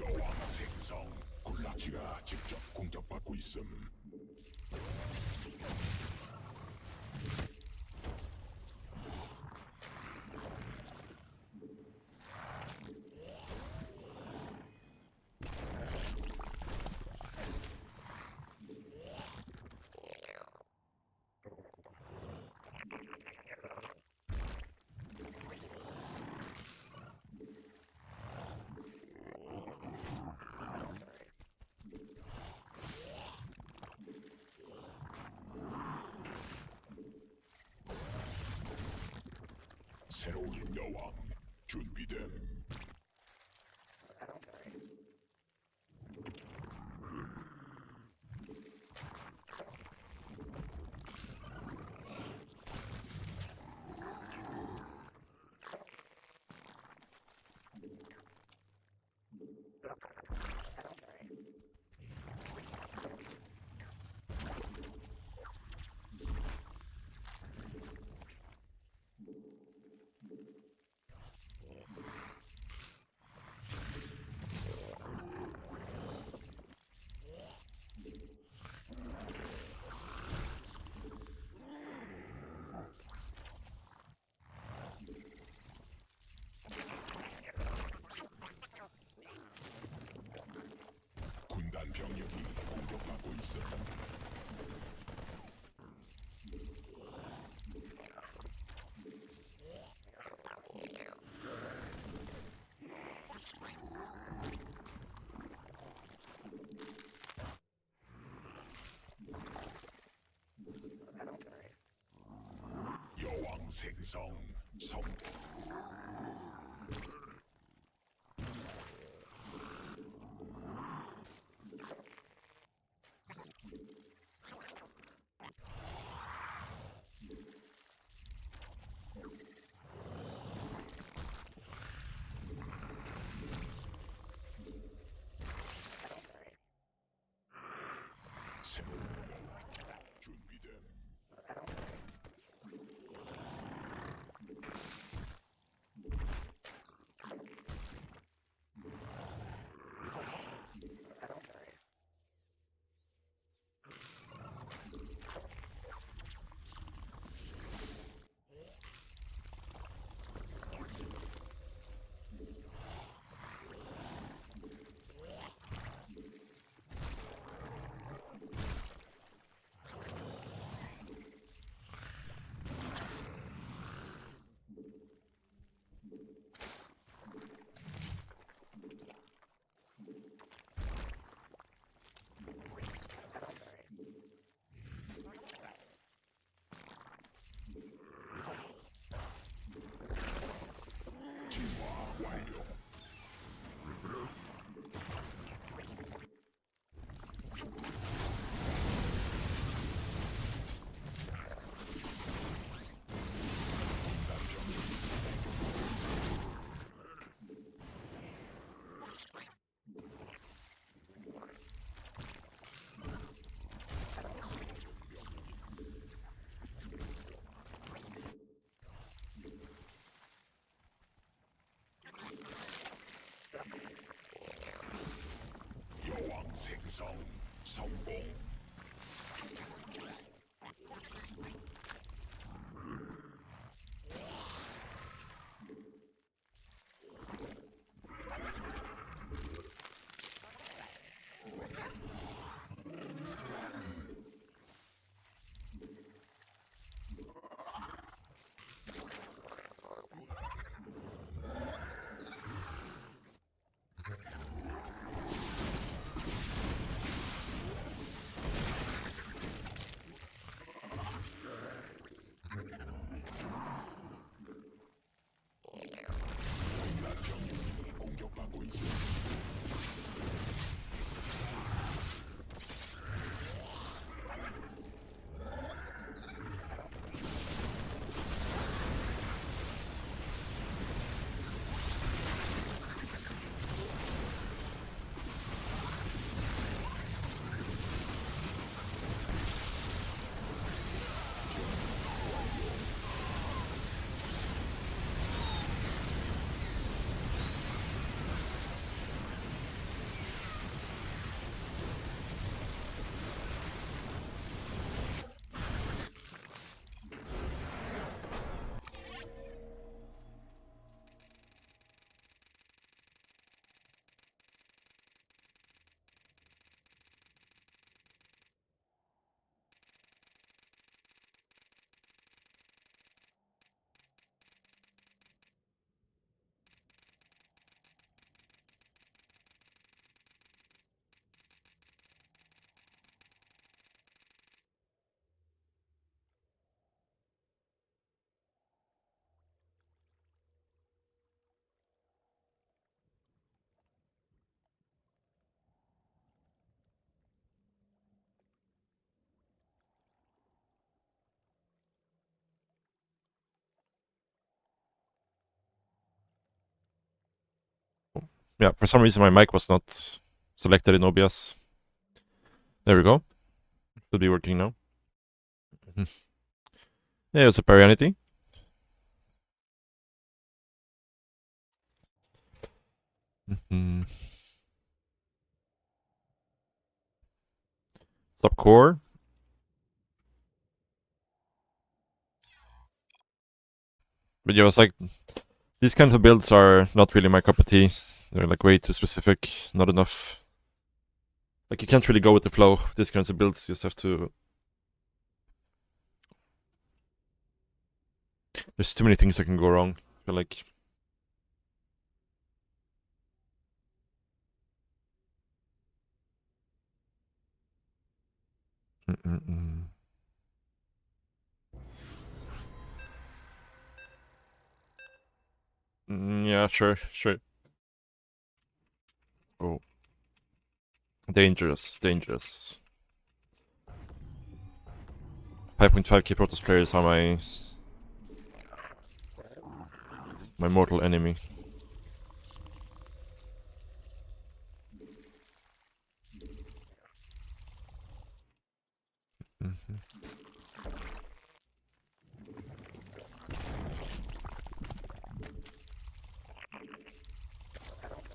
여왕 생성. 굴라치가 직접 공격받고 있음. 새로운 여왕 준비됨. 군단 병력이 공격받고 있어. 여왕 생성 성공. 새로운 여왕 준비됨. 완성, 성공. 공격받고 있어. Yeah, for some reason my mic was not selected in OBS. There we go. Should be working now. Yeah, it's a Parianity. Stop core. But yeah, it was like, these kinds of builds are not really my cup of tea. They're like way too specific, not enough. Like you can't really go with the flow. These kinds of builds, you just have to... There's too many things that can go wrong. I feel like... Yeah, sure. Oh. Dangerous. 5.5k Protoss players are my mortal enemy.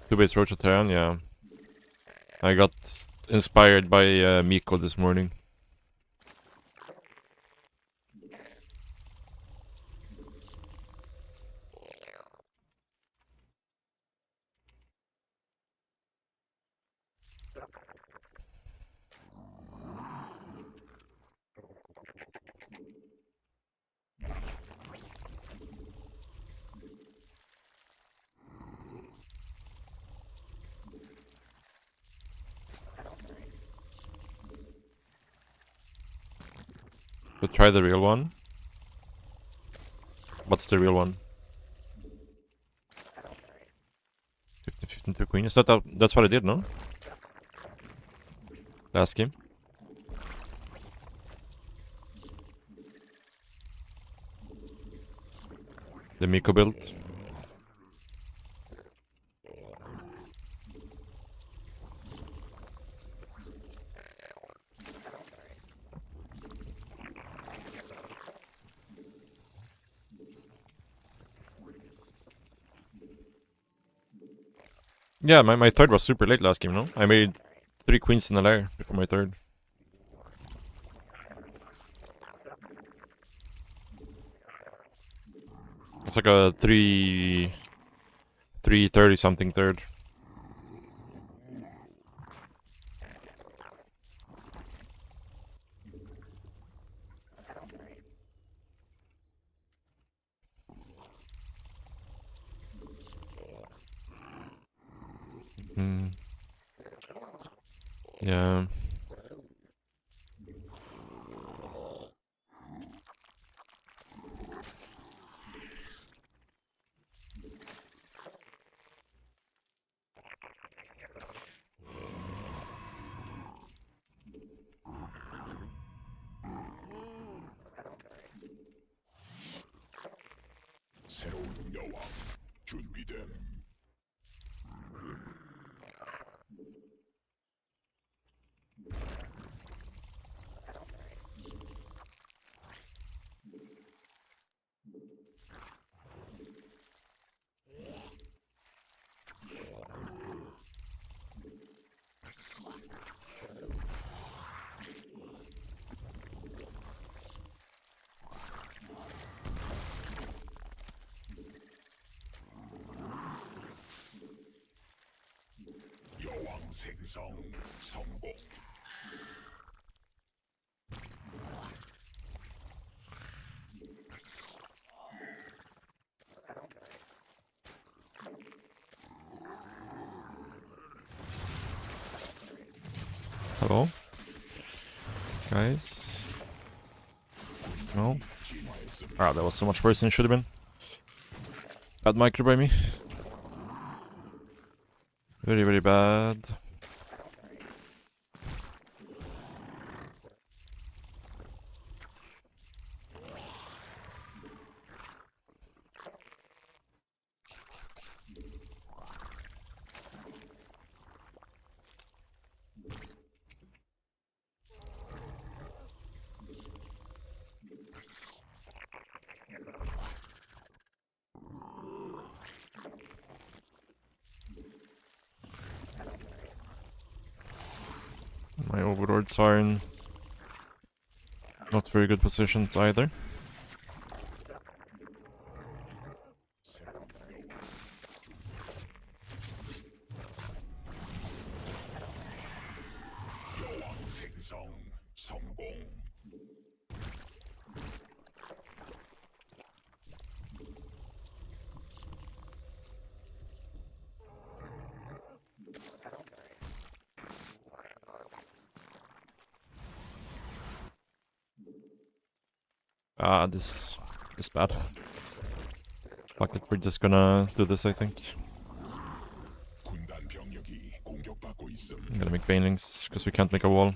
Two-base Rochotarian, yeah. I got inspired by Miko this morning. But try the real one. What's the real one? 15 to queen. Is that's what I did, no? Last game. The Miko build. Yeah, my third was super late last game, no? I made 3 queens in the lair before my third. It's like a 330 something third. Yeah. 새로운 여왕 준비됨. 여왕 생성 성공. Hello? Guys? No? Ah, that was so much worse than it should have been. Bad micro by me. Very, very bad. My overlords are in not very good positions either. 여왕 생성 성공. Ah, this is bad. Fuck it, we're just gonna do this, I think. 군단 병력이 공격받고 있음. I'm gonna make banelings, because we can't make a wall.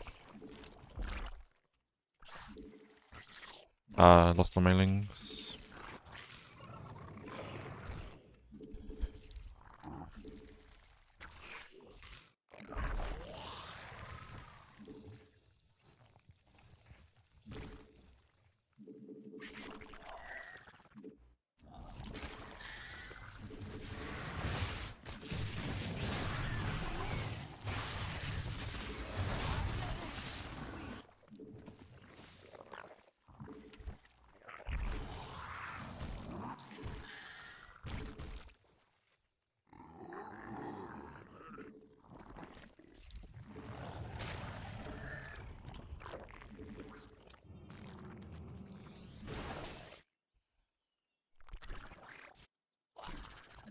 Ah, lost all my lings.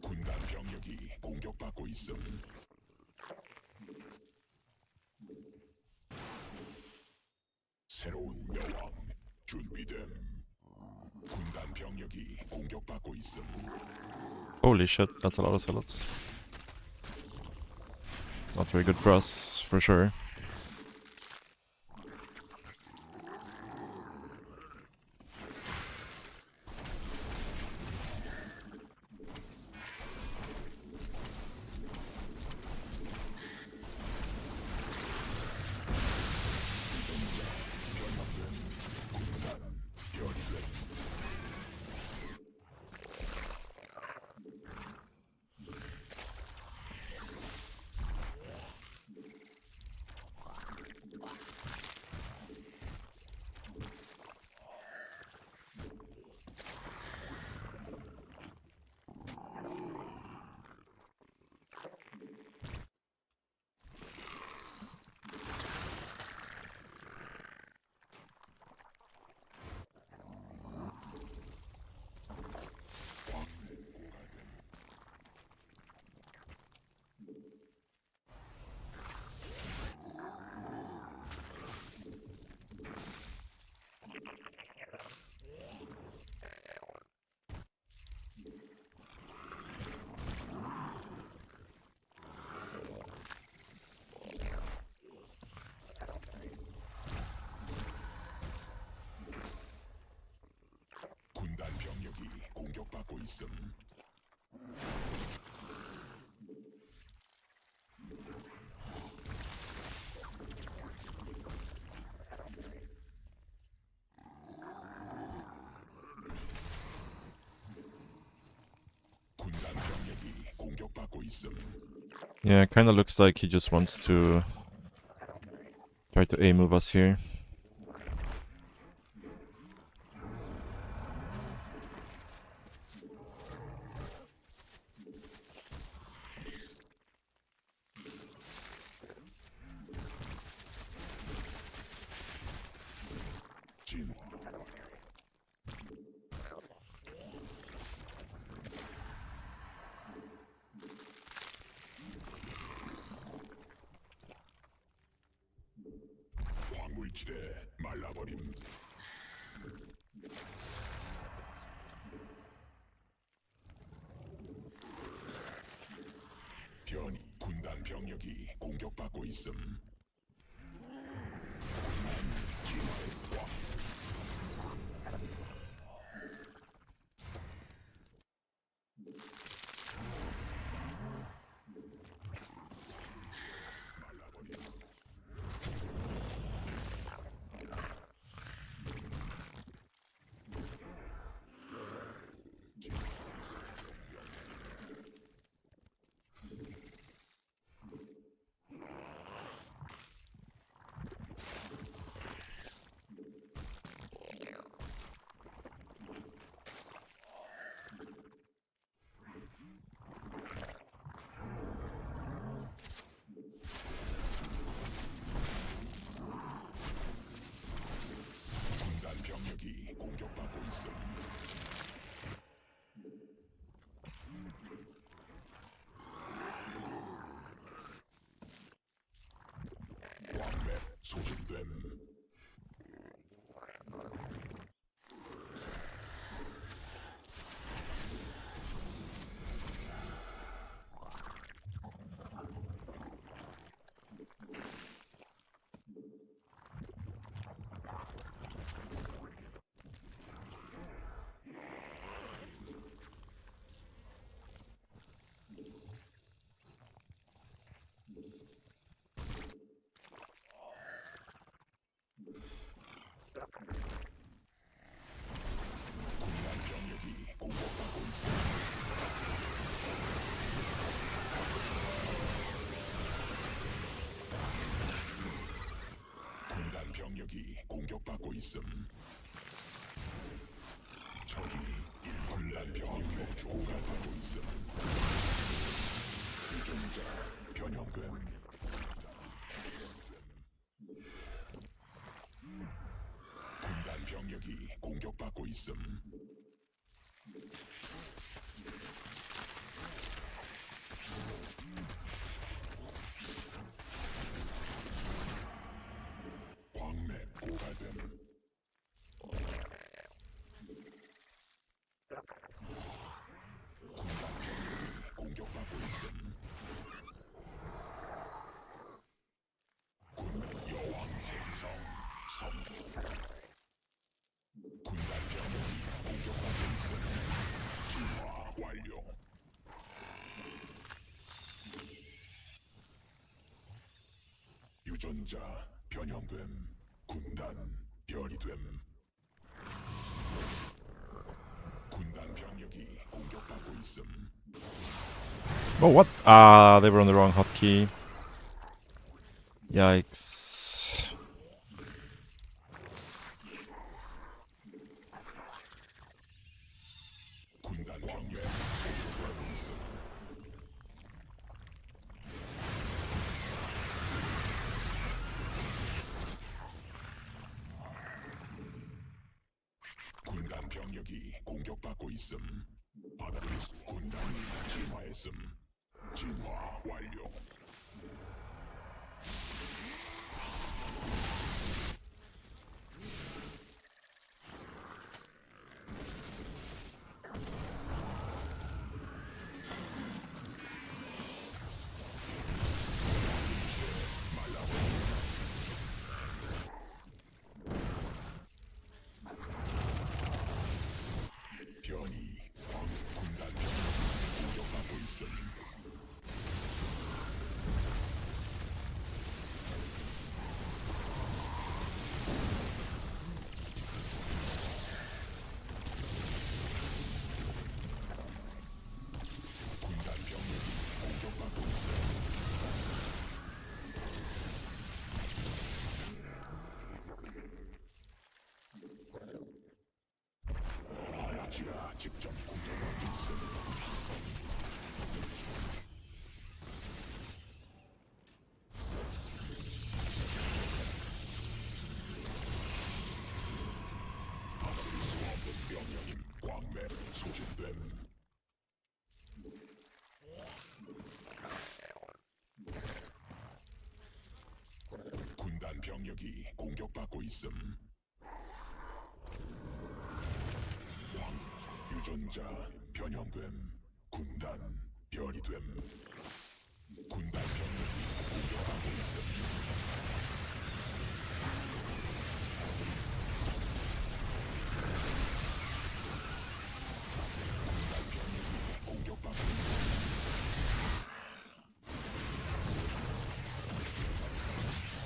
군단 병력이 공격받고 있음. 새로운 여왕 준비됨. 군단 병력이 공격받고 있음. Holy shit, that's a lot of zealots. It's not very good for us, for sure. 공격받고 있음. 군단 병력이 공격받고 있음. Yeah, kinda looks like he just wants to try to A move us here. 진화. 광물지대 말라버림. 변이 군단 병력이 공격받고 있음. 진화의 왕. 말라버림. 군단 병력이 공격받고 있음. 왕맵 소진됨. 군단 병력이 공격받고 있음. 군단 병력이 공격받고 있음. 적이 군단 병력을 공격받고 있음. 유전자 변형됨. 군단 병력이 공격받고 있음. 광맥 고갈됨. 군단 병력이 공격받고 있음. 군 여왕 생성 성. 군단 병력이 공격받고 있음. 진화 완료. 유전자 변형됨. 군단 변이됨. 군단 병력이 공격받고 있음. Oh, what? Ah, they were on the wrong hotkey. Yikes. 군단 병력 소집하고 있음. 군단 병력이 공격받고 있음. 바다를 군단이 진화했음. 진화 완료. 변이 직접 공격받고 있음. 받아들일 수 없는 명령임. 광맥 소진됨. 군단 병력이 공격받고 있음. 유전자 변형됨. 군단 변이됨. 군단 병력이 공격하고 있음. 군단 병력이 공격받고 있음.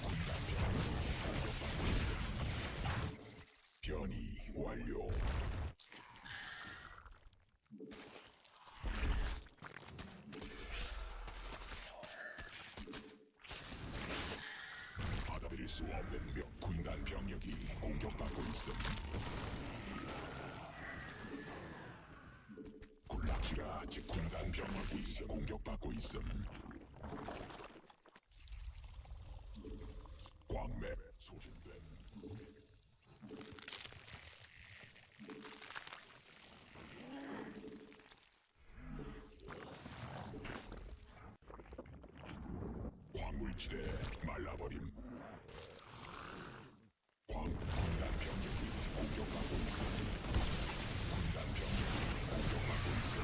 군단 병력이 공격받고 있음. 변이 완료. 받아들일 수 없는 군단 병력이 공격받고 있음. 군락지가 군단 병력이 공격받고 있음. 광맥 소진됨. 광물지대 말라버림. 군단 병력이 공격받고 있음. 군단 병력이 공격받고 있음.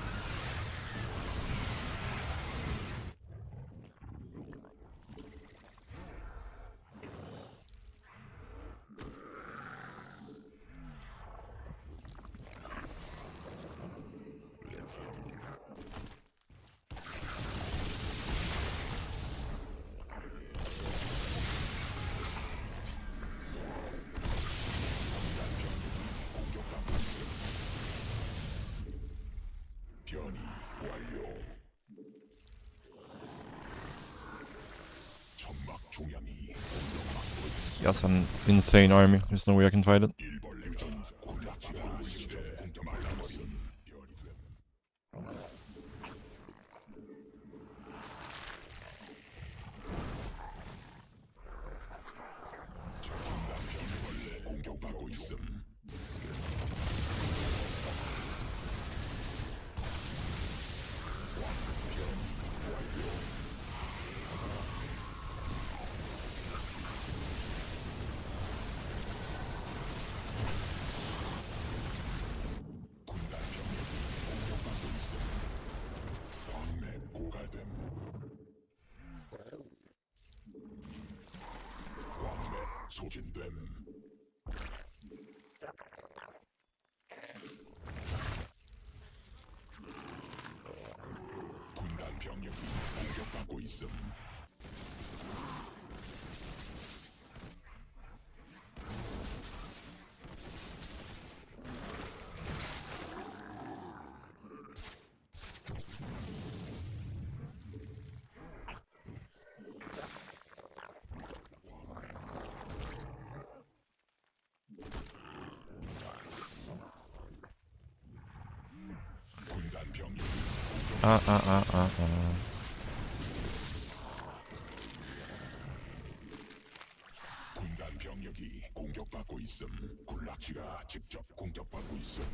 공격받고 있음. 변이 완료. 점막 종양이 공격받고 있음. He has an insane army. There's no way I can fight it. 일벌레 군락지가 시대 말라버림. 변이됨. 군단 병력을 공격받고 있음. 군단 병력이 공격받고 있음. 광맥 고갈됨. 광맥 소진됨. 군단 병력이 공격받고 있음. 군단 병력이 군단 병력이 공격받고 있음. 군락지가 직접 공격받고 있음.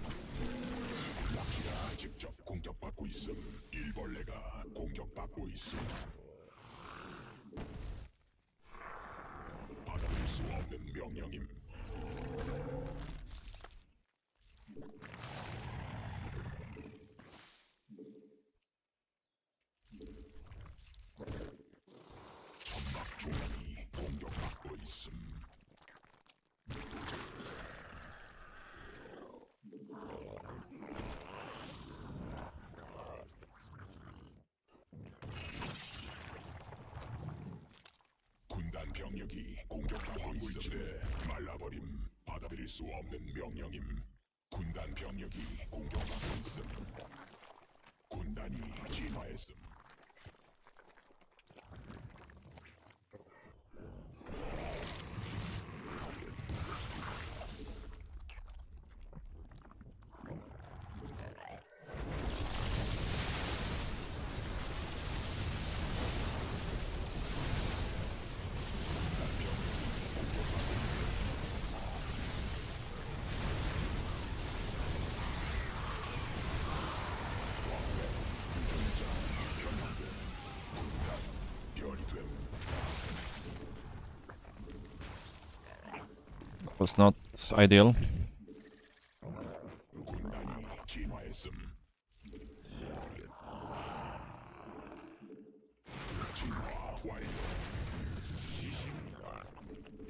군락지가 직접 공격받고 있음. 일벌레가 공격받고 있음. 받아들일 수 없는 명령임. 점막 종양이 공격받고 있음. 군단 병력이 공격받고 있음. 말라버림. 받아들일 수 없는 명령임. 군단 병력이 공격받고 있음. 군단이 진화했음. was not ideal. 군단이 진화했음. 진화 완료.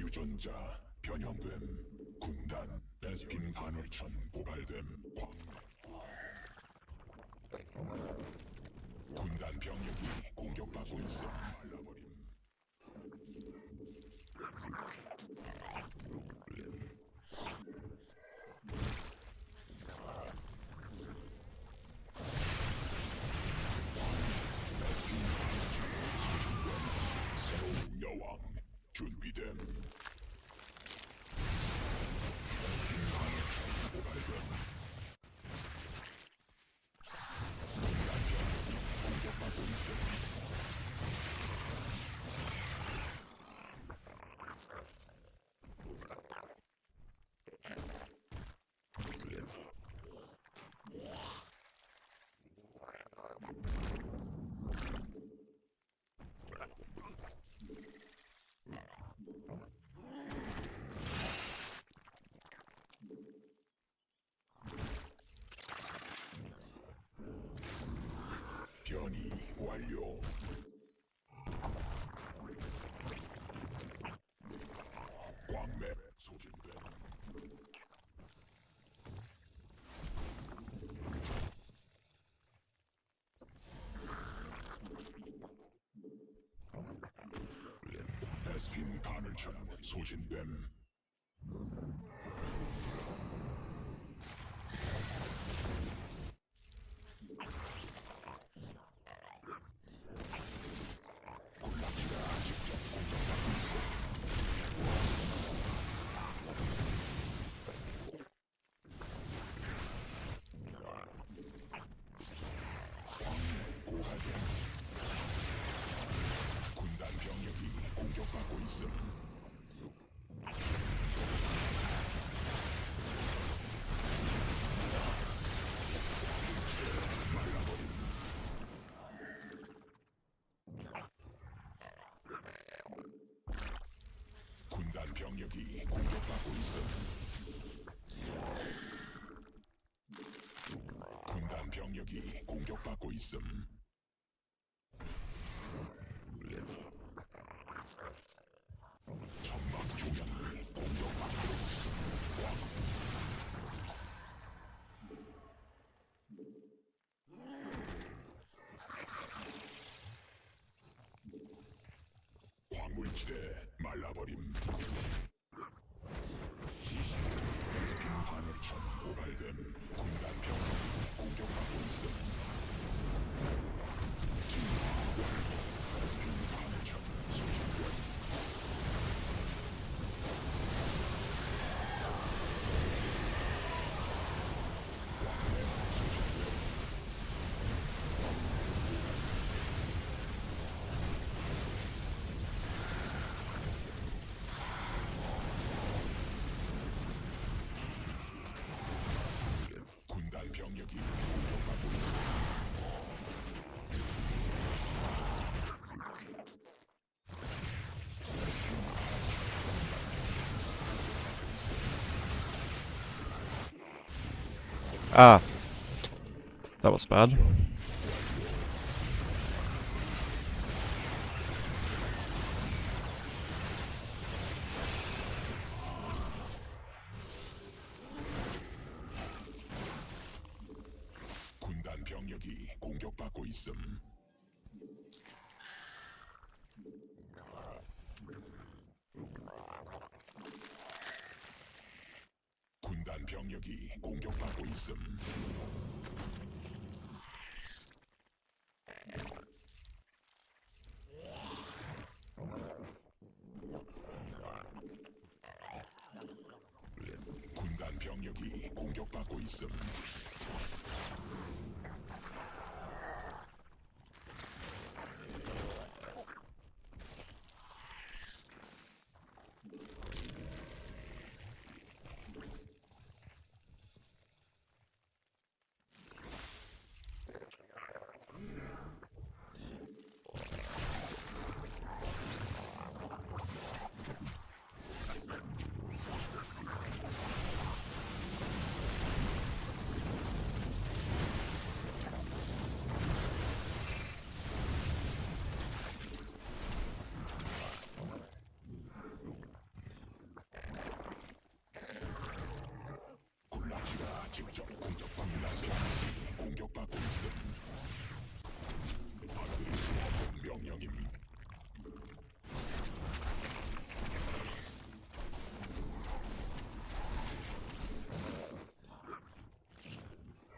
유전자 변형됨. 군단 베스핀 간헐천 고갈됨. 군단 병력이 공격받고 있음. 말라버림. 새로운 여왕 준비됨. 변이 완료. 광맥 소진됨. 베스킨 간헐천 소진됨. 군단 병력이 공격받고 있음. 군단 병력이 공격받고 있음. 군단 병력이 공격받고 있음. 천막 조약이 공격받고 광물지대 말라버림. 베스핀 간헐천 고갈됨. 군단 병력이 공격받고 있음. 진화 완료. 베스핀 간헐천 소진됨. 군단 병력이 공격받고 있음. Ah, that was bad. 군단 병력이 공격받고 있음. 군단 병력이 공격받고 있음. 군단 병력이 공격받고 있음. 공격받고 있음. 받아들일 수 없는 명령임.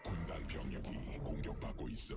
군단 병력이 공격받고 있음.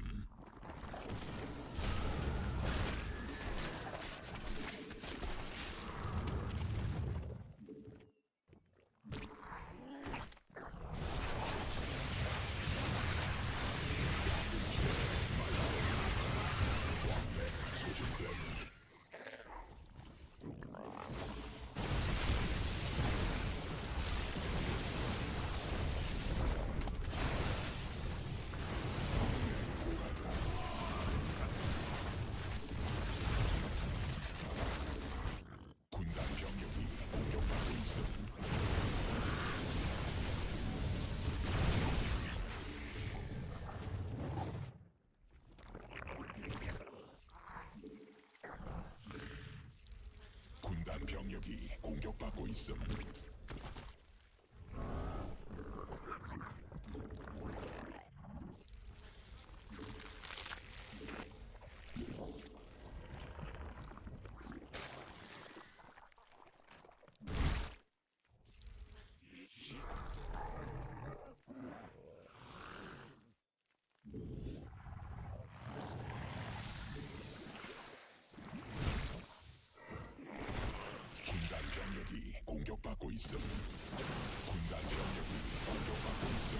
군단 병력이 공격받고 있음. 군단 병력이 공격받고 있음. 군단 병력이 공격받고 있음. 군단 병력이 공격받고 있음.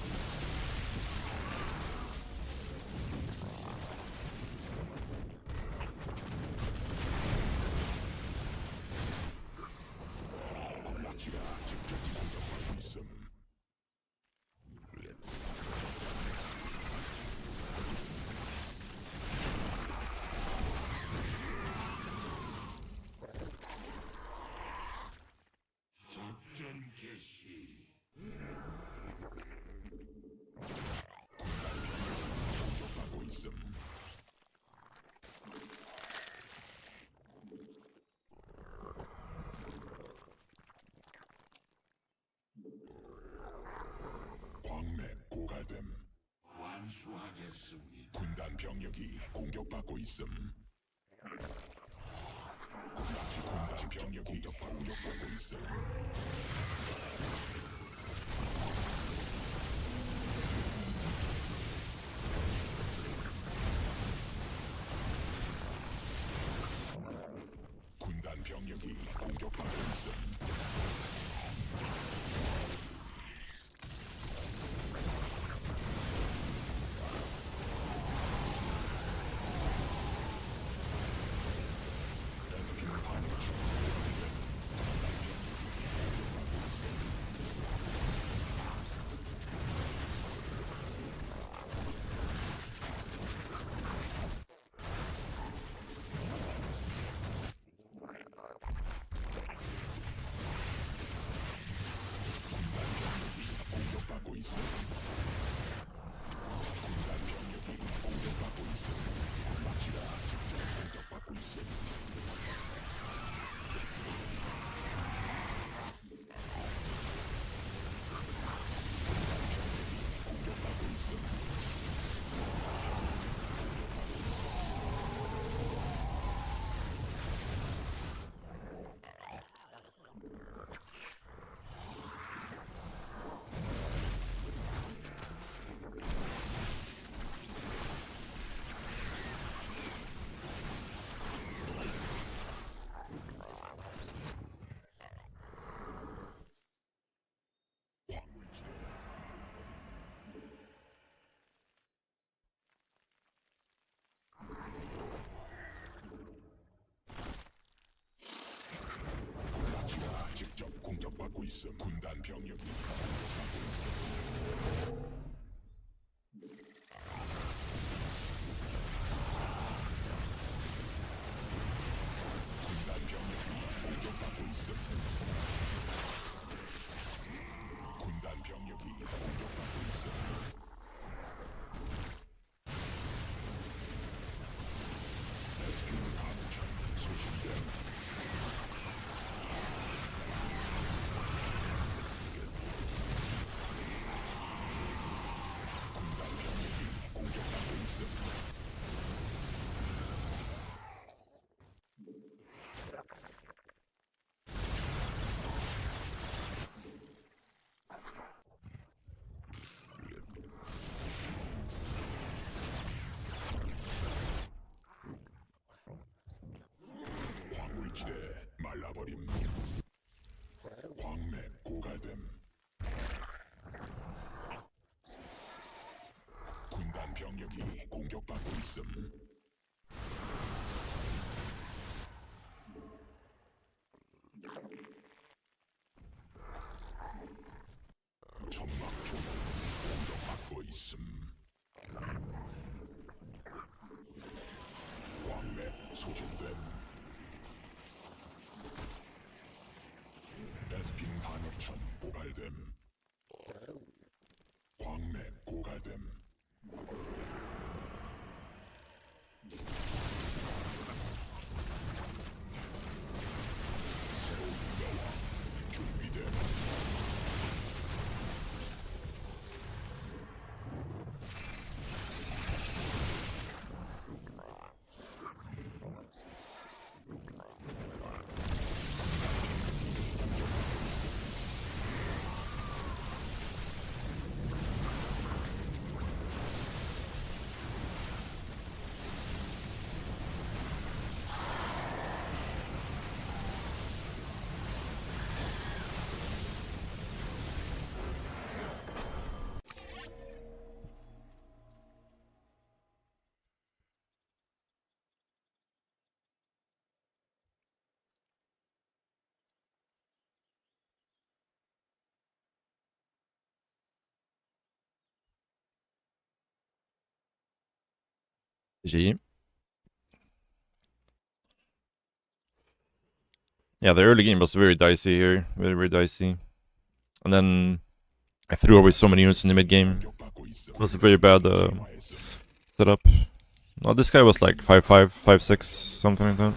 군락지가 직접 공격받고 있음. 작전 개시. 공격받고 있음. 광맥 고갈됨. 완수하겠습니다. 군단 병력이 공격받고 있음. 군단 병력이 공격받고 있음. 군단 병력이 공격받고 있음. 레스피는 반응 중. 공격받고 있음. 군단 병력이 공격받고 있음. 마치가 직접 공격받고 있음. 공격받고 있음. 광물지대. 마치가 직접 공격받고 있음. 군단 병력이 공격받고 있음. 군단 병력이 공격받고 있음. 군단 병력이 공격받고 있음. 레스큐 함정 수신됨. 날려버림. 광맥 고갈됨. 군단 병력이 공격받고 있음. 점막 중 공격받고 있음. 광맥 소진됨. 에스핀 반역천 고갈됨. 광맥 고갈됨. 새로운 여왕 준비됨. GG. Yeah, the early game was very dicey here. Very, very dicey. And then I threw away so many units in the mid game. It was a very bad setup. No, this guy was like 5-5, 5-6, something like that.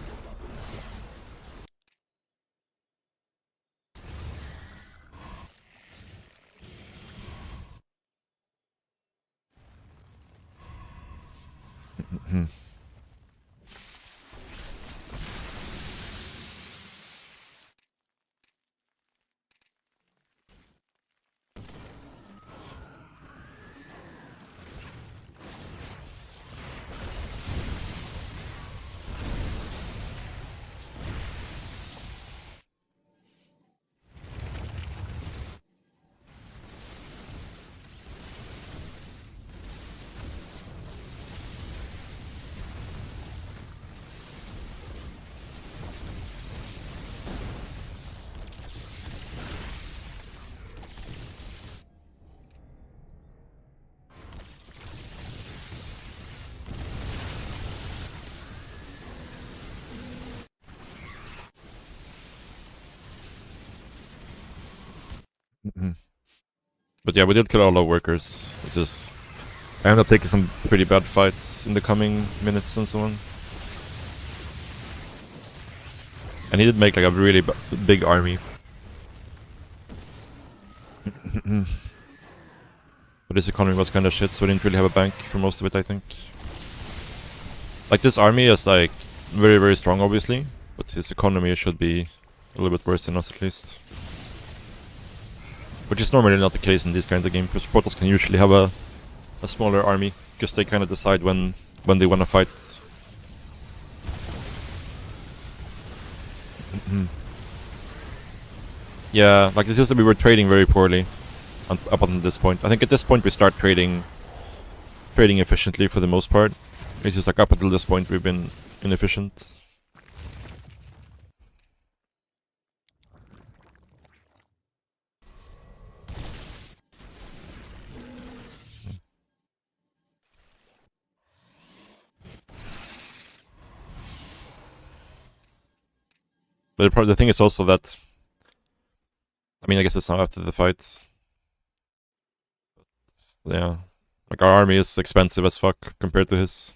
But yeah, we did kill all our workers. It's just I ended up taking some pretty bad fights in the coming minutes and so on. And he did make like a really big army. But his economy was kind of shit, so we didn't really have a bank for most of it, I think. Like, this army is like very, very strong, obviously, but his economy should be a little bit worse than us, at least. Which is normally not the case in these kinds of games, because Portals can usually have a smaller army, because they kind of decide when they want to fight. Yeah, like it's just that we were trading very poorly up until this point. I think at this point we start trading efficiently for the most part. It's just like up until this point we've been inefficient. But the thing is also that, I mean, I guess it's not after the fight. Yeah, like our army is expensive as fuck compared to his.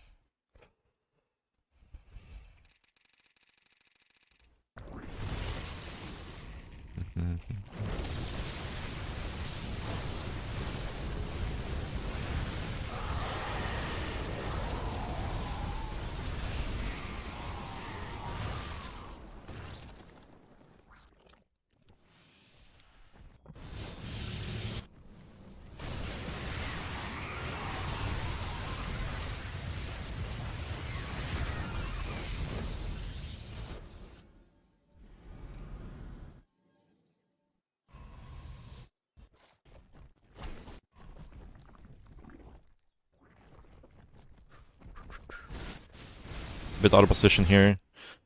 bit out of position here.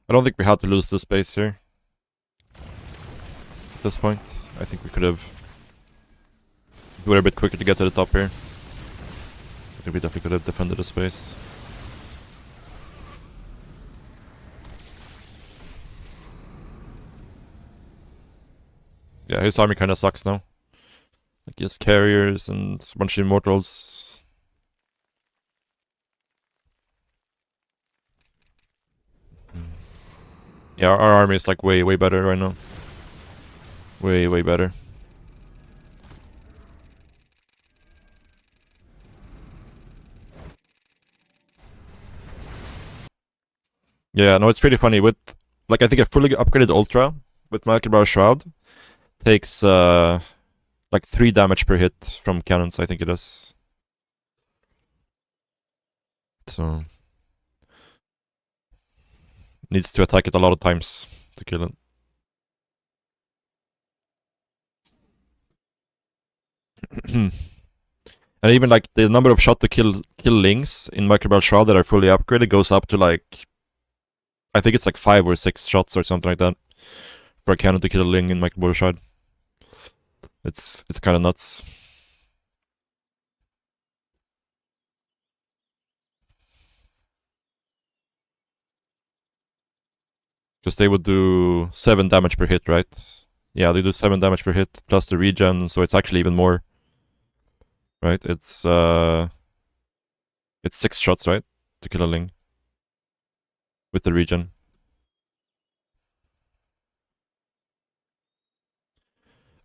I don't think we had to lose this base here. At this point, I think we could have... If we were a bit quicker to get to the top here, I think we definitely could have defended the space. Yeah, his army kinda sucks now. Like, he has carriers and a bunch of immortals. Yeah, our army is like way better right now. Way better. Yeah, no, it's pretty funny. With, like, I think a fully upgraded Ultra with Microbrow Shroud takes, like 3 damage per hit from cannons, I think it is. So... Needs to attack it a lot of times to kill it. And even like the number of shot to kill lings in Microbrow Shroud that are fully upgraded goes up to like, I think it's like 5 or 6 shots or something like that for a cannon to kill a ling in Microbrow Shroud. It's kind of nuts. Because they would do 7 damage per hit, right? Yeah, they do 7 damage per hit plus the regen, so it's actually even more. Right? It's 6 shots, right? To kill a ling. With the regen.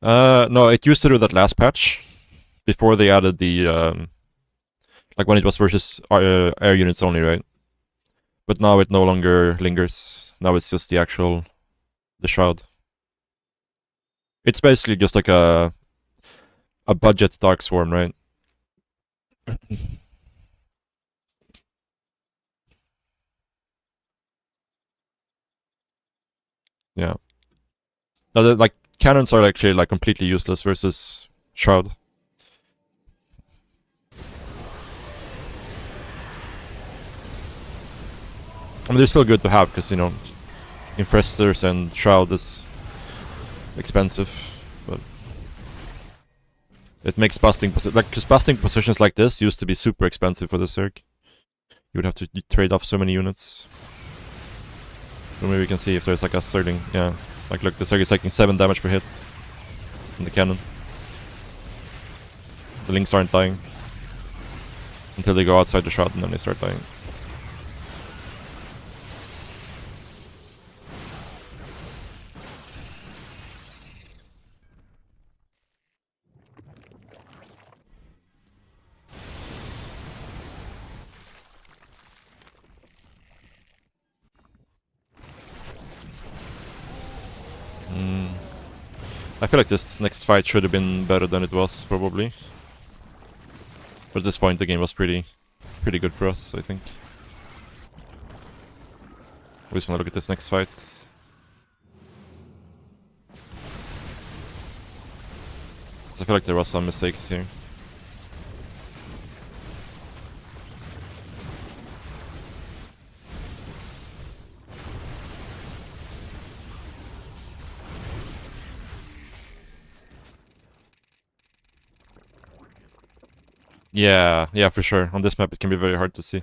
No, it used to do that last patch. Before they added the, like when it was versus air units only, right? But now it no longer lingers. Now it's just the actual, the shroud. It's basically just like a budget Dark Swarm, right? Yeah. No, like cannons are actually like completely useless versus shroud. I mean, they're still good to have because, you know, Infestors and Shroud is expensive, but it makes busting like, because busting positions like this used to be super expensive for the Zerg. You would have to trade off so many units. So maybe we can see if there's like a Zergling. Yeah, like look, the Zerg is taking 7 damage per hit from the cannon. The Lings aren't dying until they go outside the Shroud and then they start dying. I feel like this next fight should have been better than it was, probably. But at this point, the game was pretty good for us, I think. We just want to look at this next fight. So I feel like there was some mistakes here. Yeah, for sure. On this map it can be very hard to see.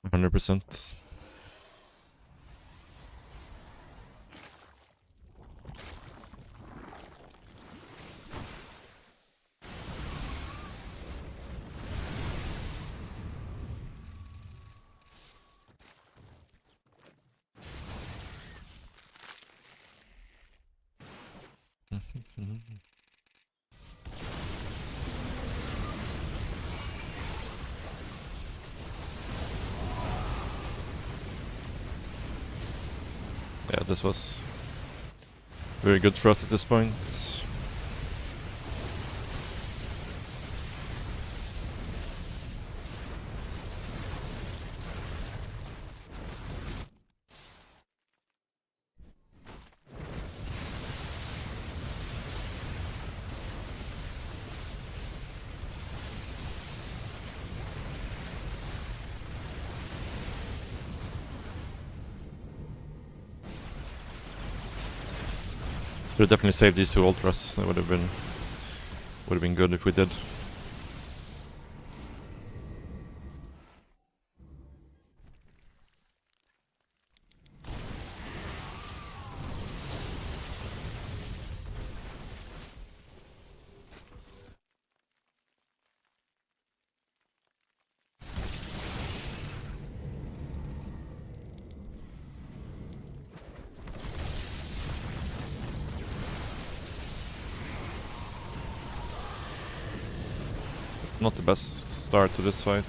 100%. Yeah, this was very good for us at this point. Could have definitely saved these two ultras. That would have been good if we did. Not the best start to this fight.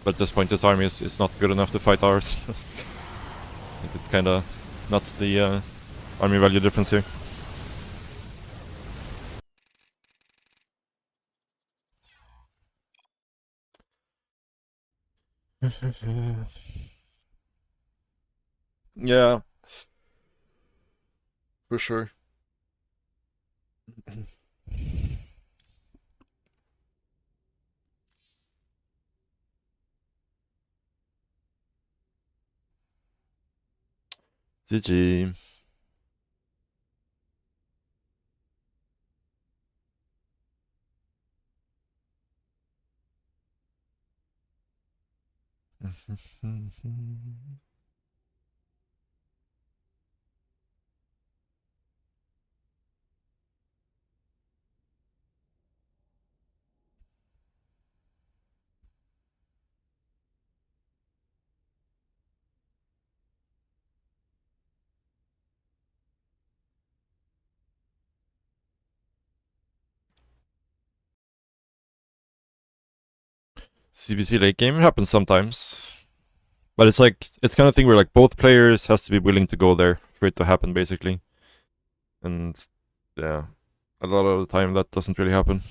But at this point this army is not good enough to fight ours. I think it's kinda nuts the army value difference here. Yeah. For sure. GG. CBC late game happens sometimes. But it's like, it's kind of thing where like both players has to be willing to go there for it to happen basically. And yeah, a lot of the time that doesn't really happen.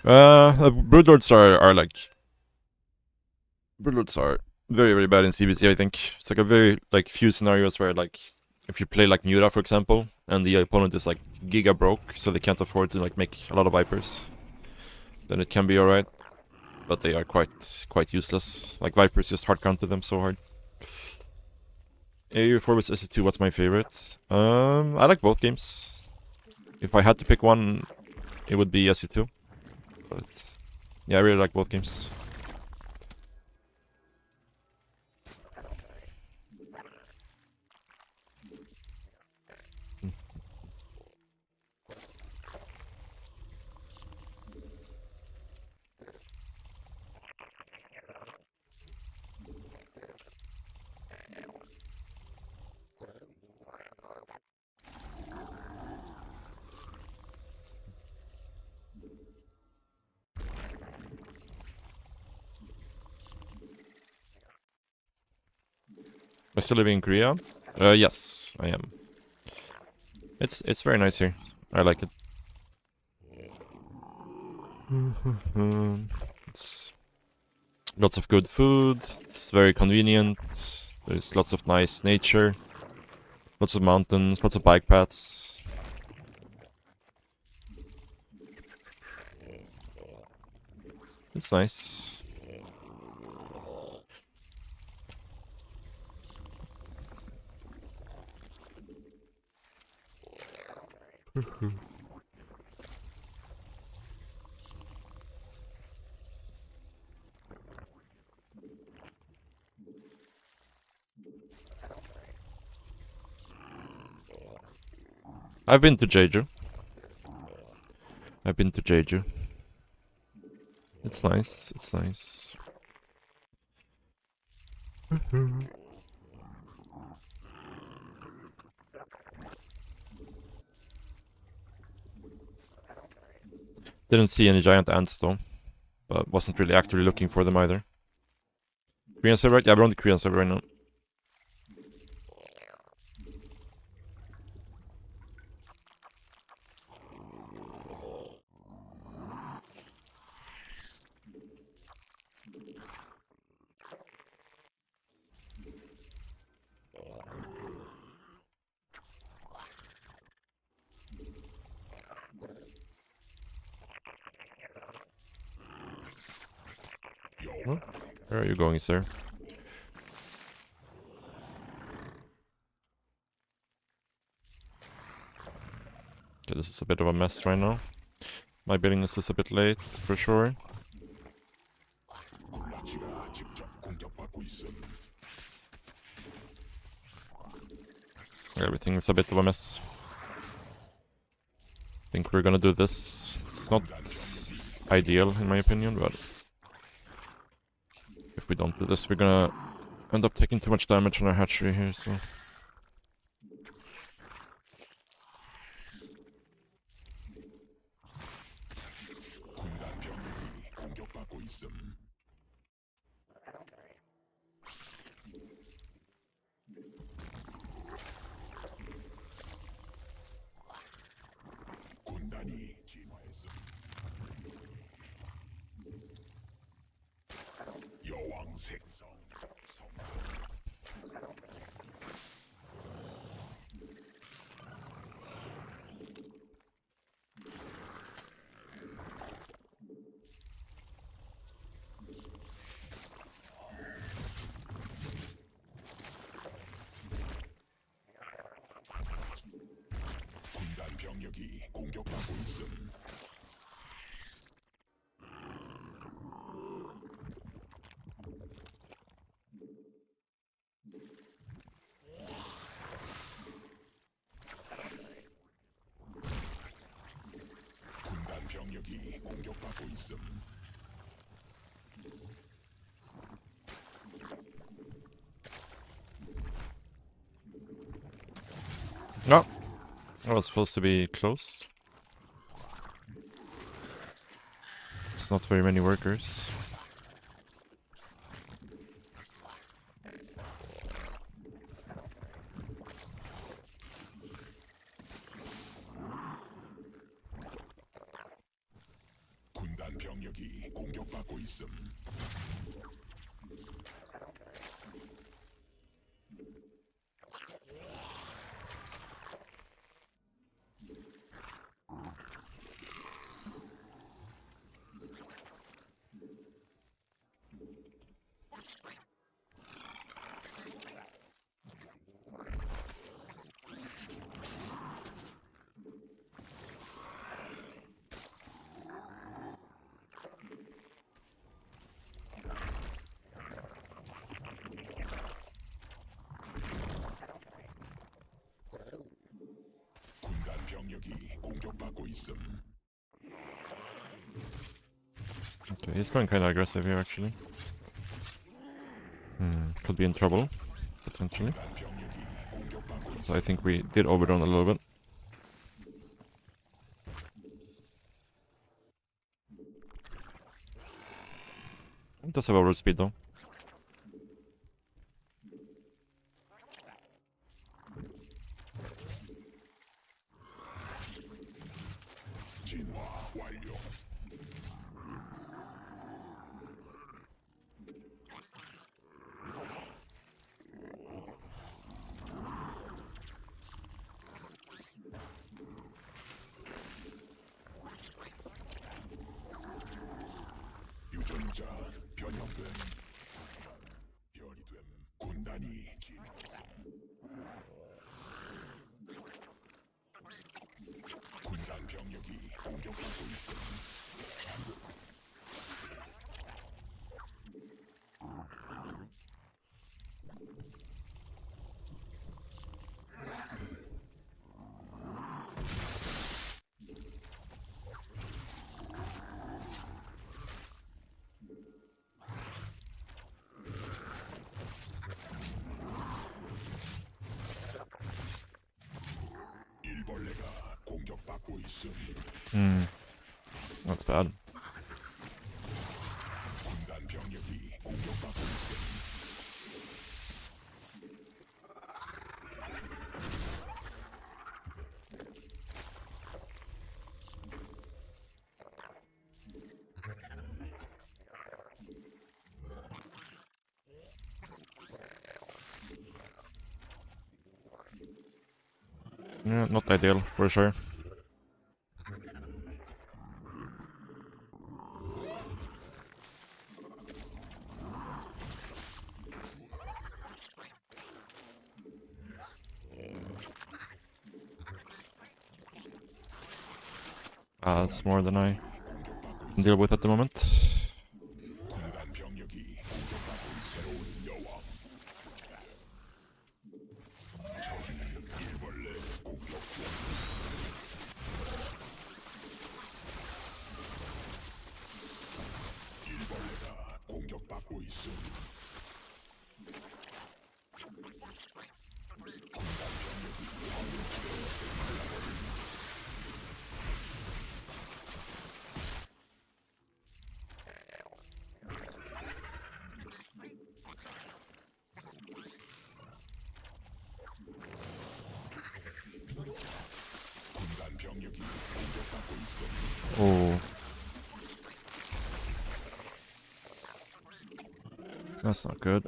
Broodlords are like... Broodlords are very, very bad in CBC, I think. It's like a very, like, few scenarios where, like, if you play, like, Mura, for example, and the opponent is, like, giga broke, so they can't afford to, like, make a lot of Vipers, then it can be alright. But they are quite useless. Like, Vipers just hard counter them so hard. AU4 vs SC2, what's my favorite? I like both games. If I had to pick one, it would be SC2. But yeah, I really like both games. Am I still living in Korea? Yes, I am. It's very nice here. I like it. It's lots of good food. It's very convenient. There's lots of nice nature. Lots of mountains, lots of bike paths. It's nice. I've been to Jeju. I've been to Jeju. It's nice, it's nice. Didn't see any giant ants though, but wasn't really actively looking for them either. Korean server, right? Yeah, we're on the Korean server right now. Where are you going, sir? Okay, this is a bit of a mess right now. My building is just a bit late, for sure. 굴라치가 직접 공격받고 있음. Everything's a bit of a mess. I think we're gonna do this. It's not ideal, in my opinion, but if we don't do this, we're gonna end up taking too much damage on our hatchery here, so... 군단 병력이 공격받고 있음. 군단이 진화했음. 여왕 생성. 군단 병력이 공격받고 있음. 군단 병력이 공격받고 있음. No! That was supposed to be closed. It's not very many workers. 군단 병력이 공격받고 있음. 군단 병력이 공격받고 있음. Okay, he's going kinda aggressive here, actually. Could be in trouble, potentially. 군단 병력이 공격받고 있음. So I think we did overdone a little bit. It does have overall speed, though. 진화 완료. 유전자 변형됨. 별이 됨. 군단이 진화했음. 군단 병력이 공격받고 있음. 일벌레가 공격받고 있음. That's bad. 군단 병력이 공격받고 있음. Yeah, not ideal, for sure. That's more than I can deal with at the moment. 군단 병력이 공격받고 새로운 여왕. 적이 일벌레 공격 중. 일벌레가 공격받고 있음. 군단 병력이 공격받고 있음. Oh. That's not good.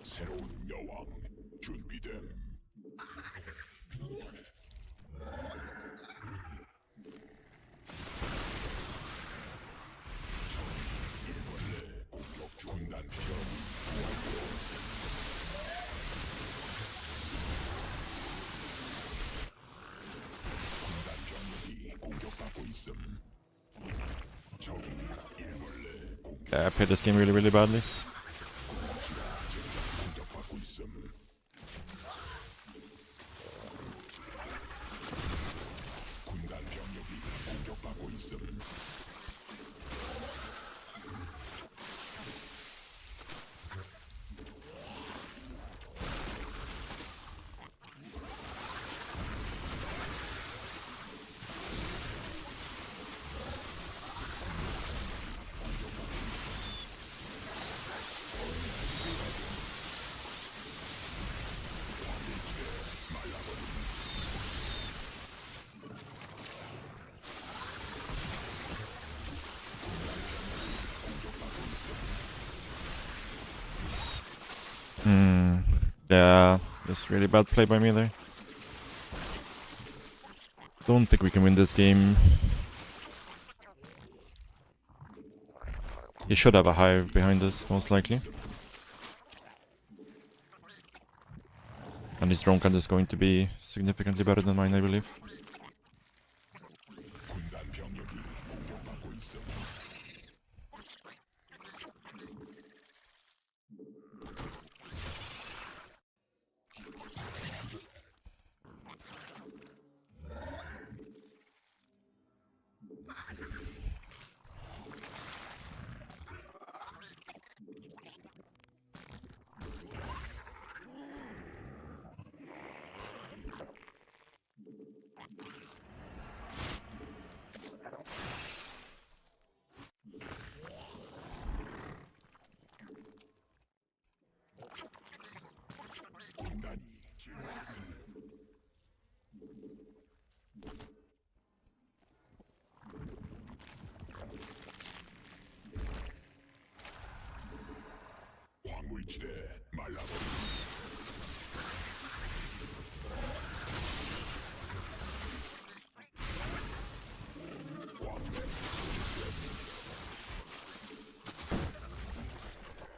새로운 여왕 준비됨. 일벌레 공격 중. 군단 병력이 군단 병력이 공격받고 있음. 적이 일벌레 공격. Yeah, I played this game really badly. 공격받고 있음. 군단 병력이 공격받고 있음. Yeah, just really bad play by me there. Don't think we can win this game. He should have a hive behind us, most likely. And his drone count is going to be significantly better than mine, I believe. 군단 병력이 공격받고 있음. 군단이 광물지대 말라버린.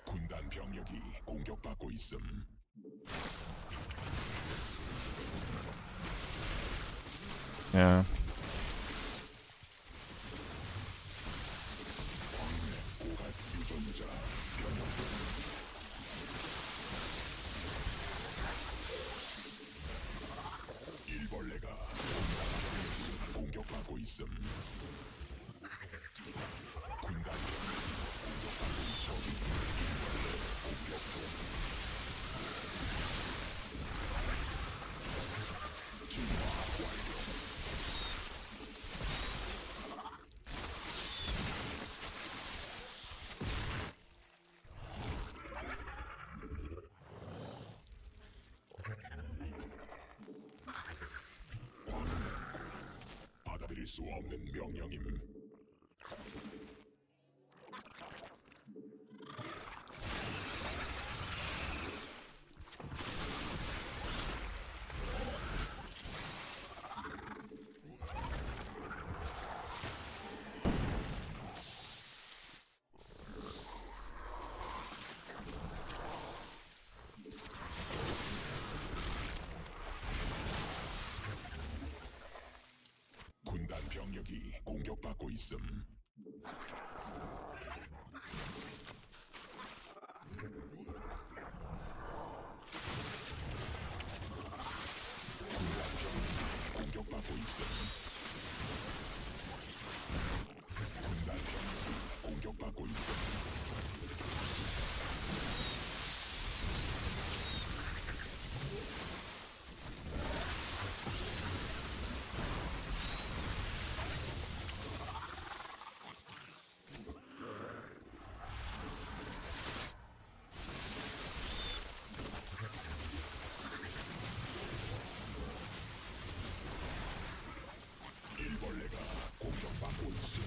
군단 병력이 공격받고 있음. Yeah. 고갈 유전자 일벌레가 공격받고 있음. 군단 공격받고 있음. 일벌레 공격 중. 진화 완료. 받아들일 수 없는 명령임. 병력이 공격받고 있음. 공격받고 있음. 군단 병력이 공격받고 있음. 일벌레가 공격받고 있음.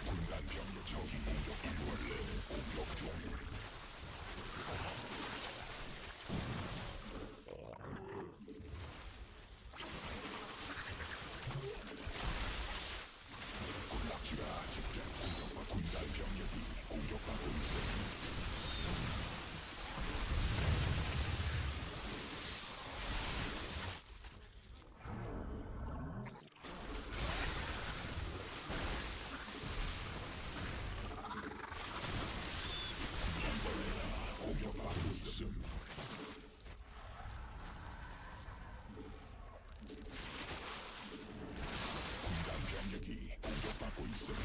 군단 병력 적이 공격. 일벌레 공격 중. 군락지가 직접 공격받고 군단 병력이 공격받고 있음. 공격받고 있음. 군단 병력이 공격받고 있음.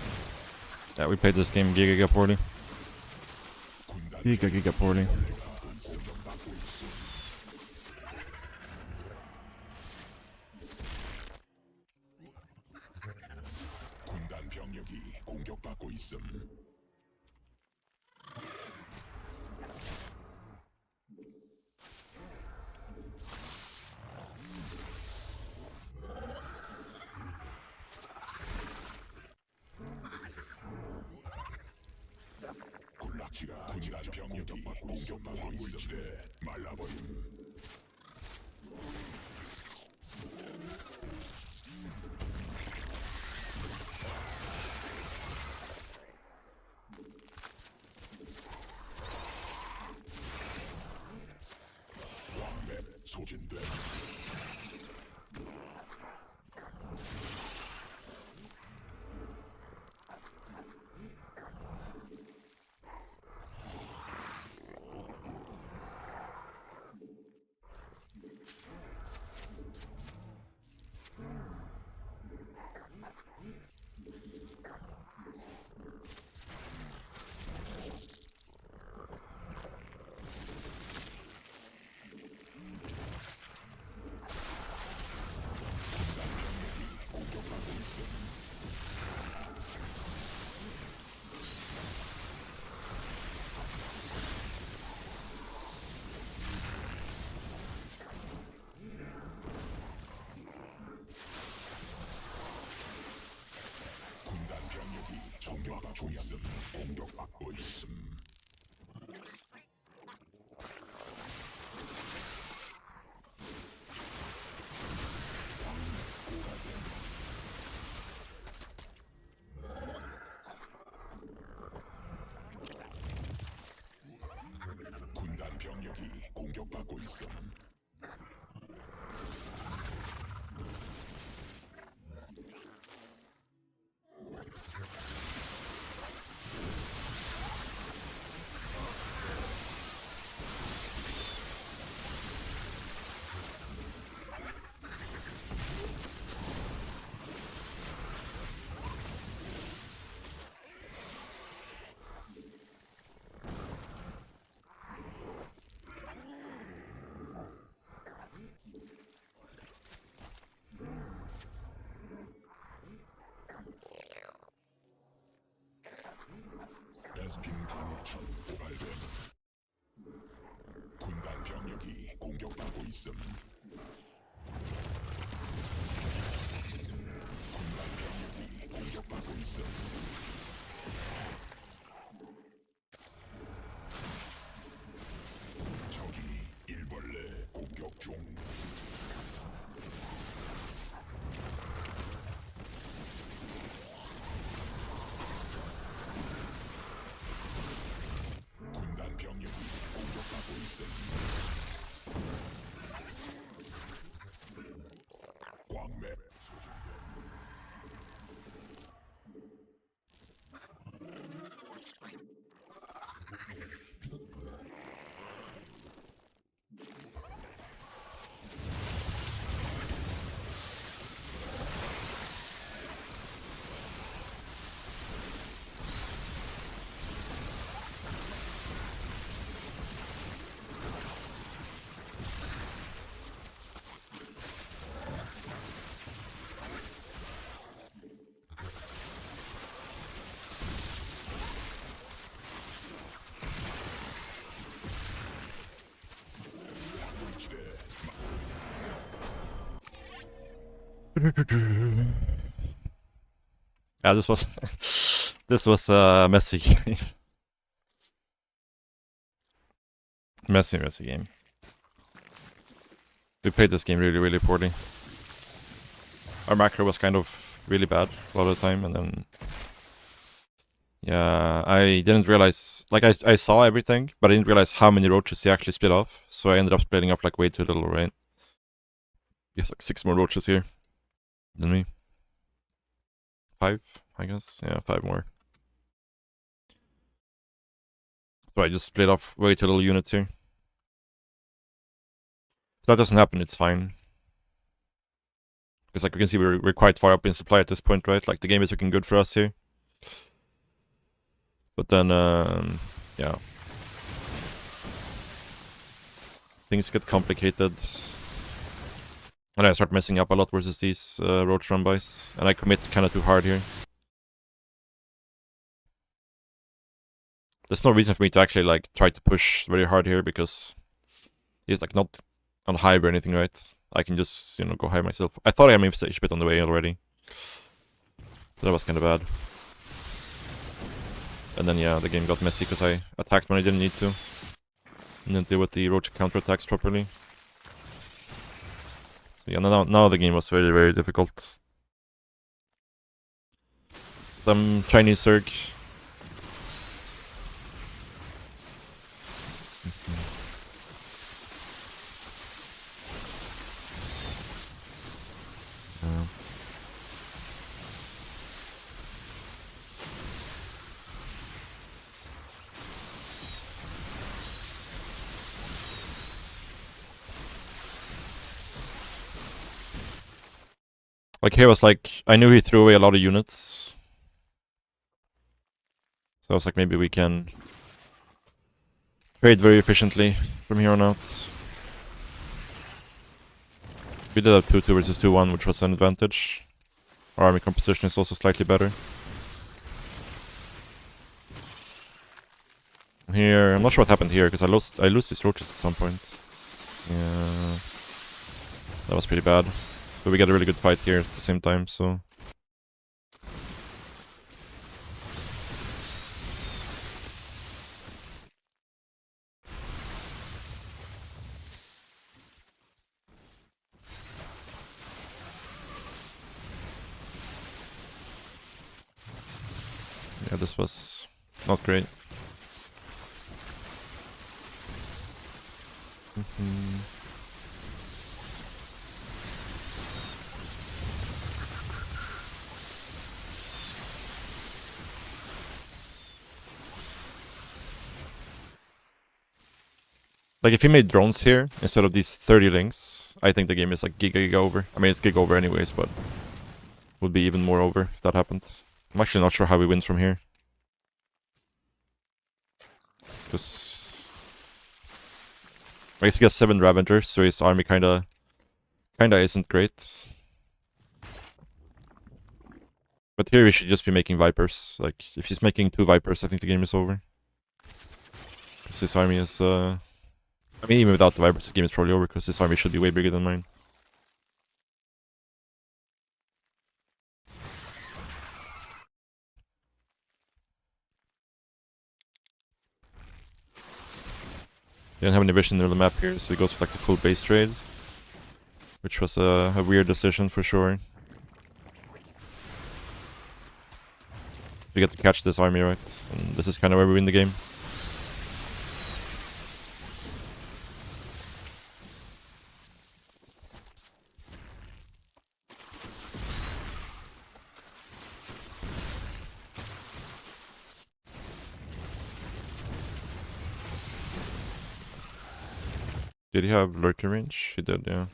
Yeah, we played this game giga poorly. 군단 Giga poorly. 공격받고 있음. 군단 병력이 공격받고 있음. 군락지가 군단 병력이 공격받고 있음. 말라버림. 왕맵 소진돼. 공격받고 있음. 군단 병력이 공격받고 있음. 공격받고 있음. 군단 병력이 공격받고 있음. 베스핀 가네츠 고갈됨. 군단 병력이 공격받고 있음. 군단 병력이 공격받고 있음. 적이 일벌레 공격 중. 군단 병력이 공격받고 있음. Yeah, this was this was a messy game. messy game. We played this game really poorly. Our macro was kind of really bad a lot of the time, and then yeah, I didn't realize, like I saw everything, but I didn't realize how many roaches he actually split off, so I ended up splitting off like way too little, right? He has like 6 more roaches here than me. 5, I guess. Yeah, 5 more. So I just split off way too little units here. If that doesn't happen, it's fine. Because like we can see we're quite far up in supply at this point, right? Like the game is looking good for us here. But then, yeah. Things get complicated. And I start messing up a lot versus these roach run-bys. And I commit kind of too hard here. There's no reason for me to actually like try to push very hard here because he's like not on hive or anything, right? I can just, you know, go hive myself. I thought I had a bit on the way already. So that was kind of bad. And then yeah, the game got messy because I attacked when I didn't need to. And didn't deal with the roach counterattacks properly. So yeah, now the game was very difficult. Some Chinese Zerg. Like here was like, I knew he threw away a lot of units. So I was like, maybe we can trade very efficiently from here on out. We did have 2-2 versus 2-1, which was an advantage. Our army composition is also slightly better. Here, I'm not sure what happened here, because I lost these roaches at some point. Yeah, that was pretty bad. But we got a really good fight here at the same time, so... yeah, this was not great. Like, if he made drones here, instead of these 30 links, I think the game is like giga over. I mean, it's giga over anyways, but would be even more over if that happened. I'm actually not sure how we win from here. Because... I guess he got 7 Ravengers, so his army kinda isn't great. But here we should just be making Vipers. Like, if he's making 2 Vipers, I think the game is over. Because his army is... I mean, even without the Vipers, the game is probably over, because his army should be way bigger than mine. He didn't have any vision near the map here, so he goes for like the full base trade. Which was a weird decision for sure. We get to catch this army, right? And this is kind of where we win the game. Did he have lurker range? He did, yeah.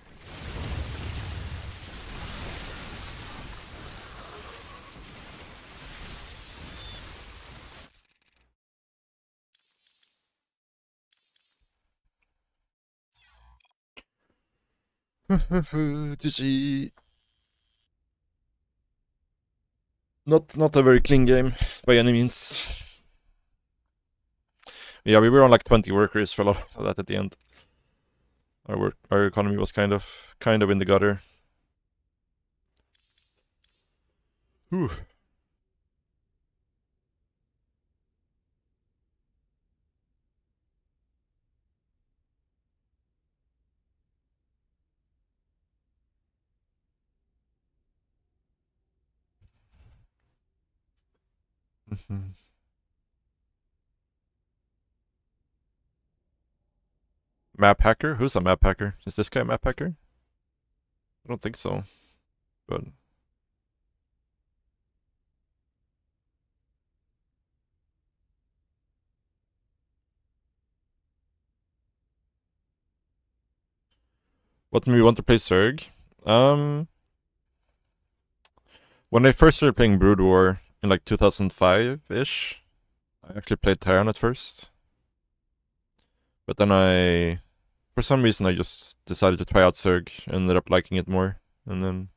GG. Not a very clean game by any means. Yeah, we were on like 20 workers for a lot of that at the end. Our economy was kind of in the gutter. Whew. Map hacker? Who's a map hacker? Is this guy a map hacker? I don't think so. But what made me want to play Zerg? When I first started playing Brood War in like 2005-ish, I actually played Terran at first. But then for some reason, I just decided to try out Zerg, ended up liking it more, and then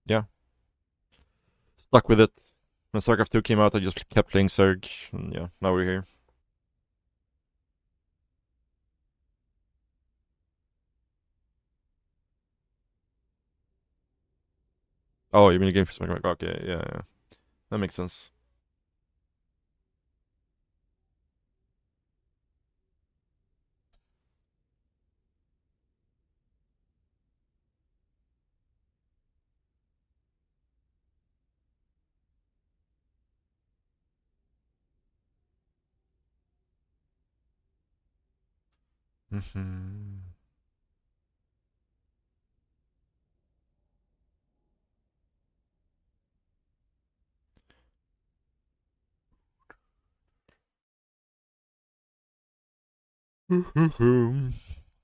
yeah, stuck with it. When StarCraft 2 came out, I just kept playing Zerg, and yeah, now we're here. Oh, you mean a game for something? Okay, yeah, that makes sense.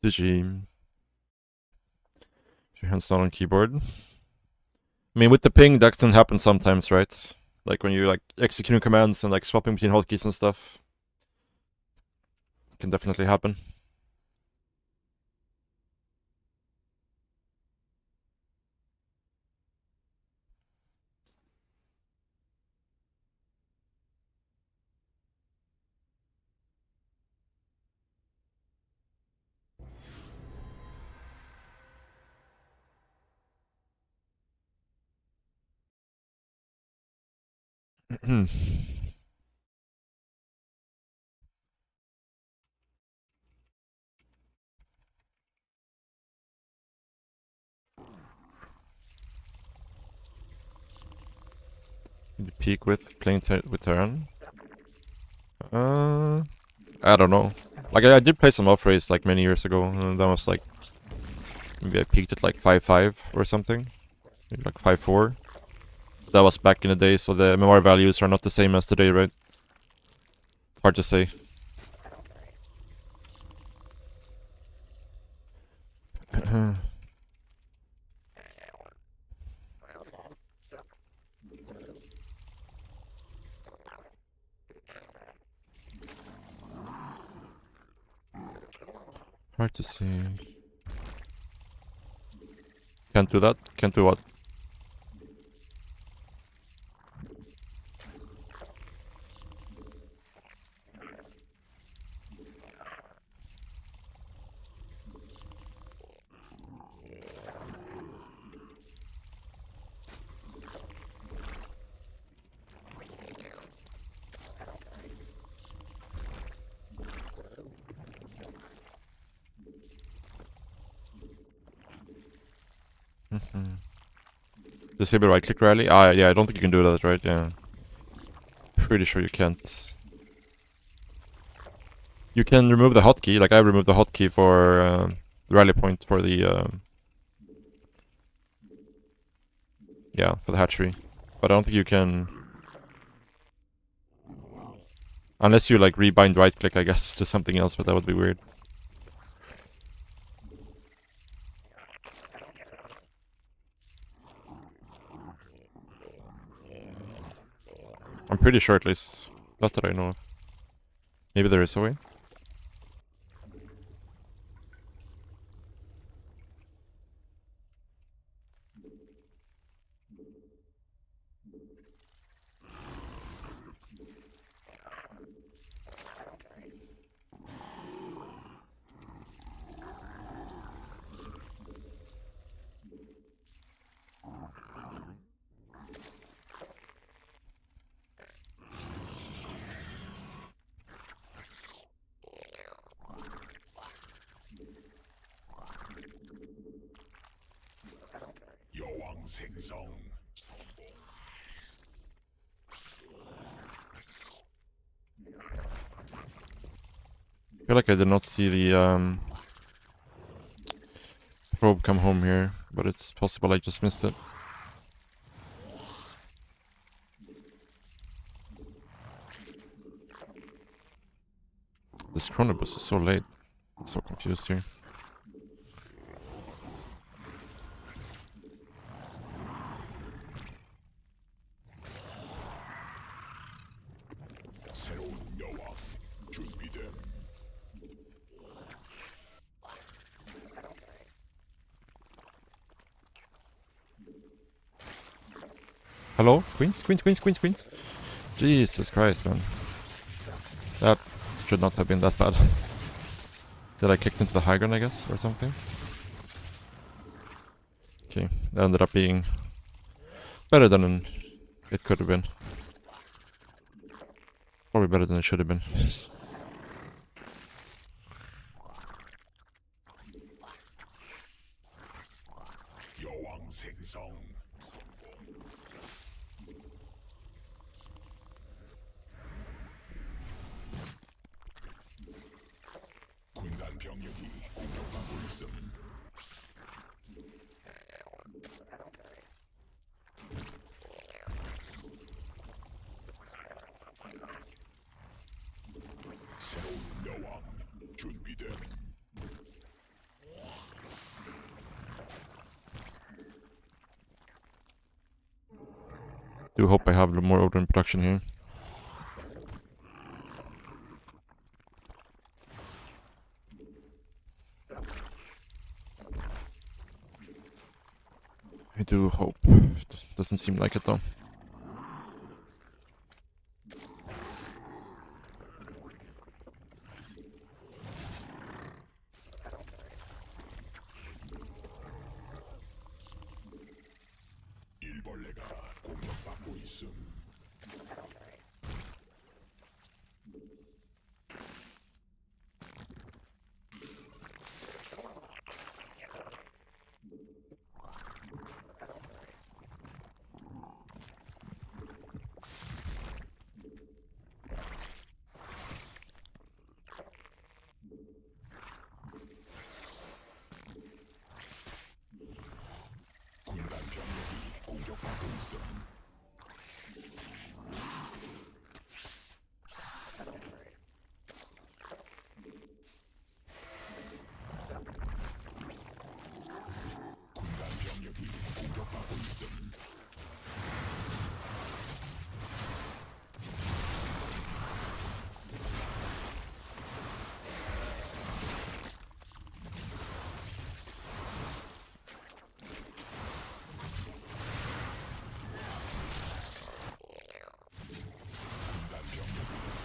GG. Your hand's not on keyboard. I mean, with the ping, that can happen sometimes, right? Like when you're like executing commands and like swapping between hotkeys and stuff. It can definitely happen. You peak with playing with Terran? I don't know. Like I did play some off race like many years ago, and that was like maybe I peaked at like 5.5 or something, maybe like 5.4. That was back in the day, so the MMR values are not the same as today, right? It's hard to say. Hard to see. Can't do that. Can't do what? Disable right click rally? Ah, yeah, I don't think you can do that, right? Yeah. Pretty sure you can't. You can remove the hotkey, like I removed the hotkey for the rally point for the yeah, for the hatchery. But I don't think you can, unless you like rebind right click, I guess, to something else, but that would be weird. I'm pretty sure at least. Not that I know of. Maybe there is a way. 생성. I feel like I did not see the probe come home here, but it's possible I just missed it. This chronobus is so late. I'm so confused here. 새로운 여왕 준비됨. Hello? Queens? Queens, queens, queens, queens? Jesus Christ, man. That should not have been that bad. Did I click into the high ground, I guess, or something? Okay, that ended up being better than it could have been. Probably better than it should have been. 여왕 생성. 군단 병력이 공격받고 있음. 새로운 여왕 준비됨. Do hope I have more order in production here. I do hope. Doesn't seem like it though. 일벌레가 공격받고 있음. 군단 병력이 공격받고 있음. 군단 병력이 공격받고 있음. 군단 병력이 공격받고 있음.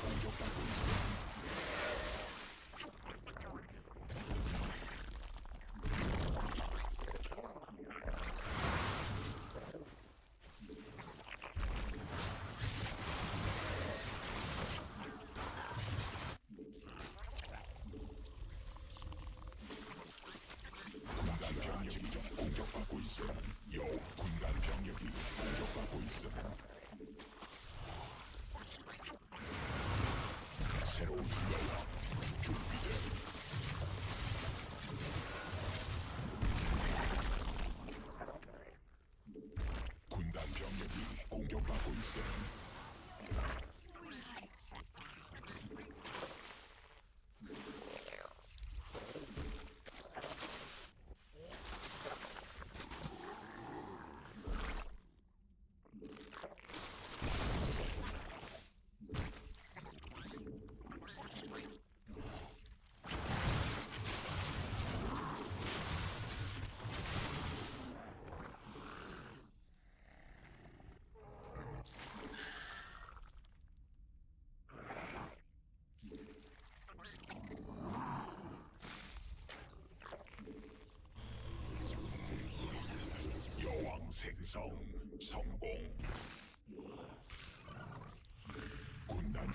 군단 병력이 공격받고 있음. 군단 병력이 공격받고 있음. 새로운 여왕 준비됨. 군단 병력이 공격받고 있음. 여왕 생성 성공. 군단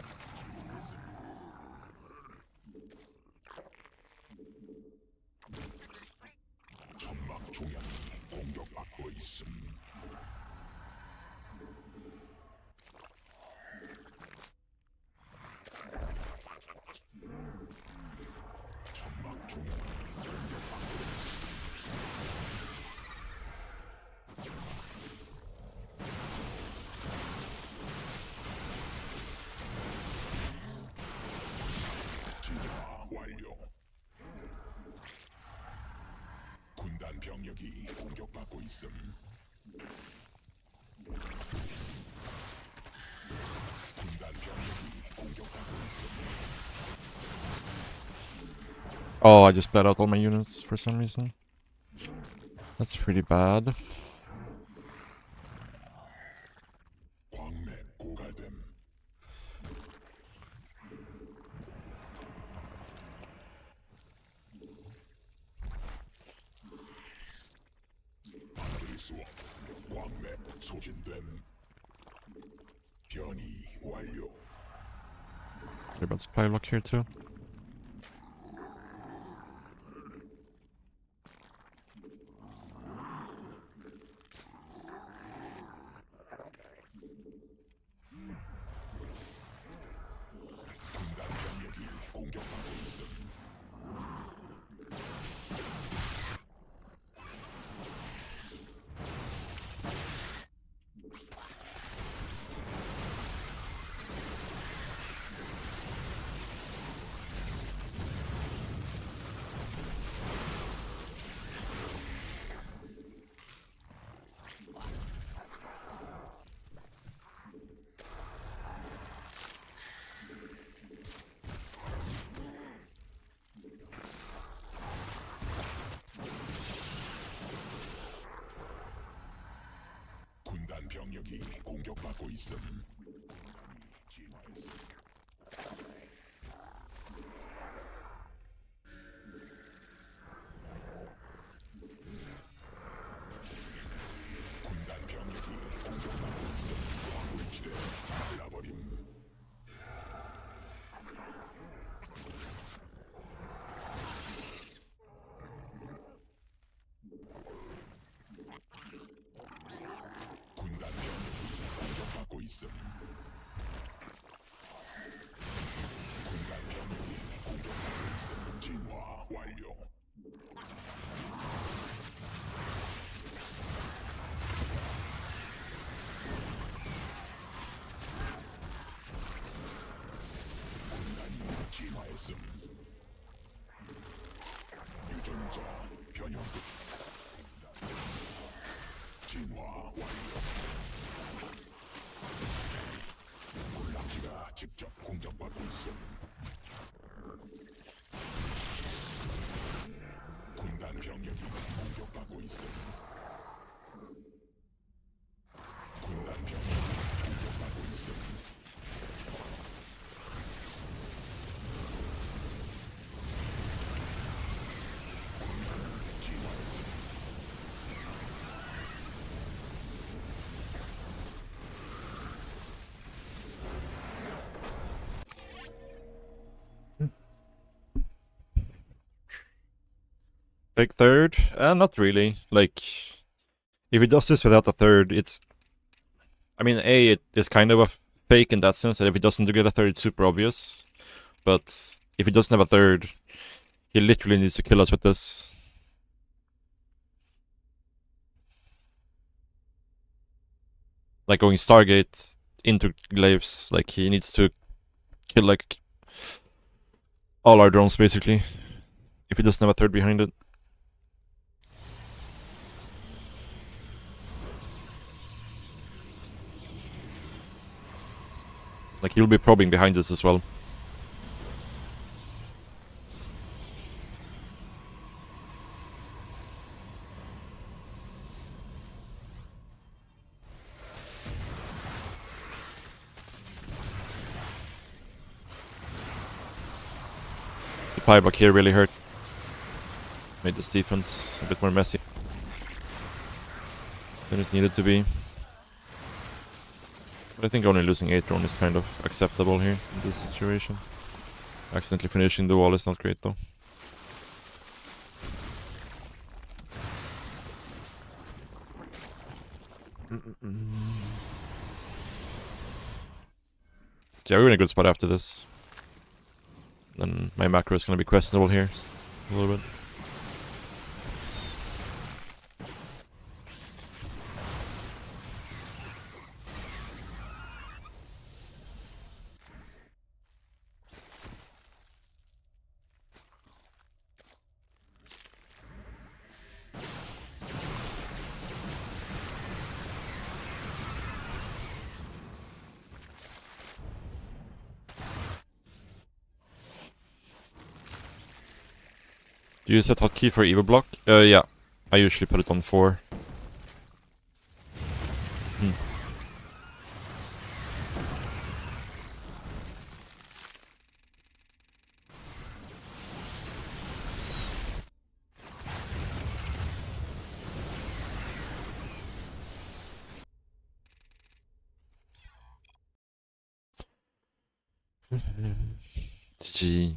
천막 종양이 공격받고 있음. 군단 병력이 공격받고 있음. 군단 병력이 공격받고 있음. Oh, I just bled out all my units for some reason. That's pretty bad. 광맥 고갈됨. 받아들일 수 없. 광맥 소진됨. 변이 완료. They're about supply lock here too. 군단 병력이 공격받고 있음. 군단 병력이 공격받고 있음. 진화했음. 군단 병력이 공격받고 있음. 광물지대 말라버림. 군단 병력이 공격받고 있음. 군단 병력이 공격받고 있음. 진화 완료. 군단이 진화했음. 유전자 변형급. 진화 완료. 군락지가 직접 공격받고 있음. 군단 병력이 공격받고 있음. 군단 병력이 공격받고 있음. 군단이 진화했음. Take third? Not really. Like, if he does this without a third, it's... I mean, A, it is kind of a fake in that sense, that if he doesn't get a third, it's super obvious. But if he doesn't have a third, he literally needs to kill us with this. Like, going Stargate into Glaives, like, he needs to kill, like, all our drones, basically. If he doesn't have a third behind it. Like, he'll be probing behind us as well. The pieback here really hurt. Made this defense a bit more messy than it needed to be. But I think only losing 8 drone is kind of acceptable here in this situation. Accidentally finishing the wall is not great though. Yeah, we're in a good spot after this. Then my macro is gonna be questionable here a little bit. Do you set hotkey for Evo block? Yeah. I usually put it on 4. Hmm. GG.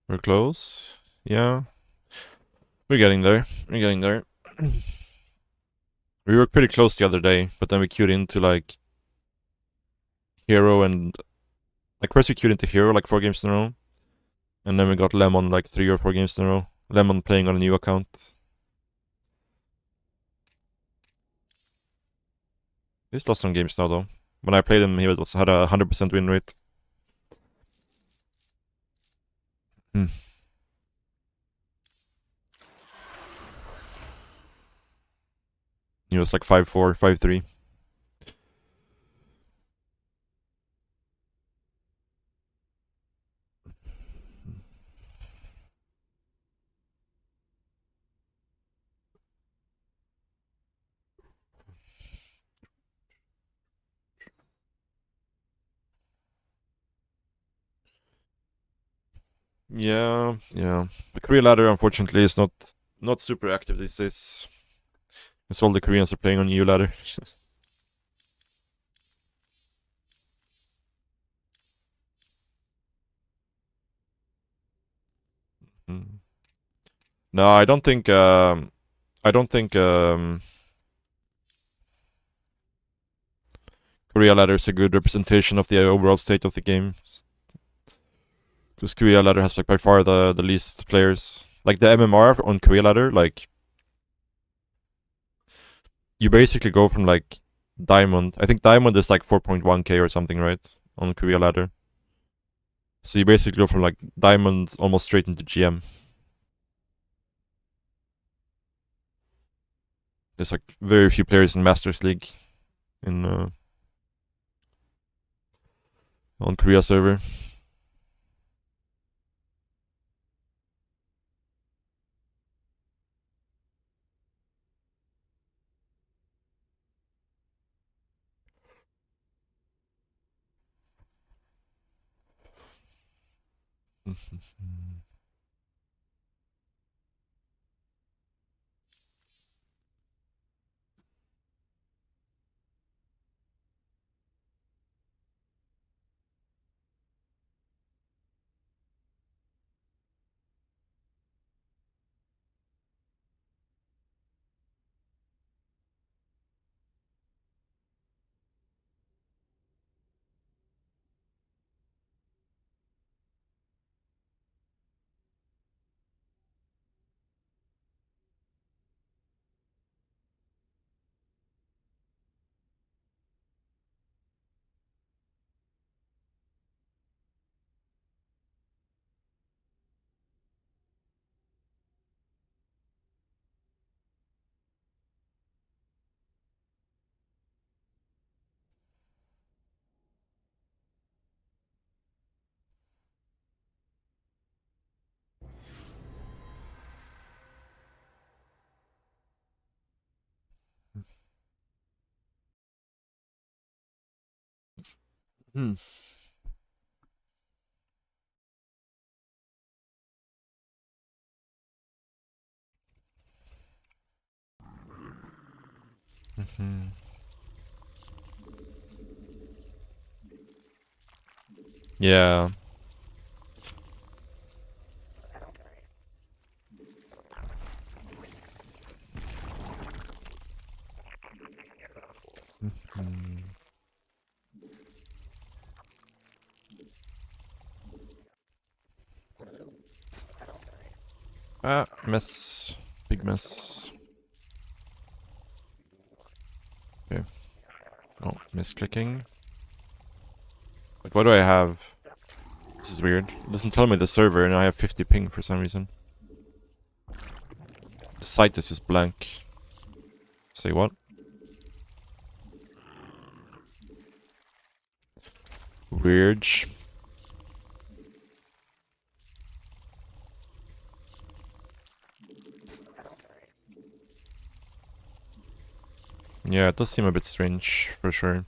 We're close. Yeah. We're getting there. We're getting there. We were pretty close the other day, but then we queued into like Hero and like first we queued into Hero like 4 games in a row. And then we got Lemon like 3 or 4 games in a row. Lemon playing on a new account. He's lost some games now though. When I played him, he had a 100% win rate. Hmm. He was like 5-4, 5-3. Yeah. The career ladder unfortunately is not super active these days. Because all the Koreans are playing on EU ladder. Hmm. No, I don't think Korea ladder is a good representation of the overall state of the game. Because Korea ladder has like by far the least players. Like the MMR on Korea ladder, like you basically go from like Diamond. I think Diamond is like 4.1k or something, right? On Korea ladder. So you basically go from like Diamond almost straight into GM. There's like very few players in Masters League in on Korea server. Hmm. Yeah. Ah, mess. Big mess. Okay. Oh, misclicking. Wait, what do I have? This is weird. It doesn't tell me the server and I have 50 ping for some reason. The site is just blank. Say what? Weird. Yeah, it does seem a bit strange, for sure.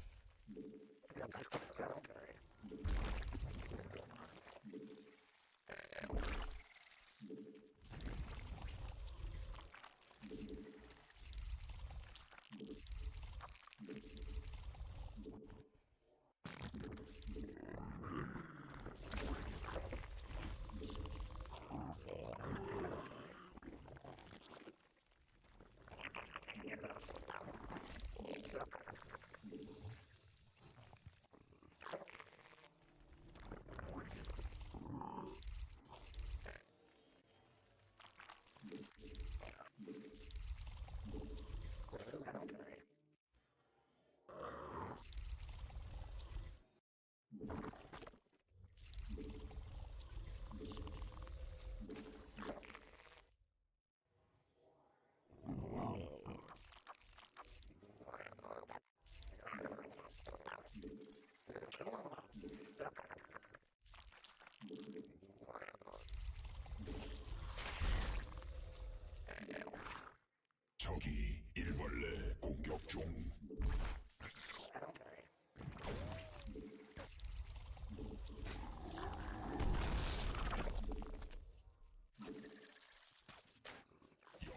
적이 일벌레 공격 중.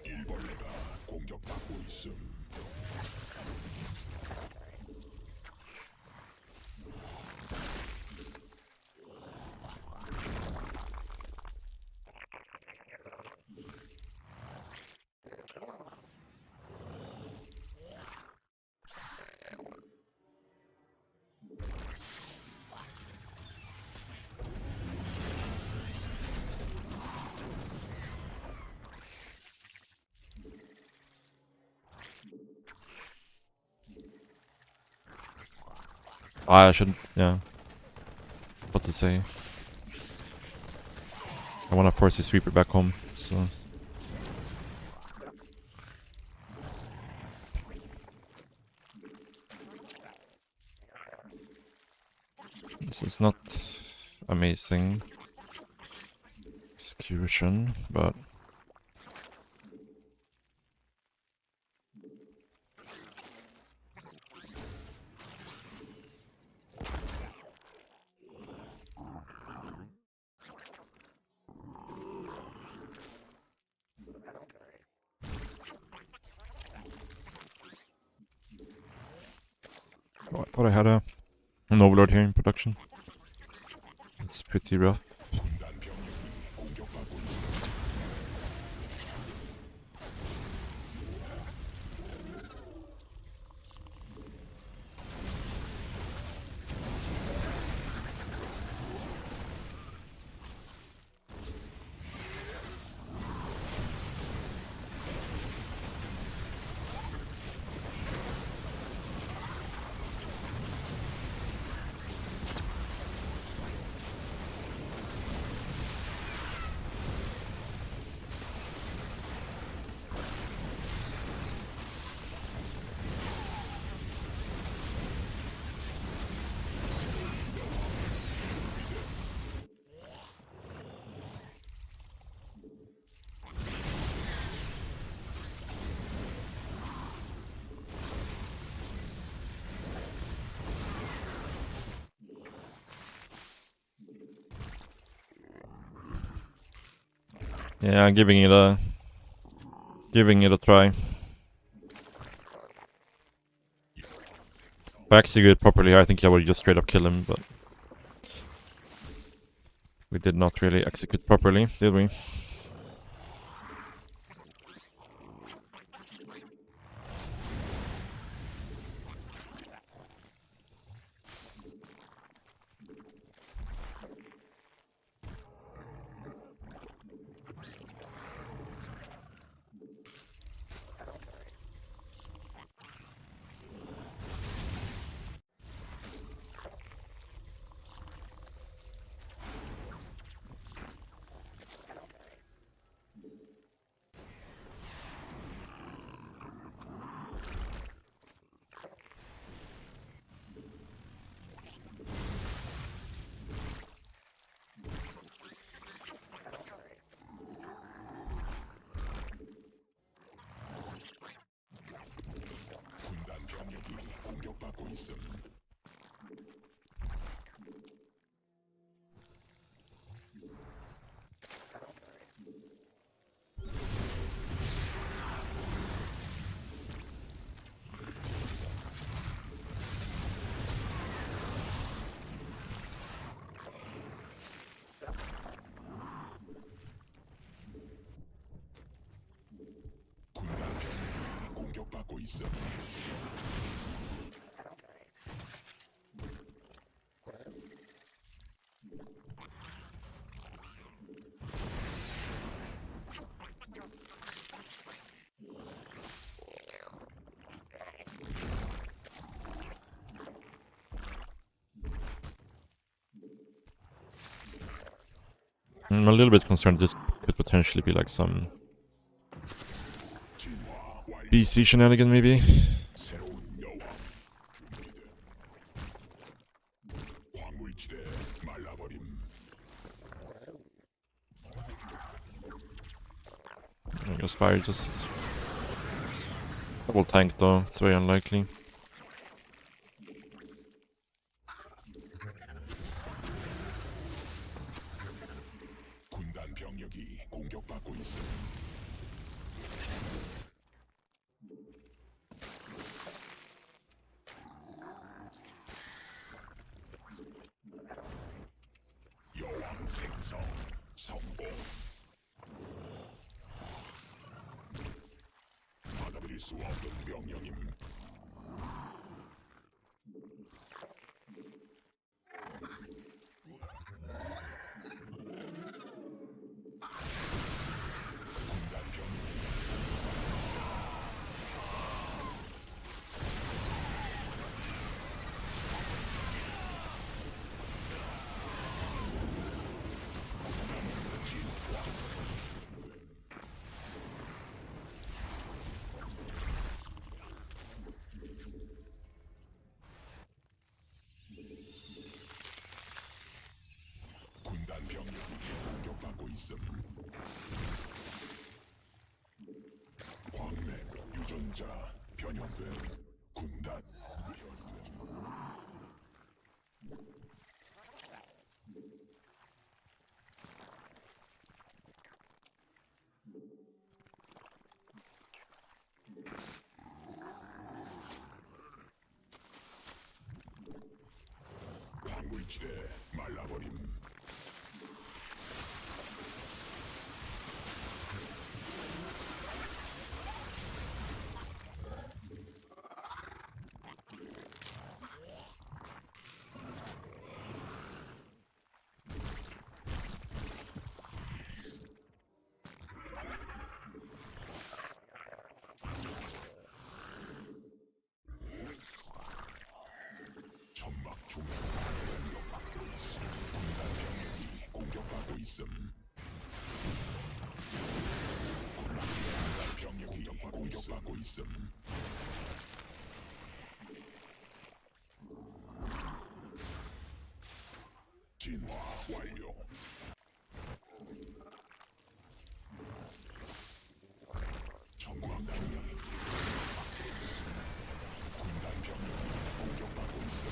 일벌레가 공격받고 있음. I should, yeah. What to say? I want to force the sweeper back home, so. This is not amazing execution, but. Oh, I thought I had an overlord here in production. It's pretty rough. 군단 병력이 공격받고 있음. Yeah, giving it a try. If I execute properly, I think I would just straight up kill him, but we did not really execute properly, did we? 있음. 군단 병력이 공격받고 있음. I'm a little bit concerned this could potentially be like some 진화 완료. BC shenanigan maybe. 새로운 여왕 준비됨. 광물지대 말라버림. I guess Spire just double tank though, it's very unlikely. 군단 병력이 공격받고 있음. 여왕 생성 성공. 받아들일 수 없는 명령임. 군단 병력이 군단 병력이 공격받고 있음. 광맥 유전자 변형된 군단 변이됨. 광물지대 말라버림. 천막 조명 공격받고 있음. 군단 병력이 공격받고 있음. 군단 병력이 공격받고 있음. 진화 완료. 전광 병력이 군단 병력이 공격받고 있음.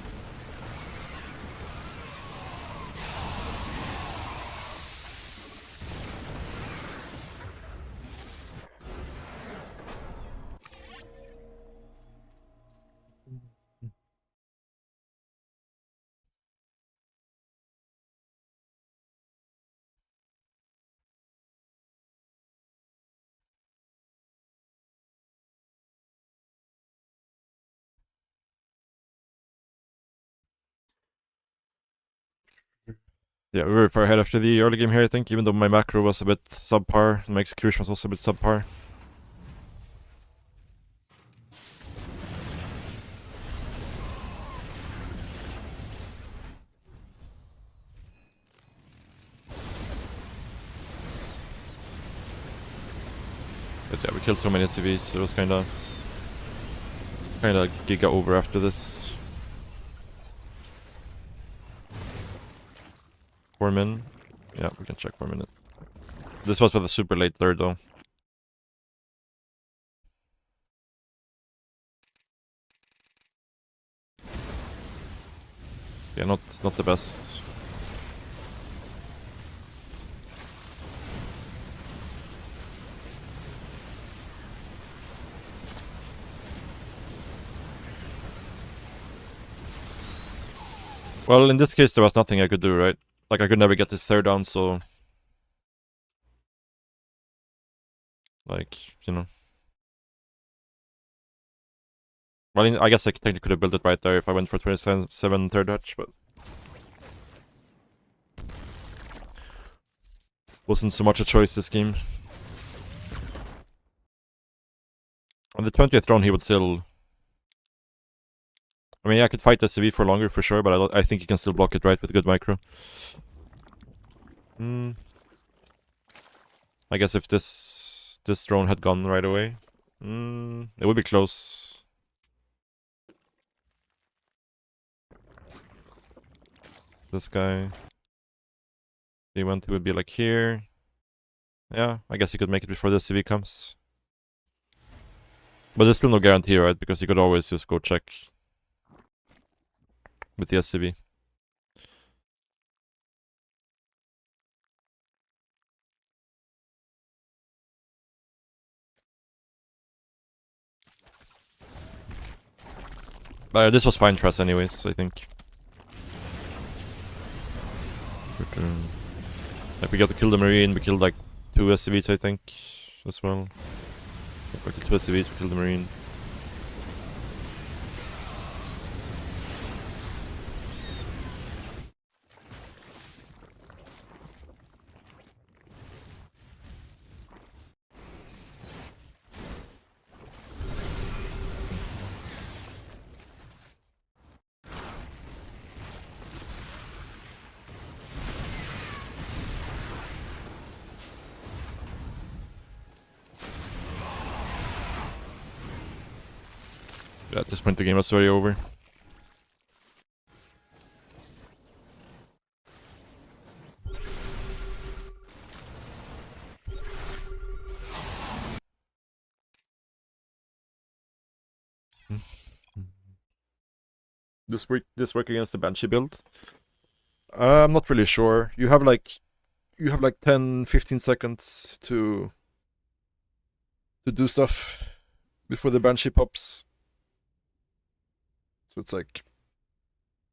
Yeah, we were far ahead after the early game here, I think, even though my macro was a bit subpar, and my execution was also a bit subpar. But yeah, we killed so many SCVs, so it was kinda giga over after this. 4 min. Yeah, we can check for a minute. This was with a super late third though. Yeah, not the best. Well, in this case, there was nothing I could do, right? Like, I could never get this third down, so... Like, you know... Well, I guess I technically could have built it right there if I went for 27 third touch, but... Wasn't so much a choice this game. On the 20th round, he would still... I mean, I could fight SCV for longer, for sure, but I think he can still block it right with a good micro. I guess if this drone had gone right away, it would be close. This guy, he would be like here. Yeah, I guess he could make it before the SCV comes. But there's still no guarantee, right? Because you could always just go check with the SCV. But this was fine for us anyways, I think. Like, we got to kill the Marine, we killed like 2 SCVs, I think, as well. We killed 2 SCVs, we killed the Marine. Yeah, at this point the game was very over. This work against the Banshee build? I'm not really sure. You have like 10-15 seconds to do stuff before the Banshee pops. So it's like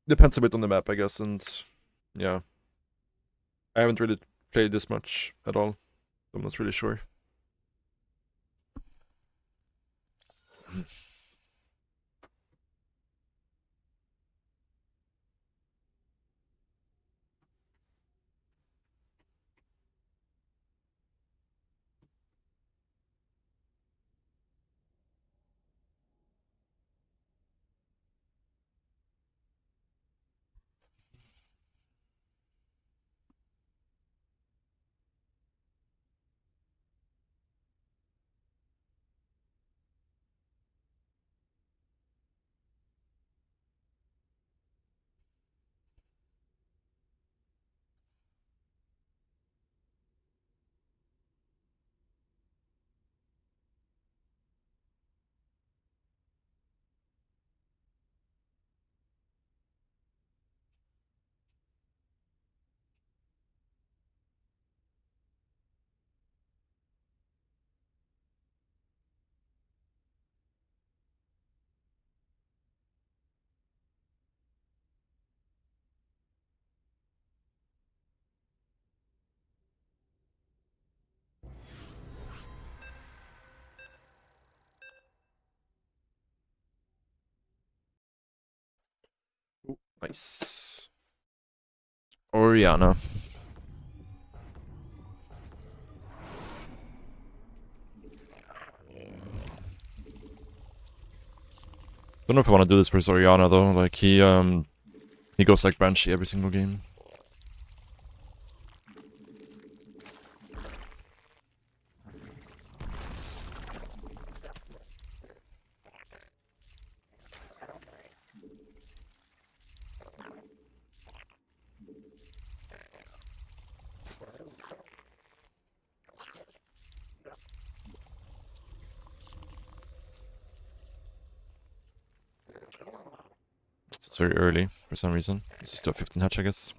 depends a bit on the map, I guess, and yeah. I haven't really played this much at all. I'm not really sure. Ooh, nice. Oriana. Don't know if I want to do this for Oriana though. Like he goes like Banshee every single game. It's very early for some reason. Let's just do a 15 hatch, I guess.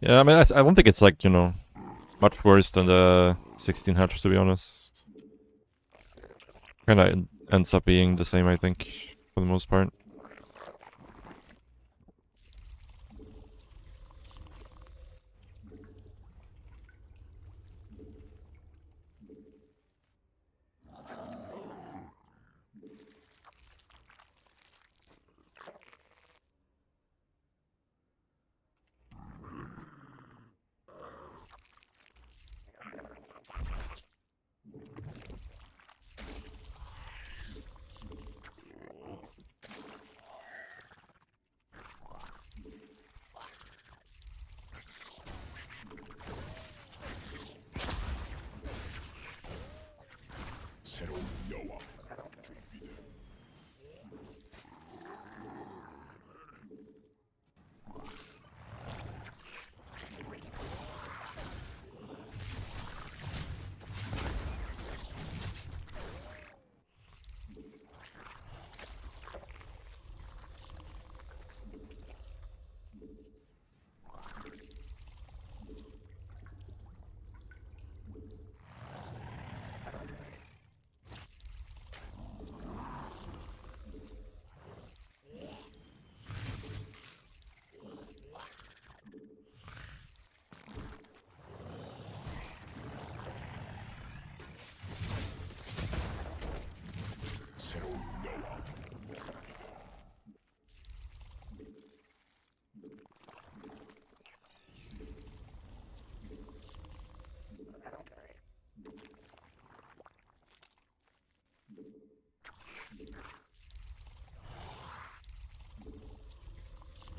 Yeah, I mean, I don't think it's like, you know, much worse than the 16 hatch, to be honest. Kinda ends up being the same, I think, for the most part. 새로운 여왕 준비돼. 새로운 여왕.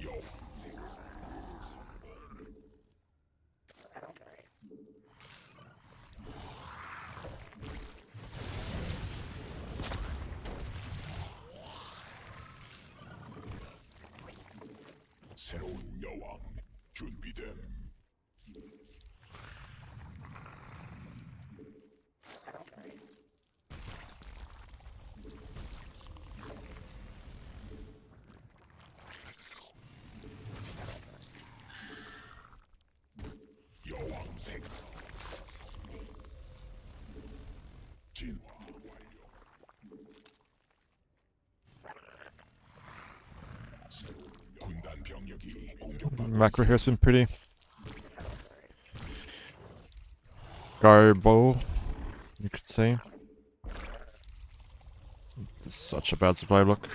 여왕 생산. 새로운 여왕 준비됨. 여왕 생산. 진화 완료. 새로운 군단 병력이 공격받고 Macro here's been pretty garbo, you could say. This is such a bad supply block.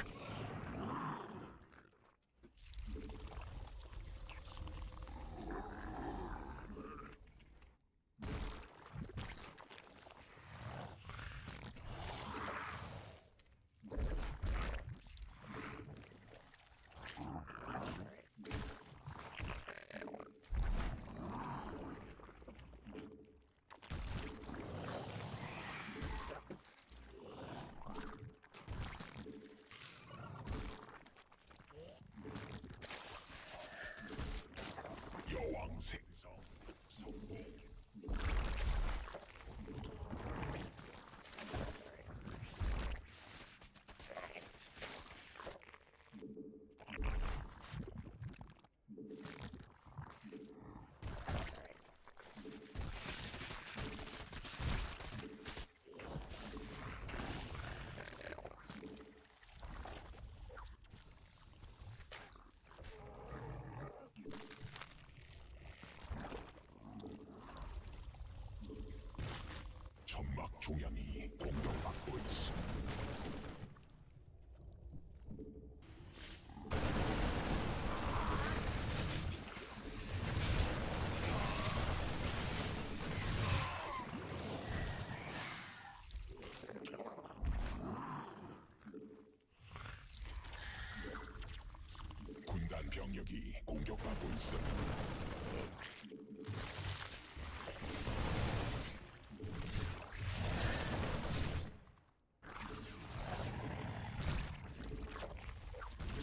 병력이 공격받고 있어.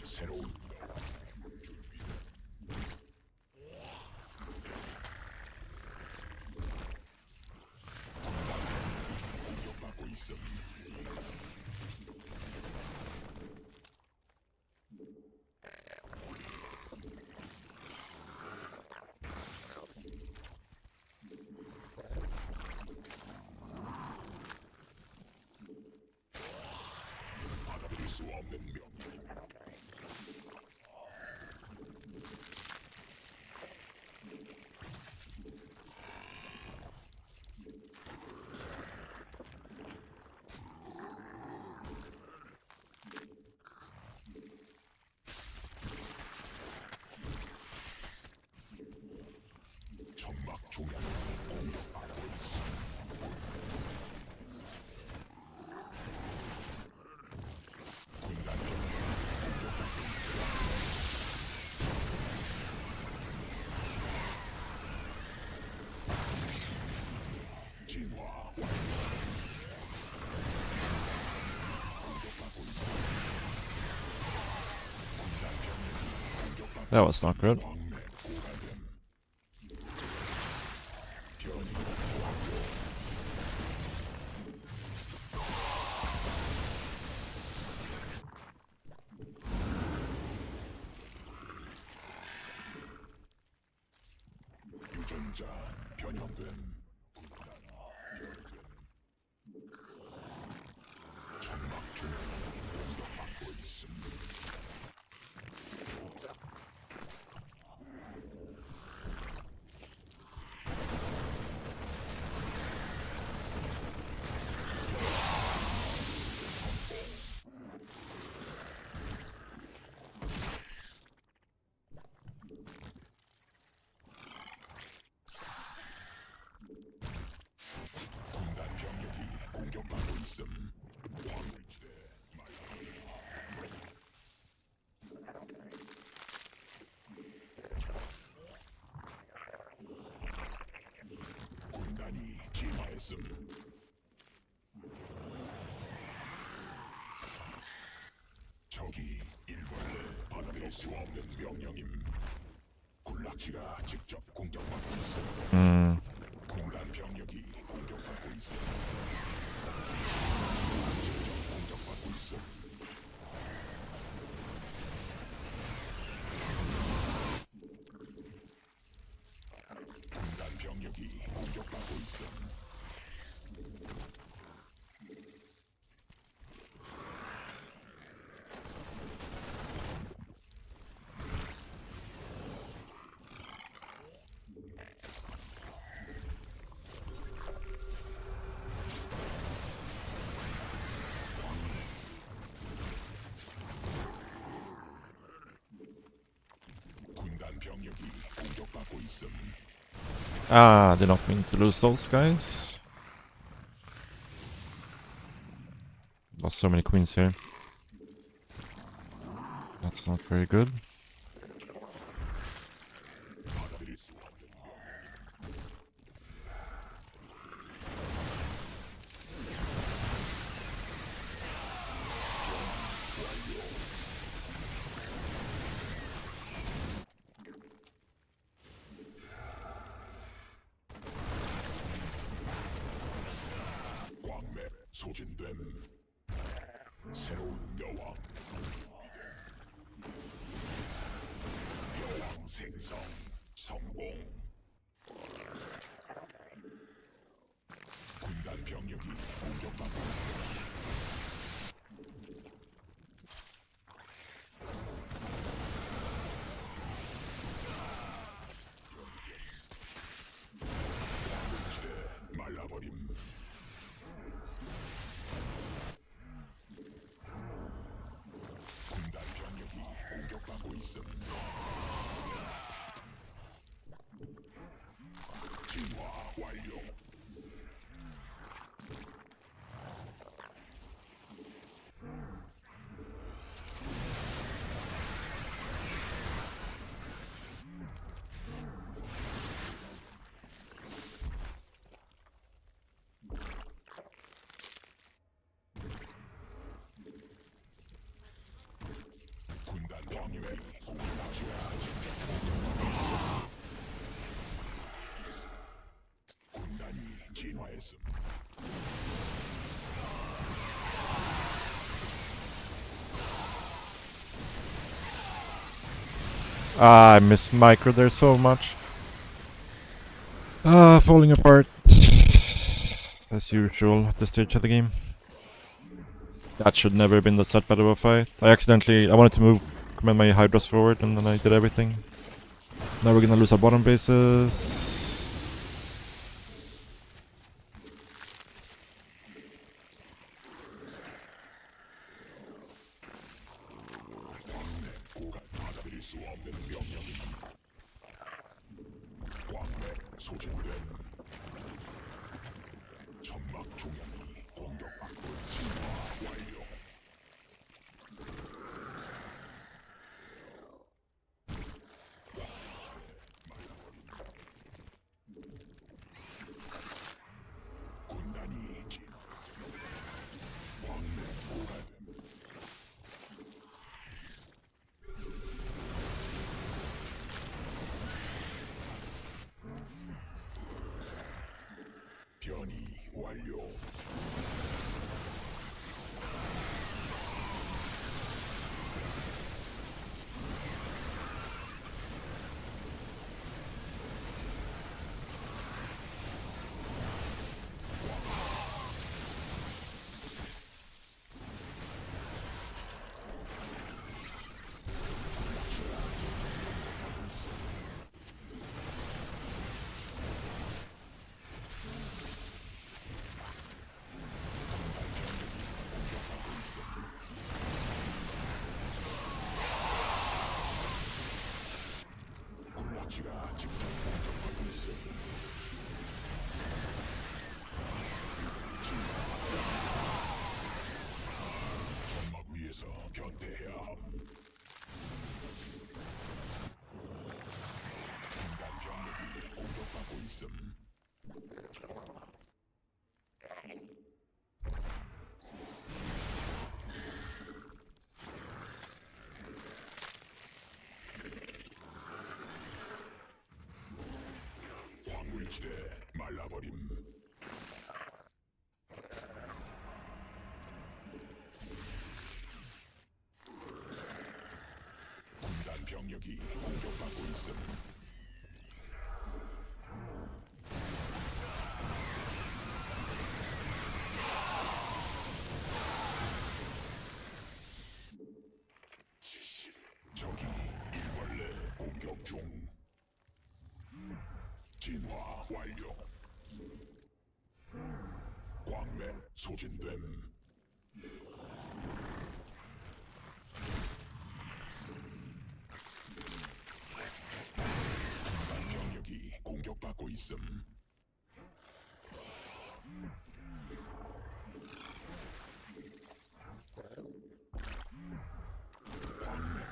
새로운 공격받고 있어. 받아들일 수 없는 명령. 점막 중앙 공격받고 있어. 군단 공격받고 있어. 진화 완료. 공격받고 있어. 군단 병력이 공격받고 That was not good. 왕래 고갈됨. 변이 유전자 변형됨. 군단 변됨. 점막 중앙 공격받고 있음. 군단 병력이 공격받고 있음. 광물지대 말라. 군단이 진화했음. 적이 일벌레 받아들일 수 없는 명령임. 굴락지가 직접 공격받고 있어. 군단 병력이 공격받고 있어. 직접 공격받고 있어. 군단 병력이 공격받고 있어. 군단 병력이 공격받고 있음. Ah, did not mean to lose those guys. Lost so many queens here. That's not very good. 받아들일 수 없는 광맥 소진됨. 새로운 여왕. 여왕 생성 성공. 군단 병력이 공격받고 있어. 말라버림. Ah, I miss micro there so much. Ah, falling apart. As usual at this stage of the game. That should never have been that bad of a fight. I wanted to move, command my Hydras forward, and then I did everything. Now we're gonna lose our bottom bases. 받아들일 수 없는 명령이 광맥 소진됨. 점막 종양이 공격받고 진화 완료. 군단이 광맥 고갈됨. 변이 완료. 굴라치가 직접 공격받고 있음. 점막 위에서 변태해야 함. 인간 병력이 공격받고 있음. 광물지대 말라버림. 군단 병력이 공격받고 있음. 적이 일벌레 공격 중. 진화 완료. 광맥 소진됨. 군단 병력이 공격받고 있음. 광맥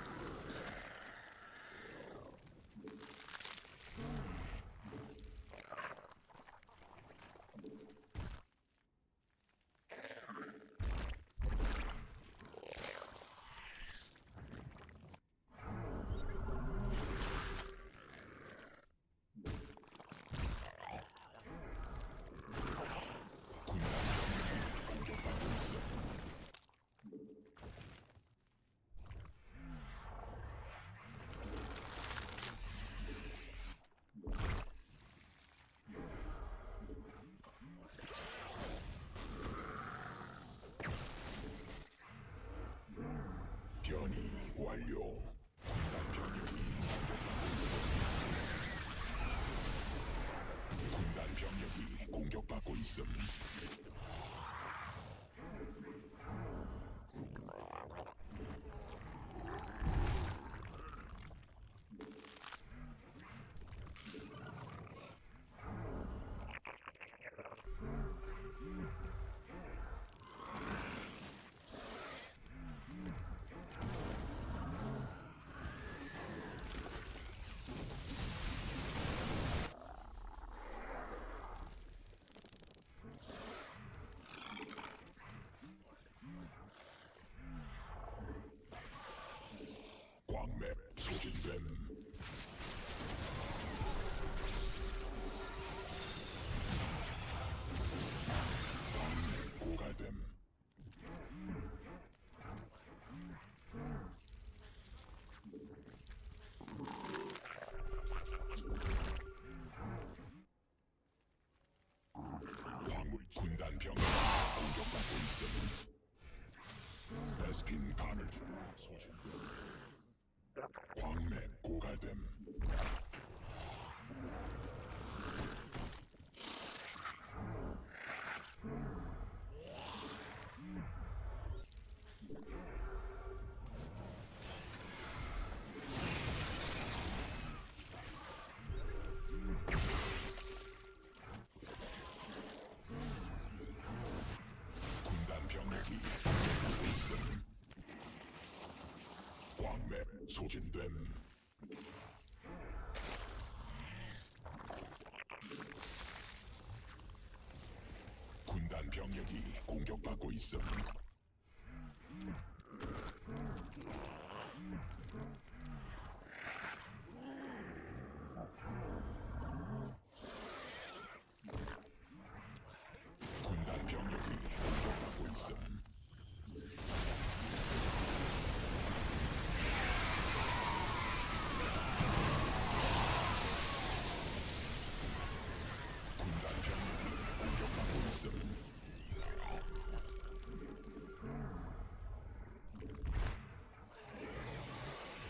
베스핀 간을 소진됨. 광맥 고갈됨. 군단 병력이 공격하고 있음. 광맥 소진됨. 군단 병력이 공격받고 있음. 군단 병력이 공격받고 있음. 군단 병력이 공격받고 있음.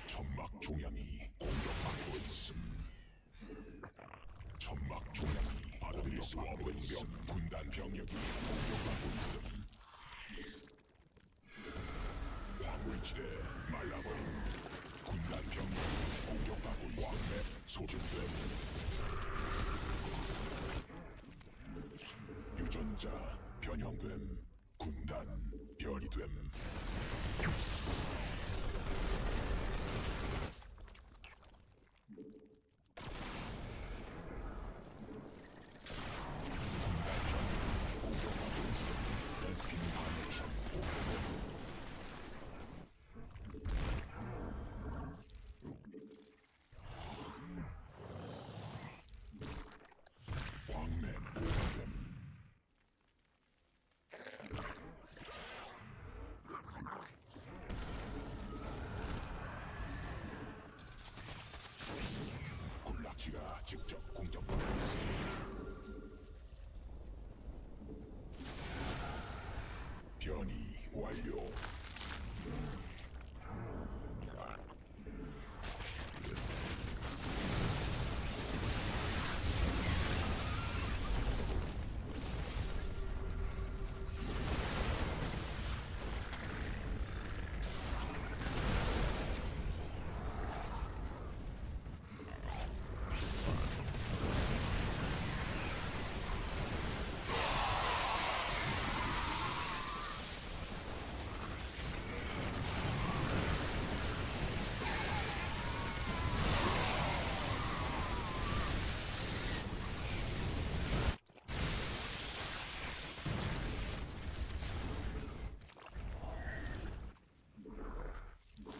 천막 종양이 공격받고 있음. 천막 종양이 받아들일 수 없는 병. 군단 병력이 공격받고 있음. 광물지대 말라버린 군단 병력이 공격받고 있음. 광맥 소진됨. 유전자 변형됨. 군단 변이 됨. 공격받고 있음. 베스핀 가능성 공격됨. 광맥 고갈됨. 군락지가 직접 공격받고 있음. 변이 완료.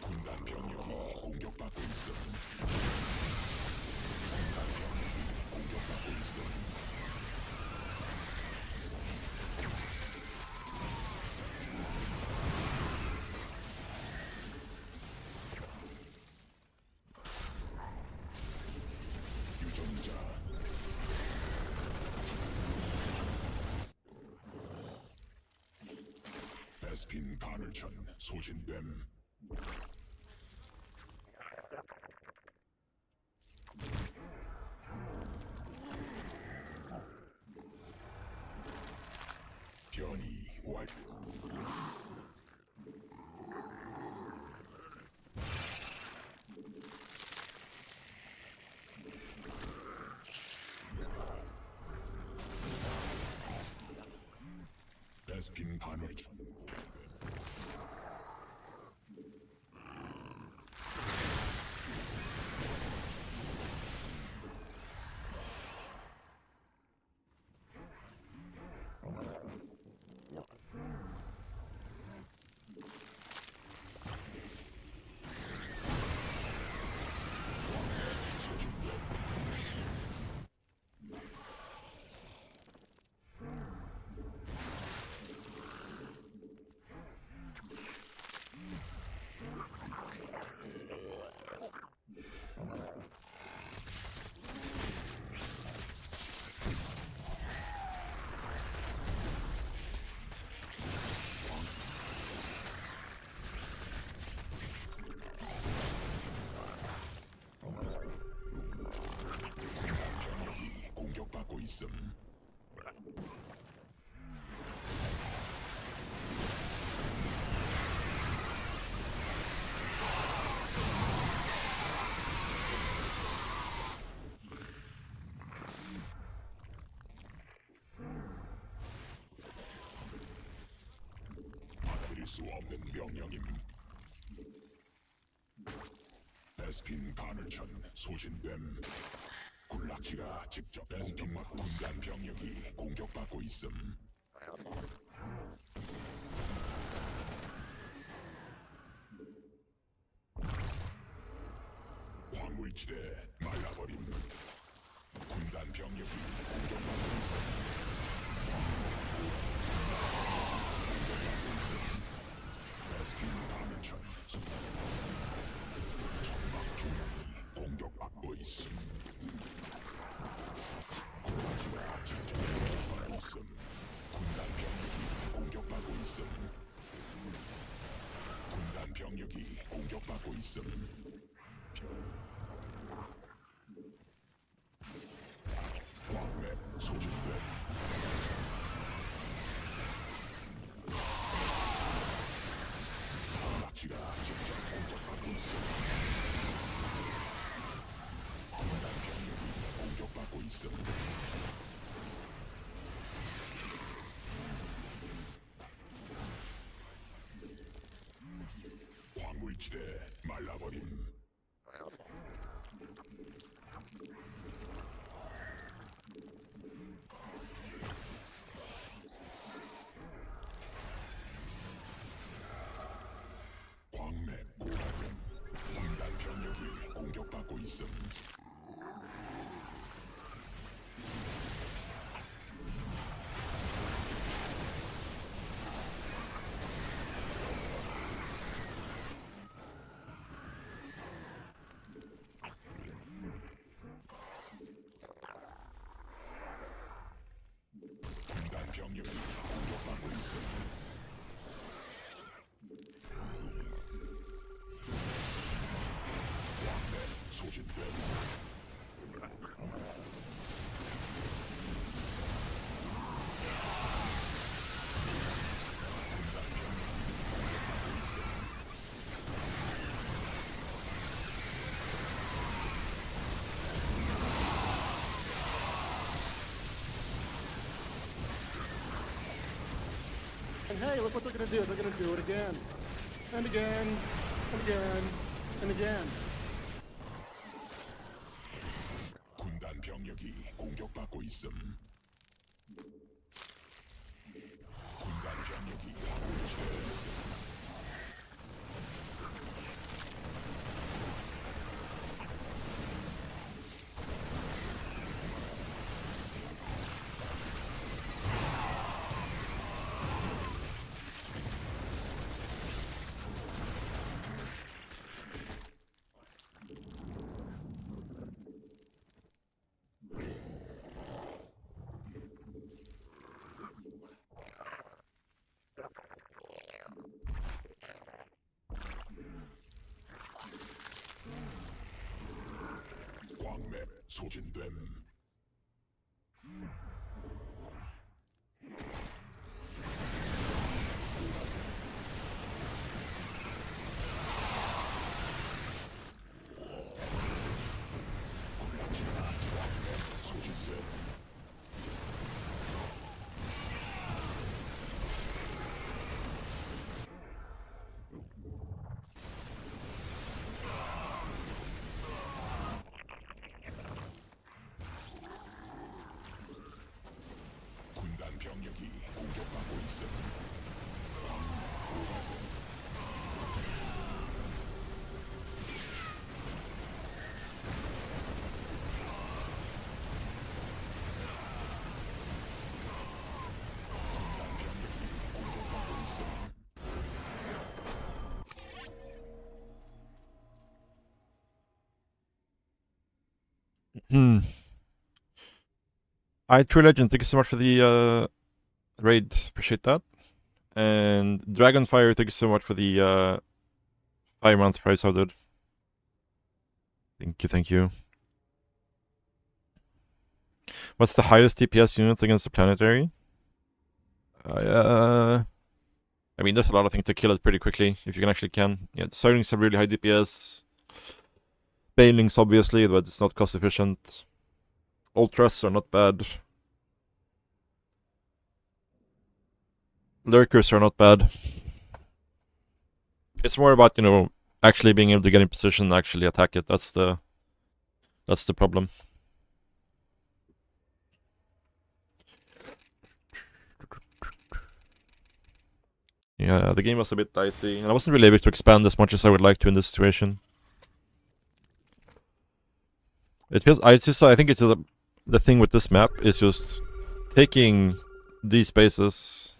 군단 병력이 공격받고 있음. 군단 병력이 공격받고 있음. 유전자 베스핀 가늘천 소진됨. 변이 완료. 베스핀 가늘천 이길 수 없는 명령임. 베스핀 가늘천 소진됨. 군락지가 직접 베스핀 군단 병력이 공격받고 있음. 광물지대 말라버림. 군단 병력이 공격받고 있음. 베스킨 가늘천 천막 중앙이 공격받고 있음. 군락지가 직접 공격받고 있음. 군단 병력이 공격받고 있음. 군단 병력이 공격받고 있음. 광맥 소진됨. 군락지가 직접 공격받고 있음. 군단 병력이 공격받고 있음. 광물지대 말라버림. 광맥 고갈됨. 군단 병력이 공격받고 있음. 군단 병력이 공격받고 있음. 광맥 소진됨. And hey, look what they're gonna do. They're gonna do it again. And again. And again. And again. 군단 병력이 공격받고 있음. 군단 병력이 공격받고 있음. 광맥 소진됨. 소진됨. 군단 병력이 공격받고 있음. 군단 병력이 공격받고 있음. True Legend, thank you so much for the raid. Appreciate that. And Dragonfire, thank you so much for the 5-month price dude. Thank you, thank you. What's the highest DPS units against the planetary? I mean, there's a lot of things to kill it pretty quickly, if you can. Yeah, the Sirens have really high DPS. Banelings, obviously, but it's not cost efficient. Ultras are not bad. Lurkers are not bad. It's more about, you know, actually being able to get in position and actually attack it. That's the problem. Yeah, the game was a bit dicey, and I wasn't really able to expand as much as I would like to in this situation. It feels, I think it's just the thing with this map is just taking these spaces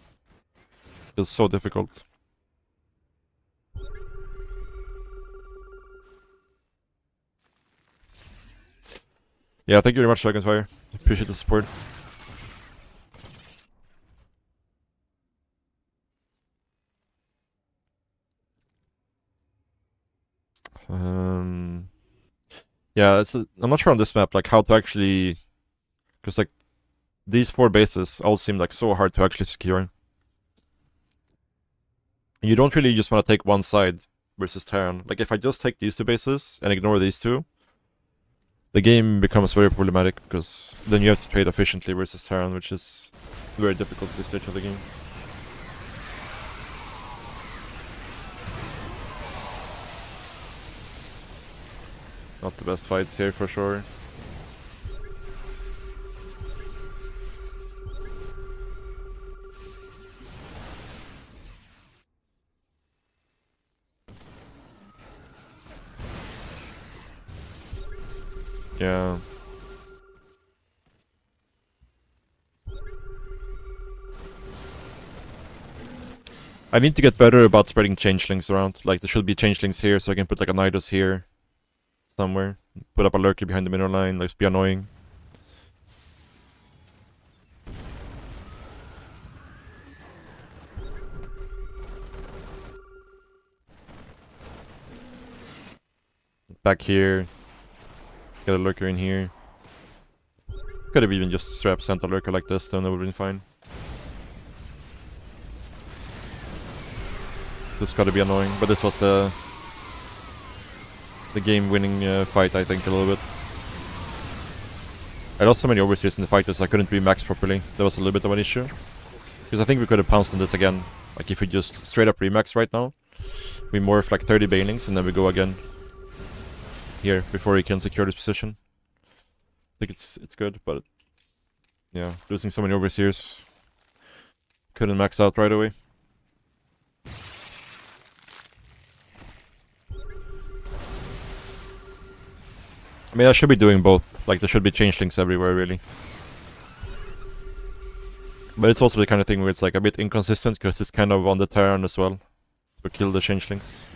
is so difficult. Yeah, thank you very much, Dragonfire. Appreciate the support. Yeah, I'm not sure on this map, like, how to actually... Because, like, these 4 bases all seem, like, so hard to actually secure. And you don't really just want to take one side versus Terran. Like, if I just take these 2 bases and ignore these 2, the game becomes very problematic, because then you have to trade efficiently versus Terran, which is very difficult at this stage of the game. Not the best fights here for sure. Yeah. I need to get better about spreading changelings around. Like, there should be changelings here, so I can put like a Nidus here somewhere. Put up a lurker behind the mineral line, like, be annoying. Back here. Get a lurker in here. Could have even just straight up sent a lurker like this, then it would have been fine. This gotta be annoying, but this was the game-winning fight, I think, a little bit. I lost so many overseers in the fight, so I couldn't remax properly. That was a little bit of an issue. Because I think we could have pounced on this again. Like, if we just straight up remax right now, we morph like 30 banelings, and then we go again. Here, before he can secure this position. I think it's good, but... Yeah, losing so many overseers. Couldn't max out right away. I mean, I should be doing both. Like, there should be changelings everywhere, really. But it's also the kind of thing where it's like a bit inconsistent, because it's kind of on the Terran as well. To kill the changelings.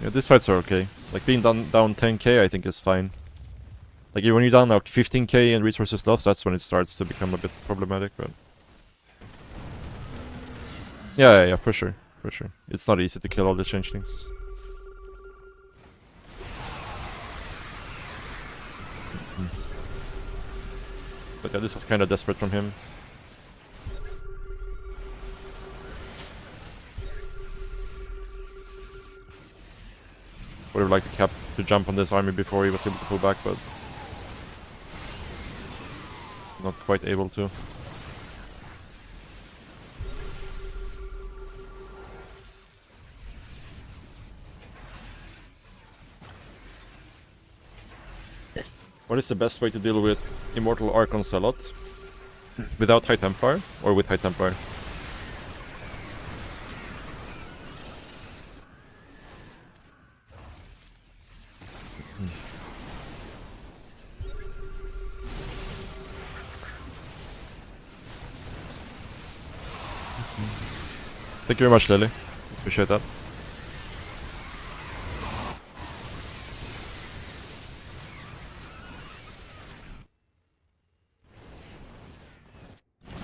Yeah, these fights are okay. Like, being down 10k I think is fine. Like, when you're down like 15k and resources lost, that's when it starts to become a bit problematic, but... Yeah, for sure. For sure. It's not easy to kill all the changelings. But yeah, this was kind of desperate from him. Would have liked to jump on this army before he was able to pull back, but not quite able to. What is the best way to deal with Immortal Archon Zealot? Without High Templar or with High Templar? Thank you very much, Lily. Appreciate that.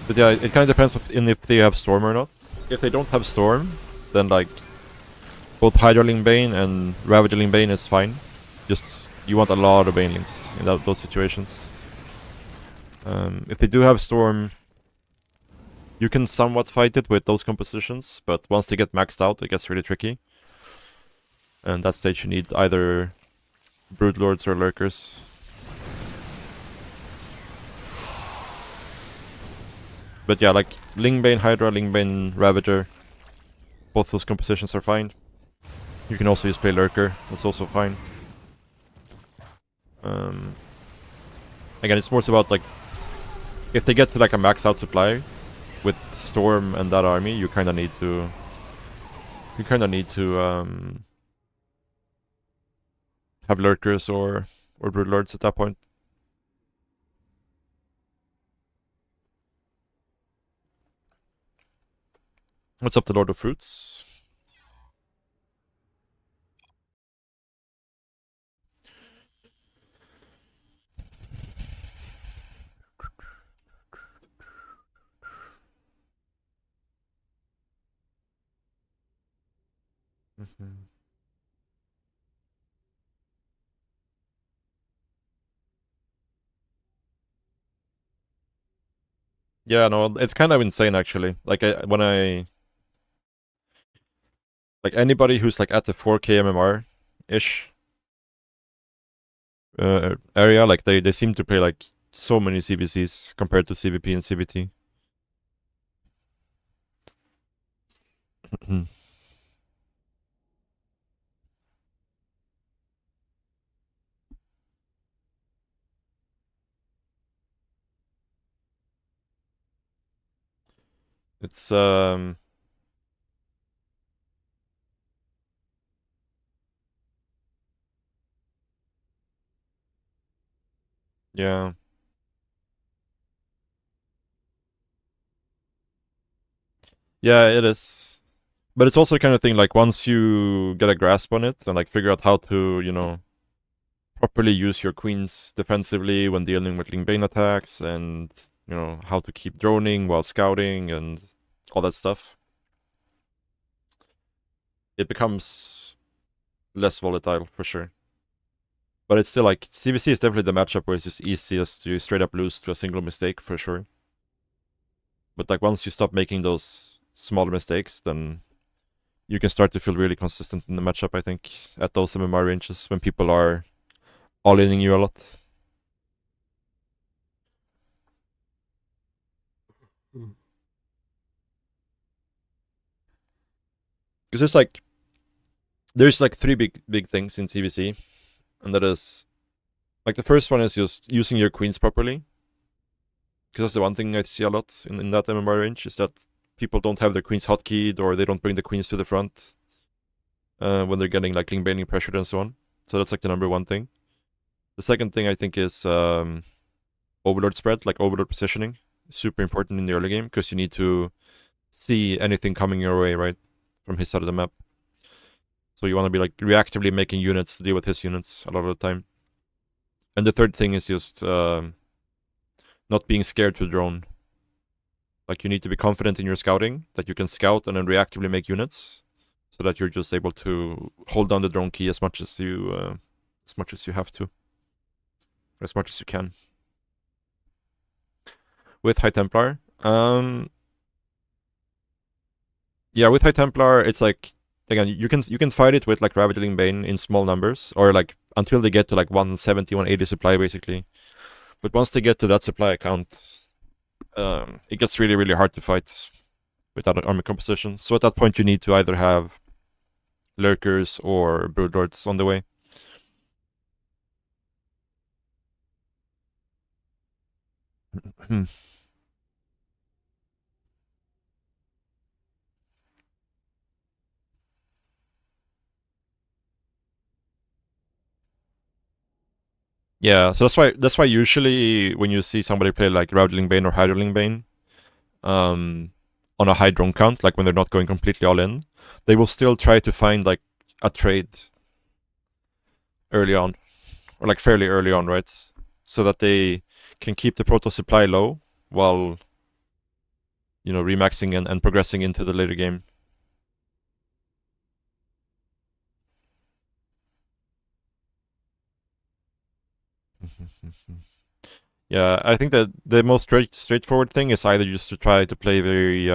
But yeah, it kind of depends if they have Storm or not. If they don't have Storm, then like both Hydraling Bane and Ravaging Bane is fine. Just you want a lot of banelings in those situations. If they do have Storm, you can somewhat fight it with those compositions, but once they get maxed out, it gets really tricky. And that stage you need either Broodlords or Lurkers. But yeah, like Lingbane Hydra, Lingbane Ravager, both those compositions are fine. You can also just play Lurker, that's also fine. Again, it's more about like, if they get to like a max out supply with Storm and that army, you kind of need to have Lurkers or Broodlords at that point. What's up, the Lord of Fruits? Yeah, no, it's kind of insane actually. Like like anybody who's like at the 4K MMR ish area, like they seem to play like so many CVCs compared to CVP and CVT. It's yeah. Yeah, it is. But it's also the kind of thing like once you get a grasp on it and like figure out how to, you know, properly use your queens defensively when dealing with Lingbane attacks, and you know how to keep droning while scouting and all that stuff, it becomes less volatile for sure. But it's still like CVC is definitely the matchup where it's just easiest to straight up lose to a single mistake for sure. But like once you stop making those smaller mistakes, then you can start to feel really consistent in the matchup, I think, at those MMR ranges when people are all-inning you a lot. Because there's like three big things in CVC, and that is like the first one is just using your queens properly. Because that's the one thing I see a lot in that MMR range, is that people don't have their queens hotkeyed, or they don't bring the queens to the front when they're getting like Lingbaning pressured and so on. So that's like the number one thing. The second thing I think is Overlord spread, like Overlord positioning. Super important in the early game, because you need to see anything coming your way, right, from his side of the map. So you want to be like reactively making units to deal with his units a lot of the time. And the third thing is just not being scared to drone. Like you need to be confident in your scouting, that you can scout and then reactively make units, so that you're just able to hold down the drone key as much as you have to, or as much as you can. With High Templar, yeah, with High Templar, it's like, again, you can fight it with like Ravaging Bane in small numbers, or like until they get to like 170, 180 supply basically. But once they get to that supply count, it gets really, really hard to fight with that army composition. So at that point, you need to either have Lurkers or Broodlords on the way. Yeah, so that's why usually when you see somebody play like Ravaging Bane or Hydroling Bane, on a high drone count, like when they're not going completely all in, they will still try to find like a trade early on, or like fairly early on, right? So that they can keep the proto supply low while, you know, remaxing and progressing into the later game. Yeah, I think that the most straightforward thing is either just to try to play very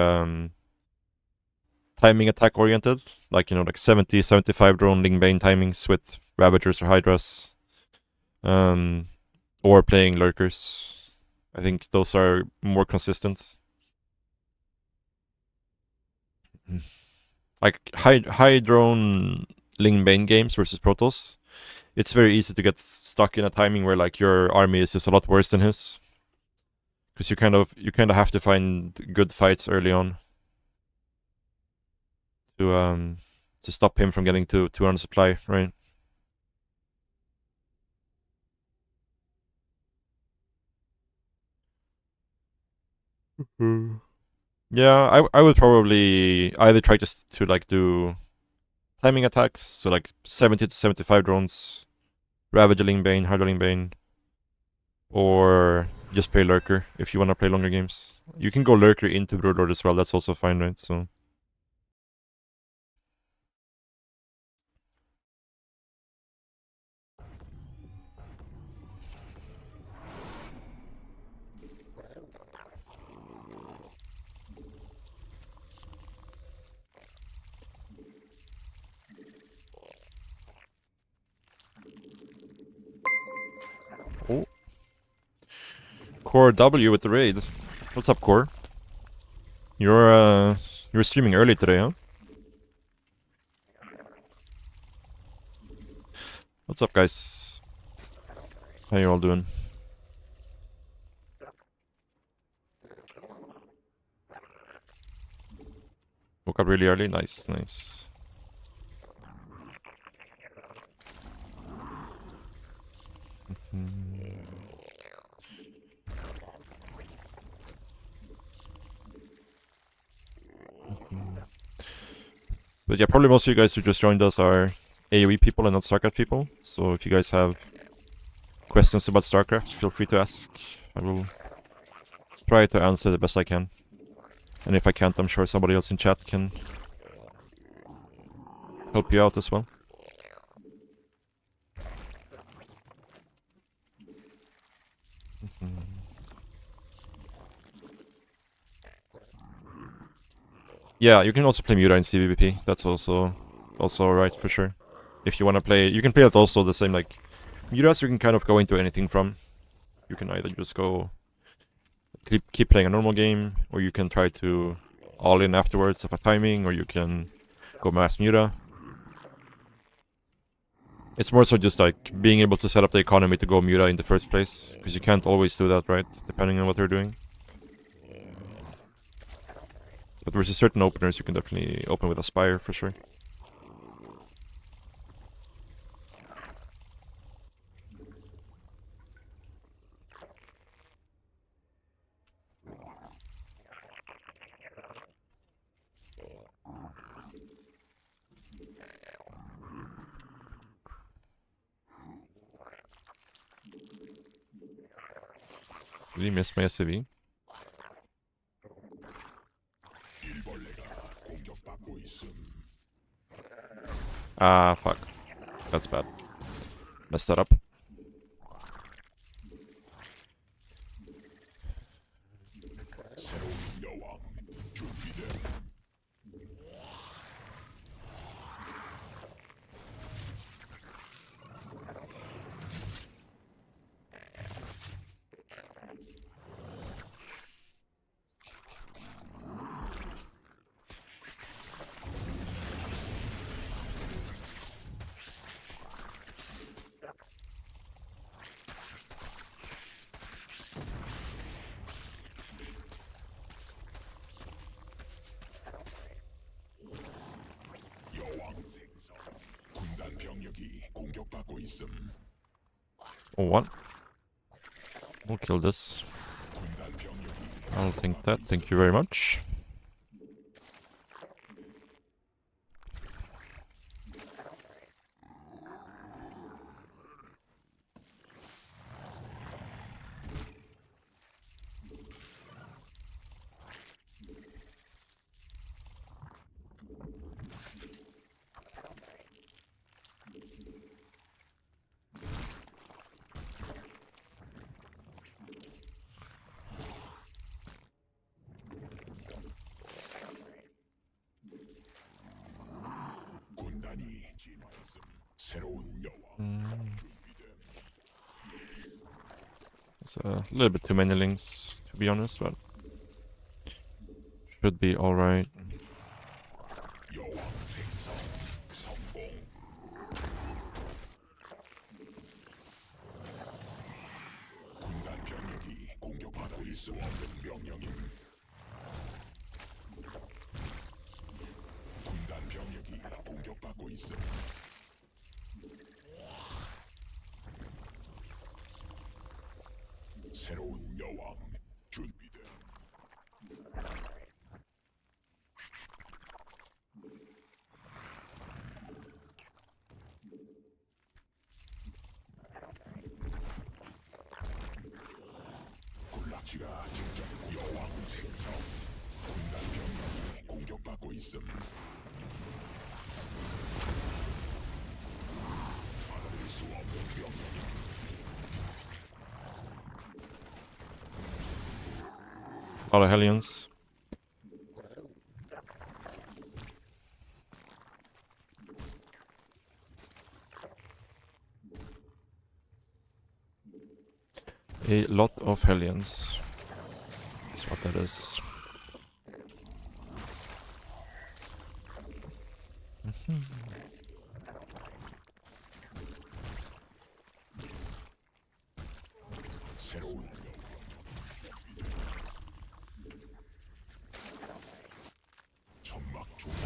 timing attack oriented, like, you know, like 70, 75 drone Lingbane timings with Ravagers or Hydras, or playing Lurkers. I think those are more consistent. Like high drone Lingbane games versus Protoss, it's very easy to get stuck in a timing where like your army is just a lot worse than his, because you kind of have to find good fights early on to stop him from getting too under supply, right? Yeah, I would probably either try to like do timing attacks, so like 70 to 75 drones, Ravager Lingbane, Hydra Lingbane, or just play Lurker if you want to play longer games. You can go Lurker into Broodlord as well, that's also fine, right? So oh. Core W with the raid. What's up, Core? You're streaming early today, huh? What's up, guys? How you all doing? Woke up really early. Nice, nice. But yeah, probably most of you guys who just joined us are AoE people and not StarCraft people. So if you guys have questions about StarCraft, feel free to ask. I will try to answer the best I can. And if I can't, I'm sure somebody else in chat can help you out as well. Yeah, you can also play Muta in CVP. That's also alright for sure. If you want to play, you can play it also the same like Mutas. You can kind of go into anything from. You can either just go keep playing a normal game, or you can try to all in afterwards of a timing, or you can go mass Muta. It's more so just like being able to set up the economy to go Muta in the first place, because you can't always do that, right? Depending on what they're doing. But versus certain openers, you can definitely open with Aspire for sure. Did he miss my SCV? Ah, fuck. That's bad. Messed that up. Oh, what? We'll kill this. I'll take that. Thank you very much. 군단이 진화했음. 새로운 여왕 준비됨. It's a little bit too many links, to be honest, but should be alright. 여왕 생성 성공. 군단 병력이 공격받을 수 없는 명령임. 군단 병력이 공격받고 있음. 새로운 여왕 준비됨. 굴락지가 직접 여왕 생성. 군단 병력이 공격받고 있음. 받아들일 수 없는 명령임. A lot of Hellions. A lot of Hellions. That's what that is. 새로운 천막 조각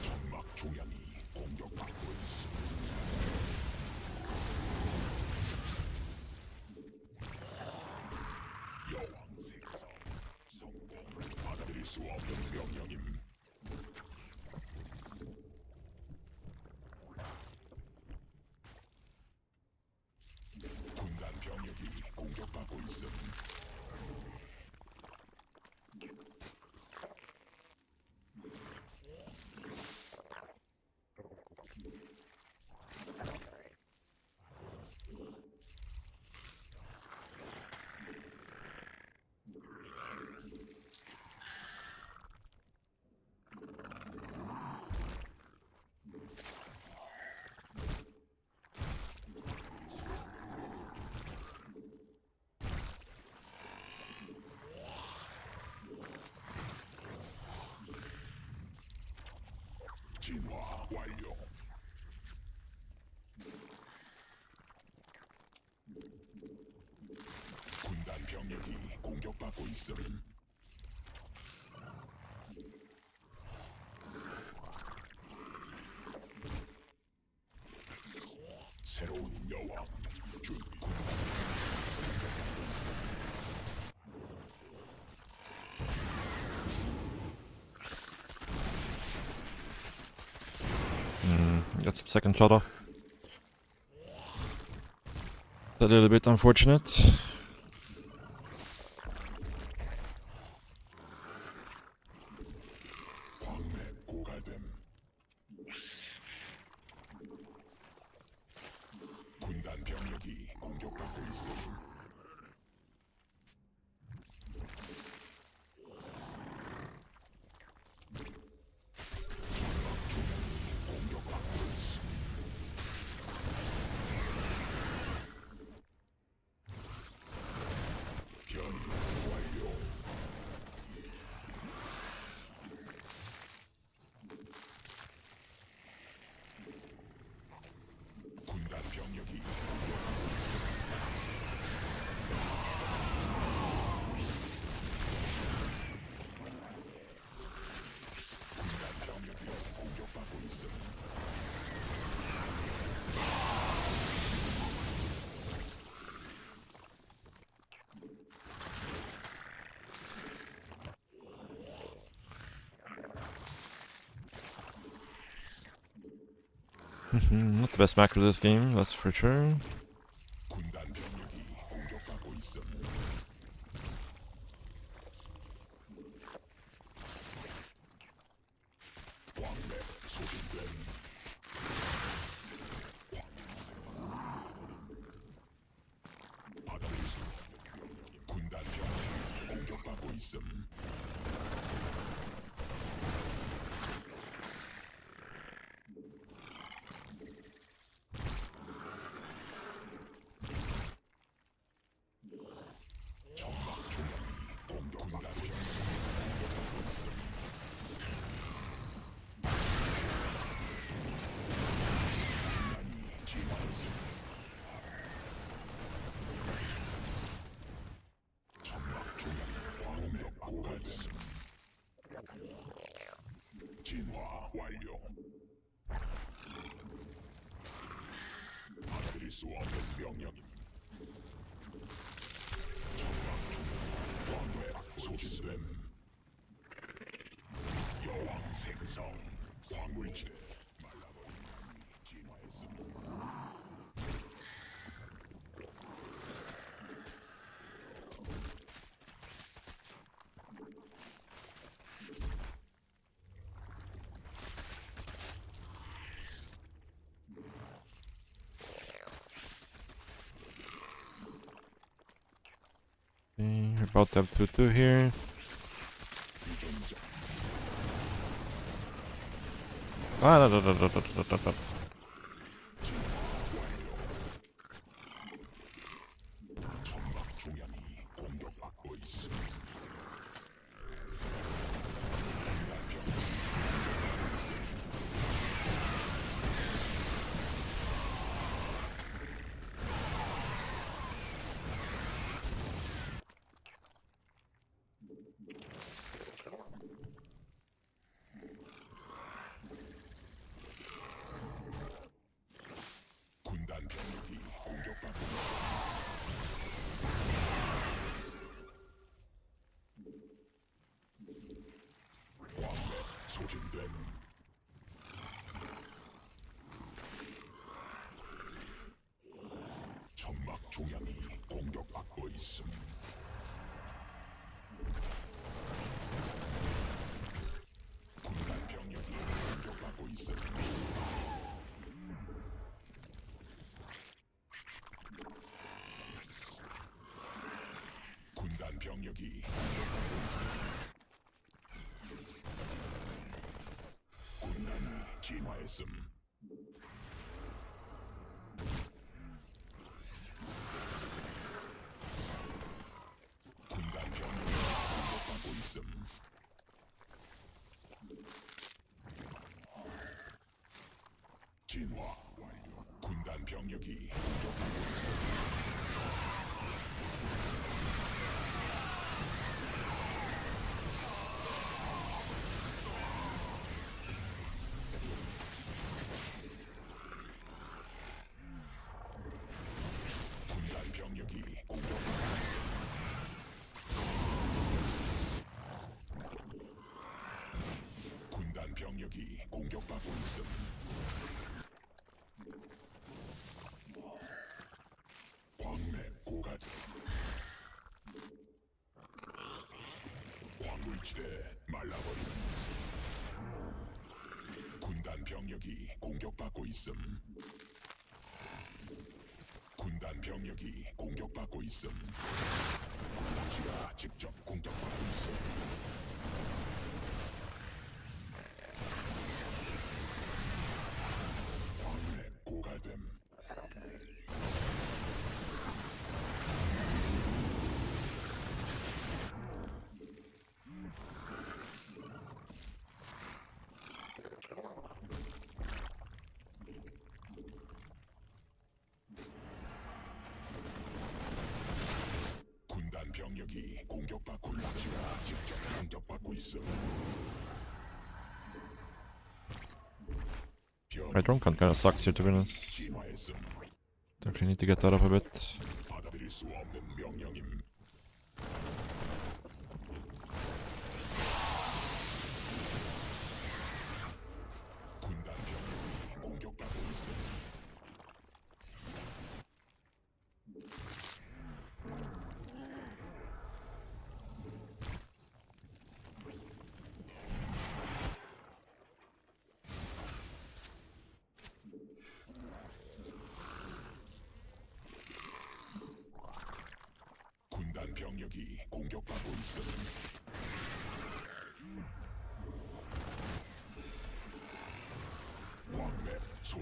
천막 종양이 공격받고 있어. 여왕 생성 성공. 받아들일 수 없는 명령임. 군단 병력이 공격받고 있음. 진화 완료. 군단 병력이 공격받고 있음. 새로운 여왕 준비. Gets its second shot off. A little bit unfortunate. 광맥 고갈됨. 군단 병력이 공격받고 있음. 공격받고 있음. 변이 완료. 군단 병력이 공격받고 있음. 군단 병력이 공격받고 있음. Not the best macro this game, that's for sure. 군단 병력이 공격받고 있음. 광맥 소진됨. 받아들일 수 없는 명령임. 군단 병력이 공격받고 있음. 점막 중앙이 공격받고 있음. 인간이 진화했음. 점막 중앙이 공격받고 있음. 진화 완료. 받아들일 수 없는 명령임. 왕의 소진됨. 여왕 생성. 광물지대 말라버린 양이 진화했음. Okay, we're about to have 2-2 here. 유전자 Ah, no, no, no, no, no, no, no, no. 점막 중앙이 공격받고 있음. 군단 병력이 공격받고 있음. 왕의 소진됨. 점막 중앙이 공격받고 있음. 군단 병력이 공격받고 있음. 군단 병력이 공격받고 있음. 군단이 진화했음. 군단 병력이 공격받고 있음. 진화 완료. 군단 병력이 공격받고 있음. 군단 병력이 공격받고 있음. 군단 병력이 공격받고 있음. 광맥 고갈. 광물지대 말라버림. 군단 병력이 공격받고 있음. 군단 병력이 공격받고 있음. 군단지가 직접 공격받고 있음. 광맥 고갈됨. 군단 병력이 공격받고 있음. 직접 공격받고 있음. My drone count kinda sucks here, to be honest. 진화했음. Definitely need to get that up a bit. 받아들일 수 없는 명령임. 군단 병력이 공격받고 있음.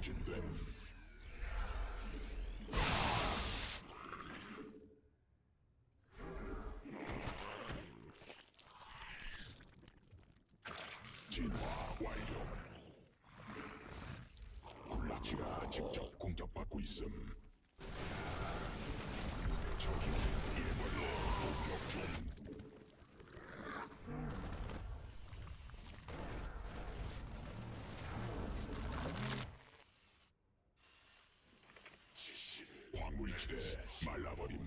소진됨. 진화 완료. 굴라치가 직접 공격받고 있음. 적이 예벌로 공격 중. 광물지대 말라버림.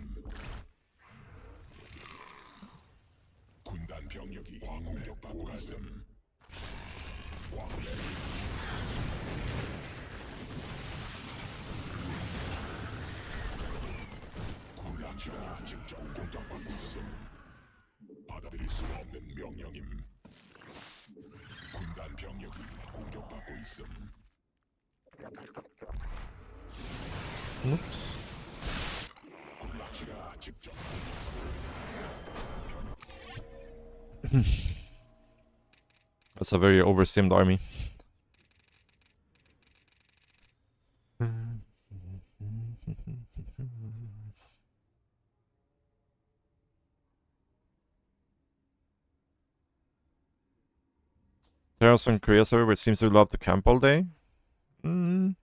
군단 병력이 공격받고 있음. 광맥 굴라치가 직접 공격받고 있음. 받아들일 수 없는 명령임. 군단 병력이 공격받고 있음. Oops. 굴라치가 직접 That's a very oversimmed army. There are some Korea server which seems to love to camp all day. Mm,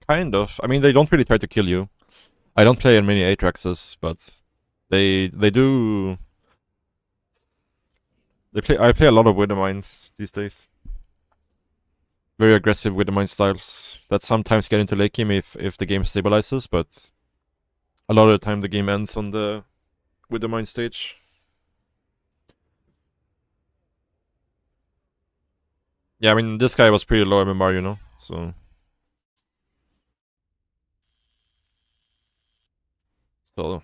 kind of. I mean, they don't really try to kill you. I don't play in many Atraxes, but they do. I play a lot of Widowmine these days. Very aggressive Widowmine styles that sometimes get into late game if the game stabilizes, but a lot of the time the game ends on the Widowmine stage. Yeah, I mean, this guy was pretty low MMR, you know, so... So...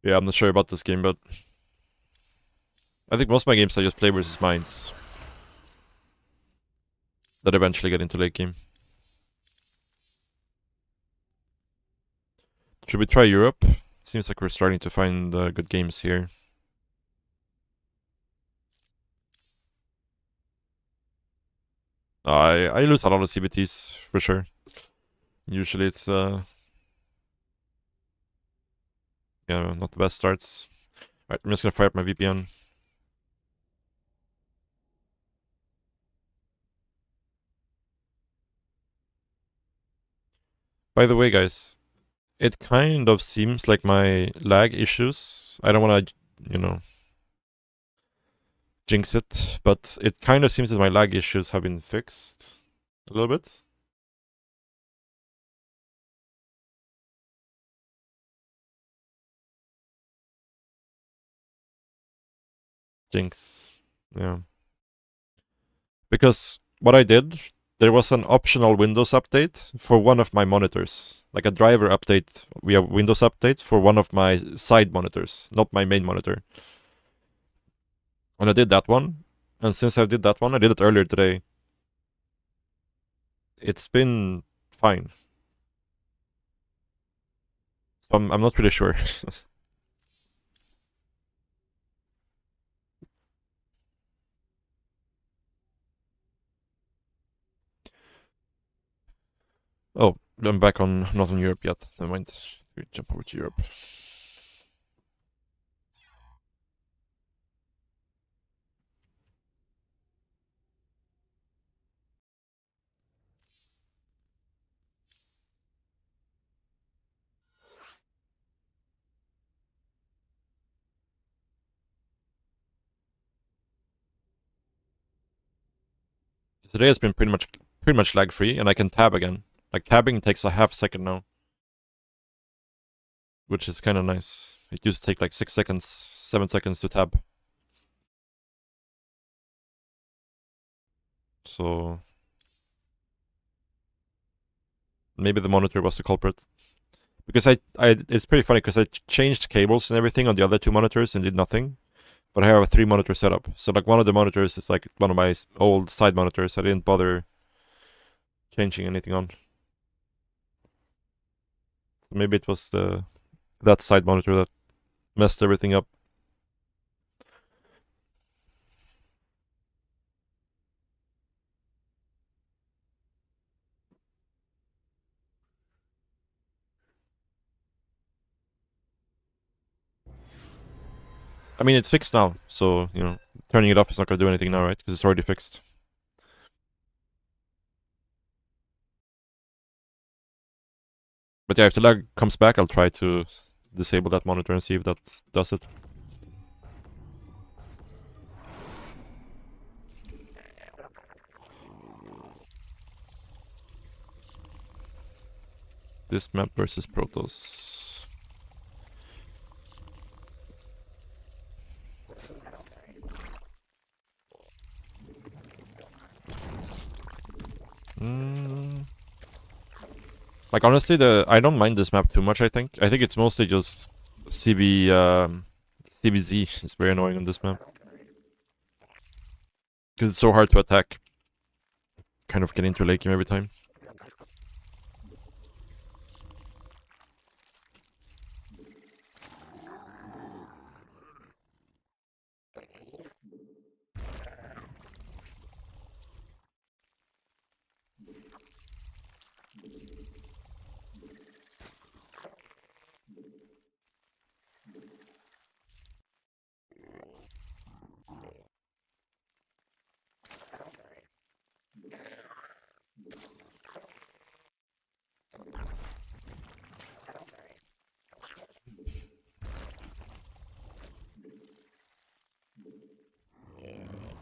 Yeah, I'm not sure about this game, but... I think most of my games I just play versus mines. That eventually get into late game. Should we try Europe? Seems like we're starting to find good games here. I lose a lot of CBTs, for sure. Usually it's, yeah, not the best starts. Alright, I'm just gonna fire up my VPN. By the way, guys, it kind of seems like my lag issues, I don't wanna, you know, jinx it, but it kind of seems that my lag issues have been fixed a little bit. Jinx. Yeah. Because what I did, there was an optional Windows update for one of my monitors. Like a driver update via Windows update for one of my side monitors, not my main monitor. And I did that one. And since I did that one, I did it earlier today. It's been fine. So I'm not really sure. Oh, I'm back on, not on Europe yet. Never mind. We jump over to Europe. Today has been pretty much lag free, and I can tab again. Like tabbing takes a half second now, which is kind of nice. It used to take like 6 seconds, 7 seconds to tab. So maybe the monitor was the culprit. Because it's pretty funny because I changed cables and everything on the other two monitors and did nothing. But I have a 3-monitor setup. So like one of the monitors is like one of my old side monitors. I didn't bother changing anything on. So maybe it was that side monitor that messed everything up. I mean, it's fixed now, so, you know, turning it off is not gonna do anything now, right? Because it's already fixed. But yeah, if the lag comes back, I'll try to disable that monitor and see if that does it. This map versus Protoss. Like honestly, I don't mind this map too much. I think it's mostly just CBZ is very annoying on this map because it's so hard to attack. Kind of get into a late game every time.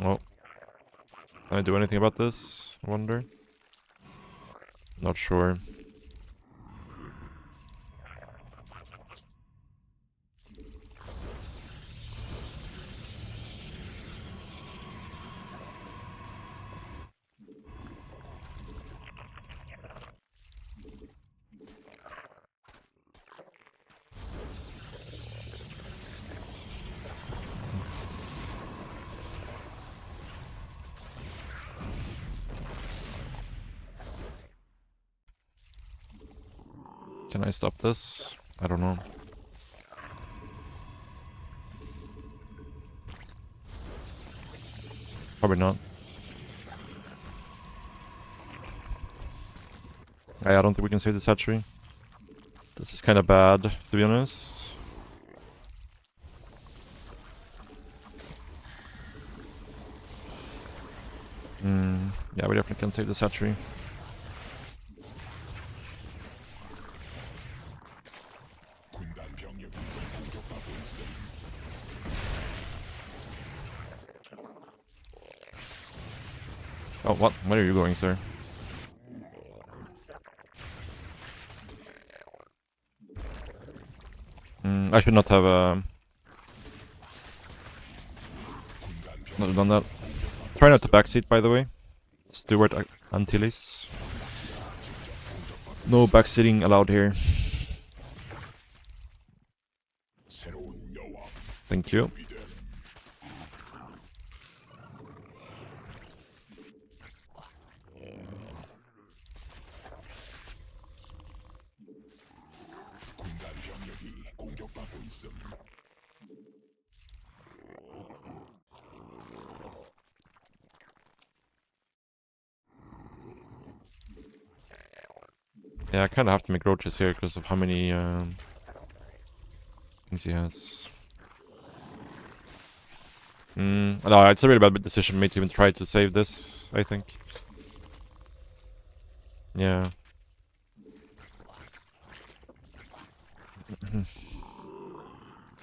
Well, can I do anything about this? I wonder. Not sure. Can I stop this? I don't know. Probably not. I don't think we can save this hatchery. This is kind of bad, to be honest. Yeah, we definitely can save this hatchery. Oh, what? Where are you going, sir? I should not have not done that. Try not to backseat, by the way. Steward Antilles. No backseating allowed here. Thank you. Yeah, I kind of have to make roaches here because of how many things he has. No, it's a really bad decision made to even try to save this, I think. Yeah.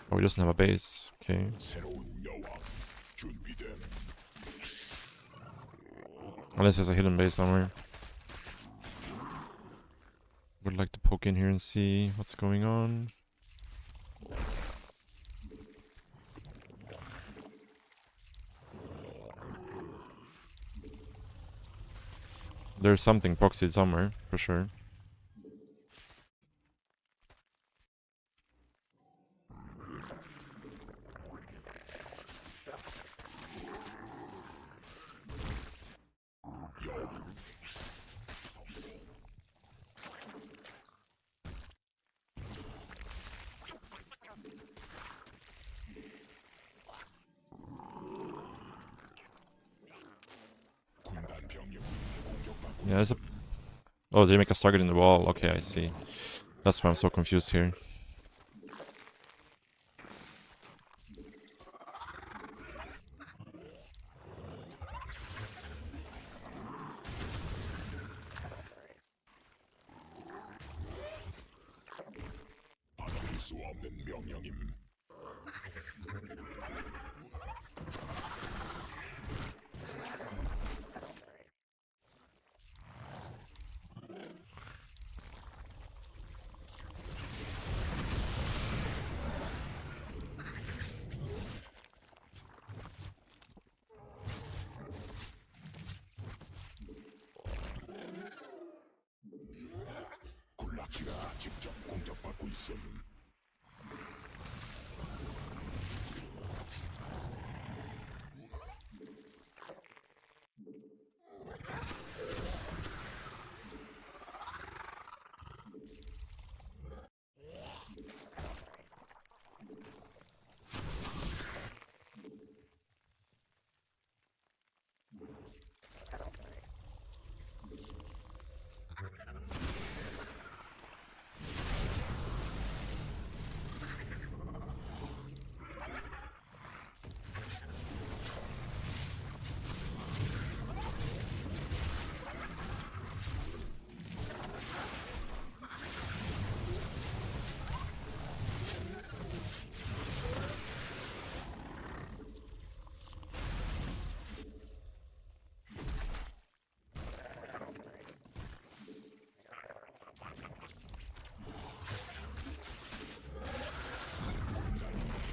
Oh, he doesn't have a base. Okay. Unless there's a hidden base somewhere. Would like to poke in here and see what's going on. There's something proxied somewhere, for sure. Yeah, there's a... Oh, they make us target in the wall. Okay, I see. That's why I'm so confused here. 명령임. 굴락기가 직접 공격받고 있음.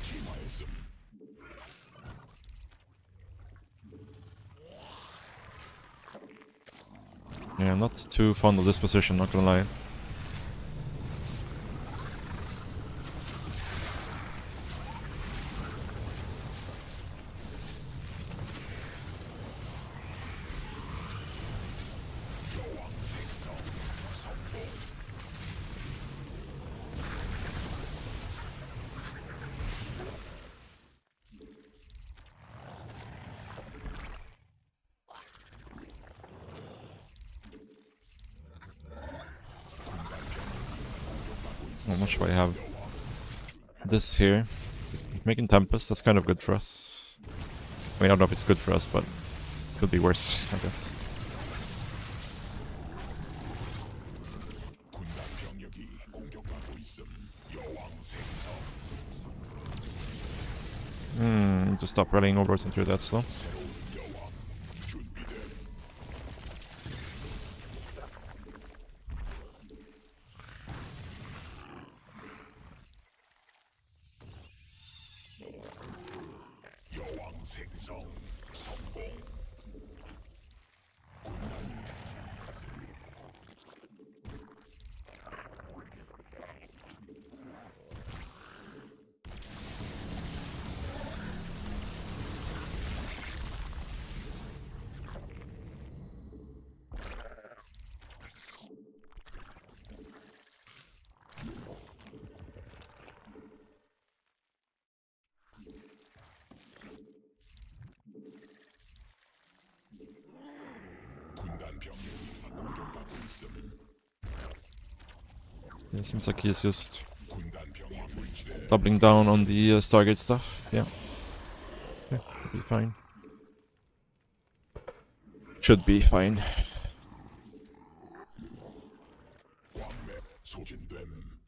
기마했음. Yeah, I'm not too fond of this position, not gonna lie. How much do I have? This here. Making Tempest, that's kind of good for us. I mean, I don't know if it's good for us, but could be worse, I guess. 군단 병력이 공격받고 있음. 여왕 생성. Just stop rallying over into that slow. 새로운 여왕 준비됨. 여왕 생성 성공. 군단이 군단 병력이 공격받고 있음. Yeah, seems like he's just 군단 병력 물지대 doubling down on the Stargate stuff. Yeah. Yeah, should be fine. Should be fine. 광맥 소진됨.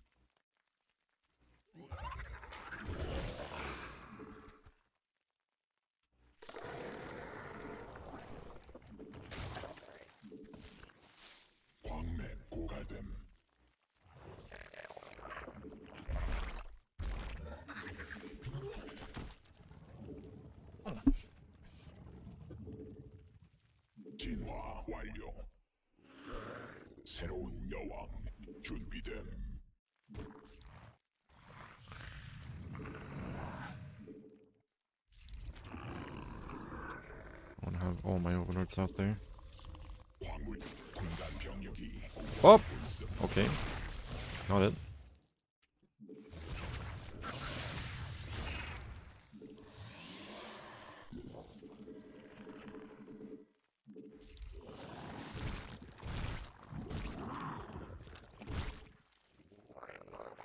광맥 고갈됨. 진화 완료. 새로운 여왕 준비됨. I wanna have all my overlords out there. 광물 군단 병력이 Oh! 공격받고 있음. Okay. Got it.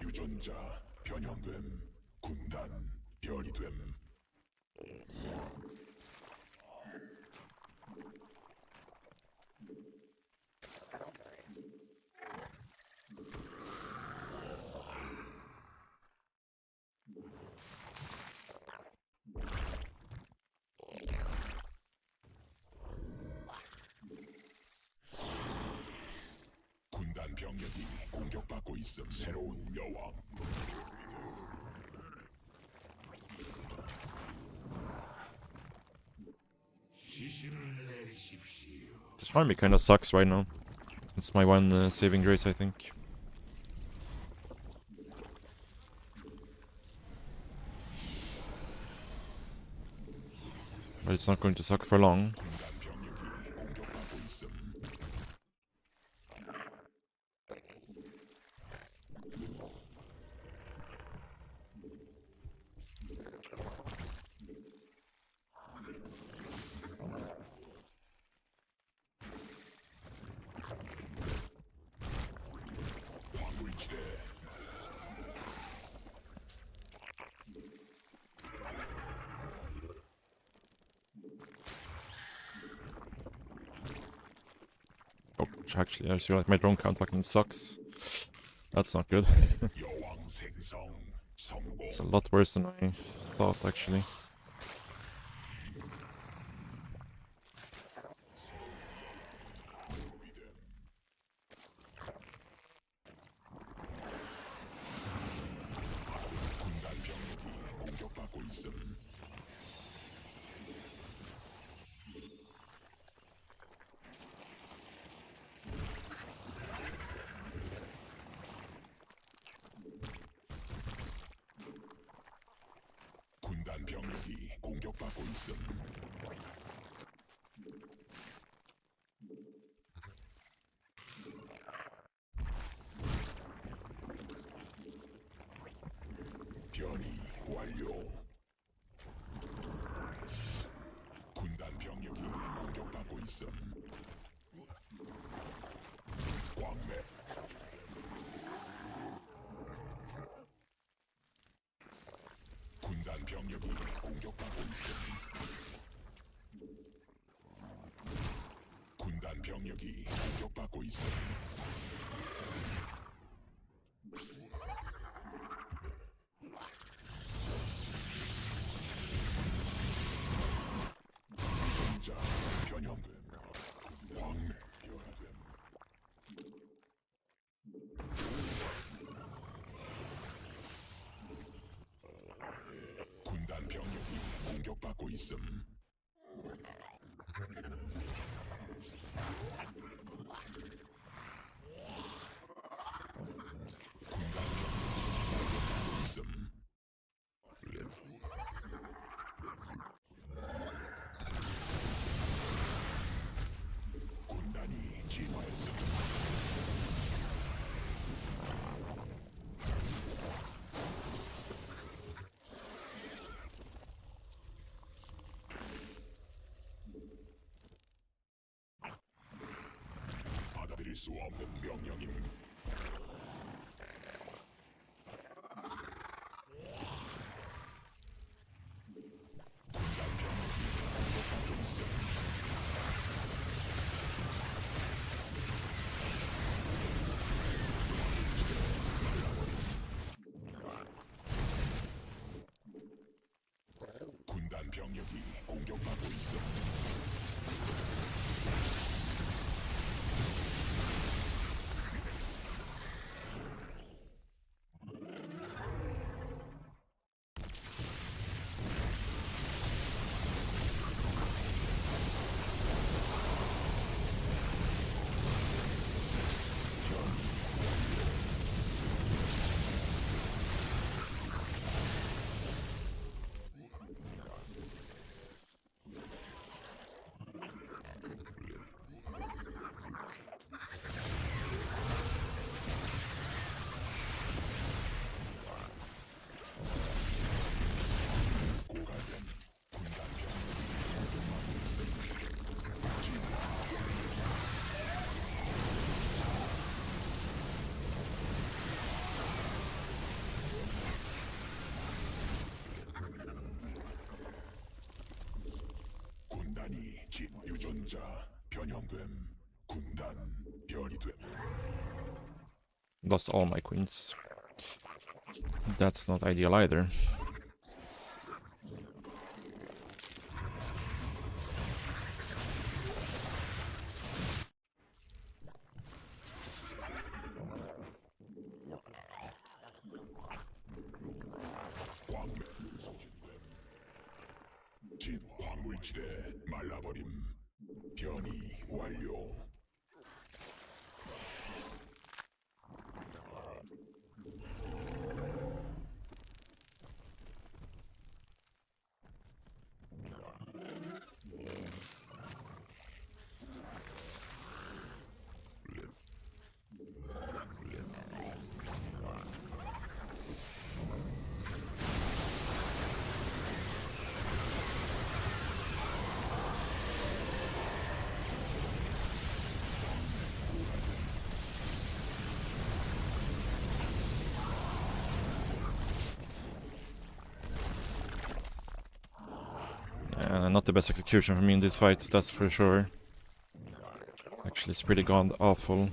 유전자 변형됨. 군단 별이 됨. 군단 병력이 공격받고 있음. 새로운 여왕. 지시를 내리십시오. This army kind of sucks right now. It's my one saving grace, I think. But it's not going to suck for long. 군단 병력이 공격받고 있음. 광물지대. Oh, actually, I just feel like my drone count fucking sucks. That's not good. 여왕 생성. 성공. It's a lot worse than I thought, actually. 군단 병력이 공격받고 있음. 군단 병력이 공격받고 있음. 변이 완료. 군단 병력이 공격받고 있음. 광맥. 군단 병력이 공격받고 있음. 군단 병력이 공격받고 있음. 전자 변형됨. 광맥 변화됨. 군단 병력이 공격받고 있음. 있음. 군단이 진화했음. 받아들일 수 없는 명령임. 군단 병력이 공격받고 있어. 고갈된 군단 병력이 공격받고 있어. 군단이 유전자 변형됨. 군단 변이 됨. Lost all my queens. That's not ideal either. 광물지대 말라버림. 변이 완료. Not the best execution for me in these fights, that's for sure. Actually, it's pretty god awful.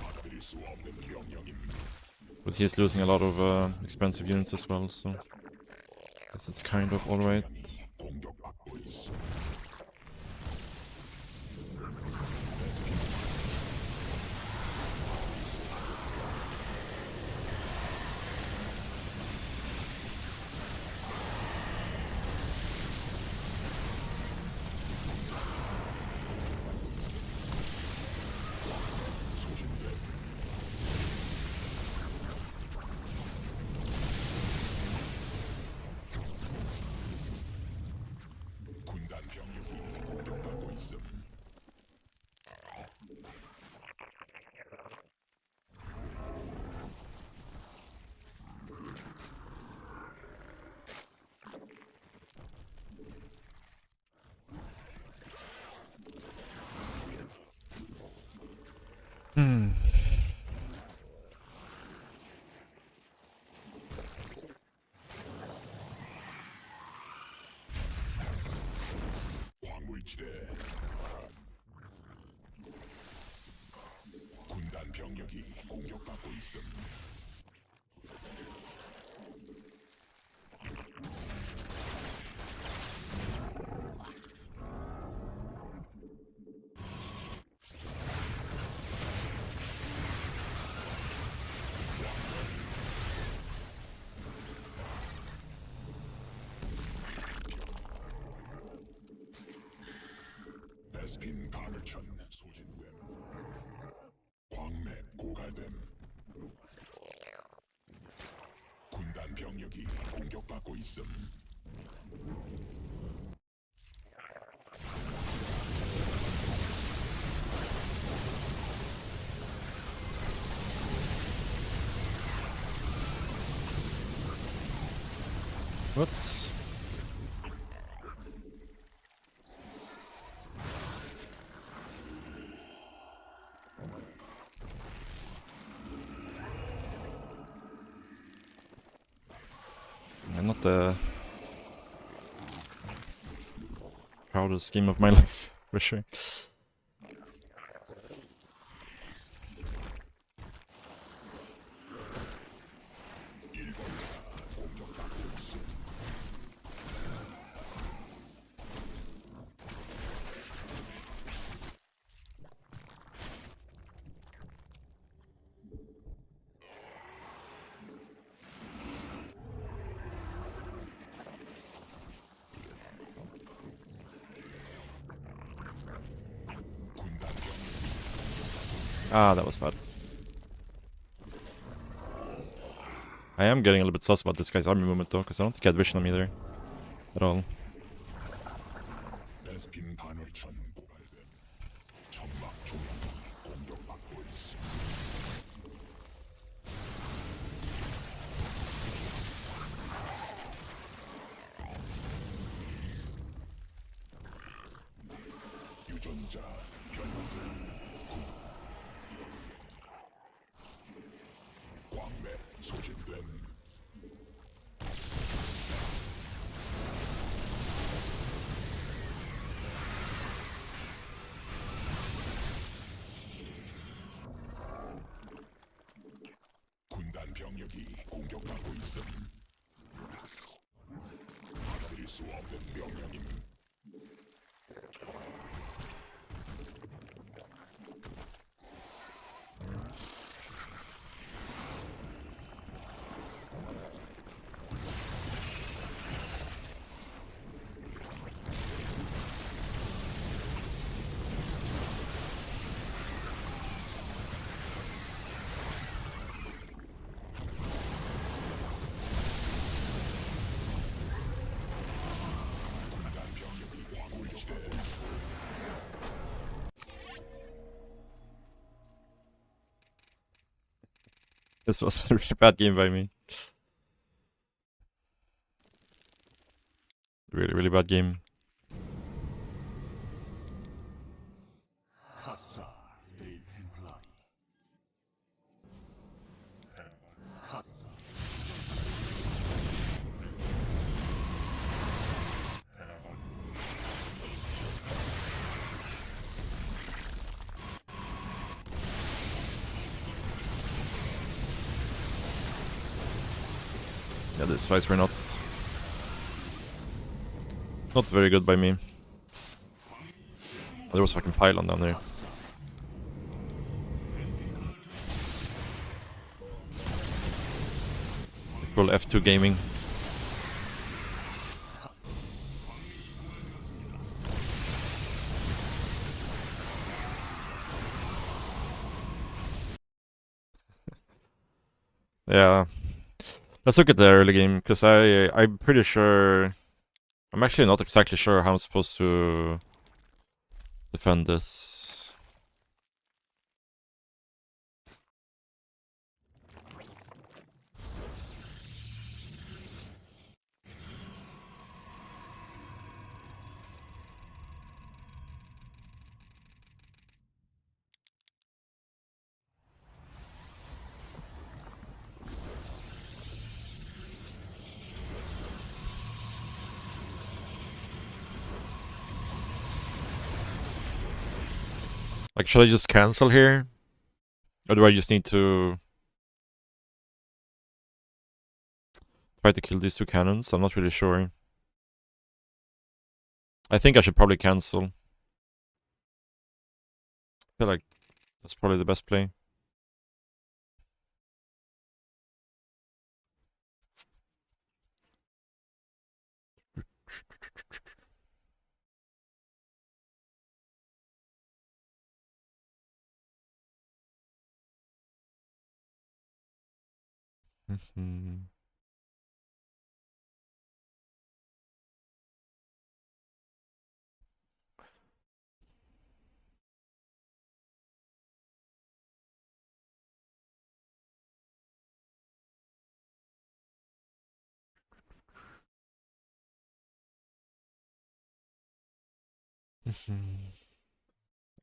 받아들일 수 없는 명령임. But he's losing a lot of expensive units as well, so I guess it's kind of alright. 공격받고 있어. 군단 병력이 공격받고 있음. 광물지대. 군단 병력이 공격받고 있음. 베스핀 가늘천 소진됨. 광맥 고갈됨. 군단 병력이 공격받고 있음. What? Not the proudest game of my life, for sure. Ah, that was bad. I am getting a little bit sus about this guy's army movement though, because I don't think he had vision on me there. At all. 베스핀 가늘천 고갈됨. 천막 조약이 공격받고 있음. 유전자 변형. 광맥 소진됨. 군단 병력이 공격받고 있음. 받아들일 수 없는 명령임. This was a really bad game by me. Really, really bad game. Yeah, these fights were not very good by me. There was a fucking pylon down there. Full F2 gaming. Yeah. Let's look at the early game, because I'm pretty sure... I'm actually not exactly sure how I'm supposed to defend this. Like, should I just cancel here? Or do I just need to try to kill these two cannons? I'm not really sure. I think I should probably cancel. I feel like that's probably the best play.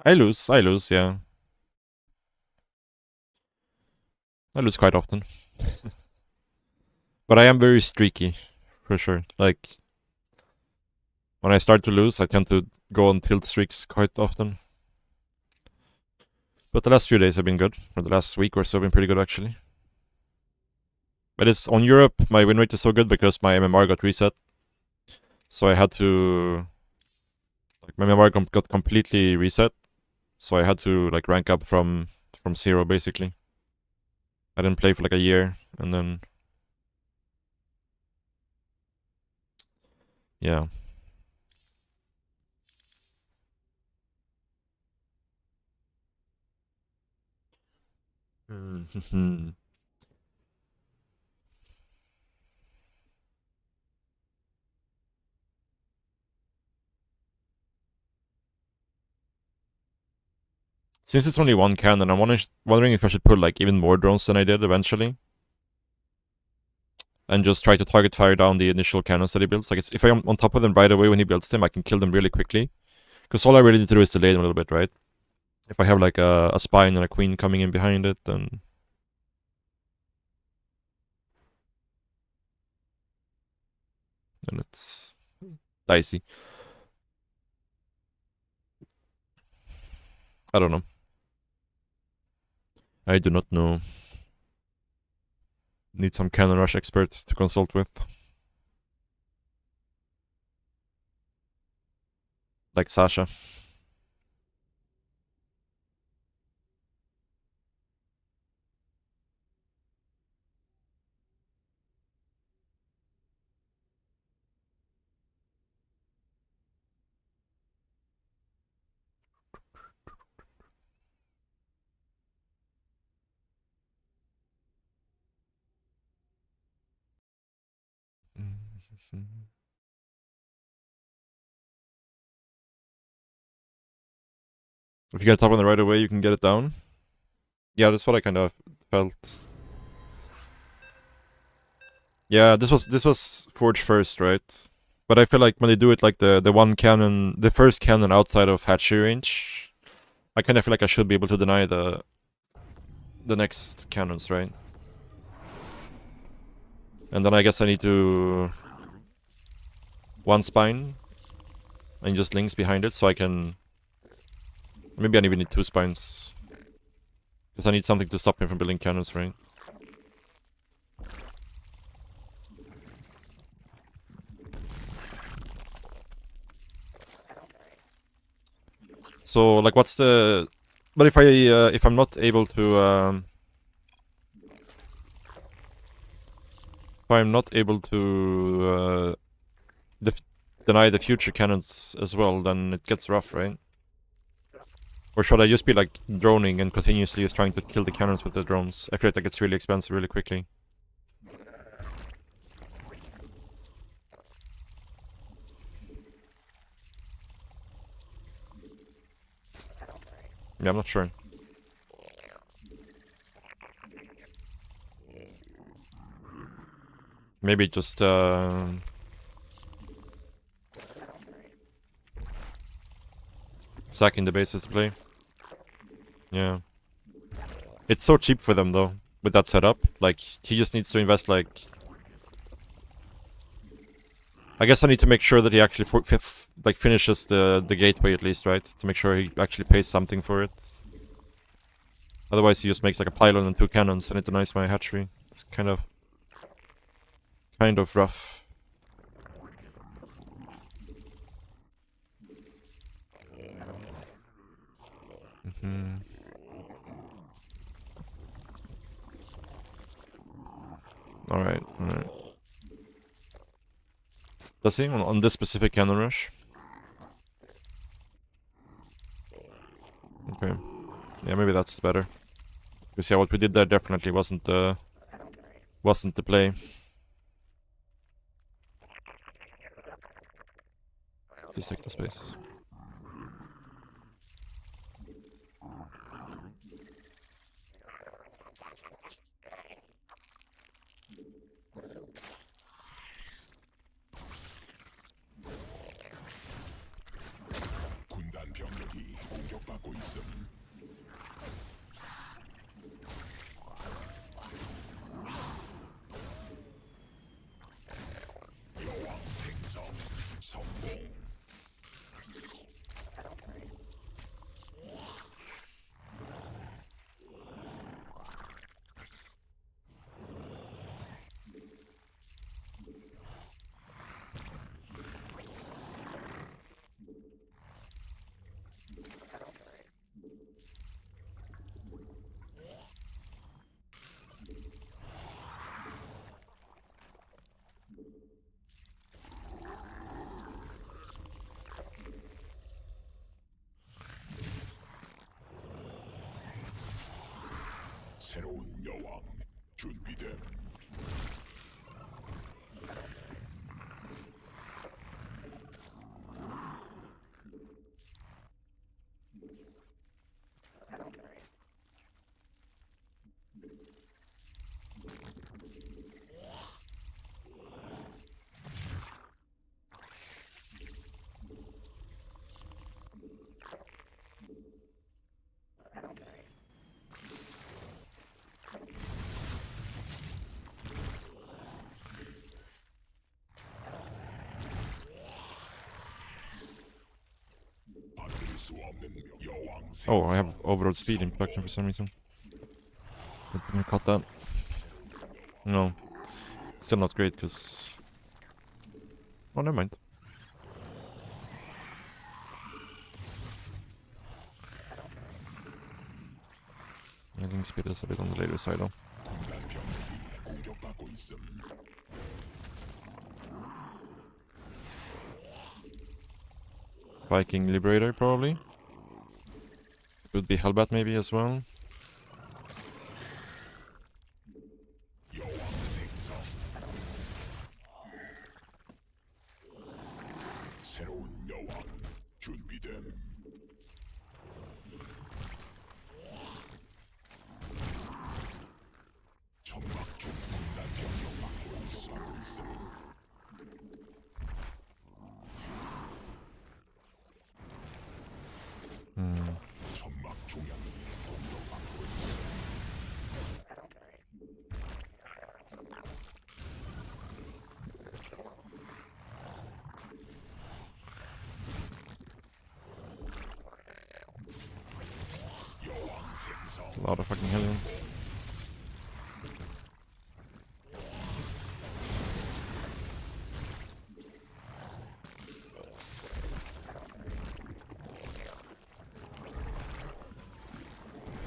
I lose, yeah. I lose quite often. But I am very streaky, for sure. Like, when I start to lose, I tend to go on tilt streaks quite often. But the last few days have been good. Or the last week or so have been pretty good, actually. But it's on Europe, my win rate is so good because my MMR got reset. So I had to... Like, my MMR got completely reset. So I had to, like, rank up from 0, basically. I didn't play for, like, a year, and then... Yeah. Since it's only one cannon, I'm wondering if I should put like even more drones than I did eventually. And just try to target fire down the initial cannons that he builds. Like, if I'm on top of them right away when he builds them, I can kill them really quickly. Because all I really need to do is delay them a little bit, right? If I have like a spine and a queen coming in behind it, then... then it's dicey. I don't know. I do not know. Need some cannon rush expert to consult with. Like Sasha. If you get top on the right away, you can get it down. Yeah, that's what I kind of felt. Yeah, this was Forge first, right? But I feel like when they do it like the one cannon, the first cannon outside of hatchery range, I kind of feel like I should be able to deny the next cannons, right? And then I guess I need to one spine and just links behind it so I can. Maybe I even need 2 spines because I need something to stop him from building cannons, right? So like, what's the? But if I'm not able to if I'm not able to deny the future cannons as well, then it gets rough, right? Or should I just be like droning and continuously just trying to kill the cannons with the drones? I feel like that gets really expensive really quickly. Yeah, I'm not sure. Maybe just sacking the bases to play. Yeah. It's so cheap for them though, with that setup. Like, he just needs to invest like... I guess I need to make sure that he actually like finishes the gateway at least, right? To make sure he actually pays something for it. Otherwise he just makes like a pylon and 2 cannons and it denies my hatchery. It's kind of rough. Alright, alright. Does he on this specific cannon rush? Okay. Yeah, maybe that's better. Because yeah, what we did there definitely wasn't the play. Please take the space. 군단 병력이 공격받고 있음. 여왕 생성 성공. 새로운 여왕 준비됨. 받을 수 없는 여왕 Oh, I 생성. have overload speed in production for some reason. I caught that. No. Still not great, because... Oh, never mind. I think speed is a bit on the later side though. 군단 병력이 공격받고 있음. Viking Liberator, probably. Could be Hellbat maybe as well. 여왕 생성. 새로운 여왕 준비됨. 천막 중 군단 병력 막고 있어. 여왕 생성. A lot of fucking Hellions.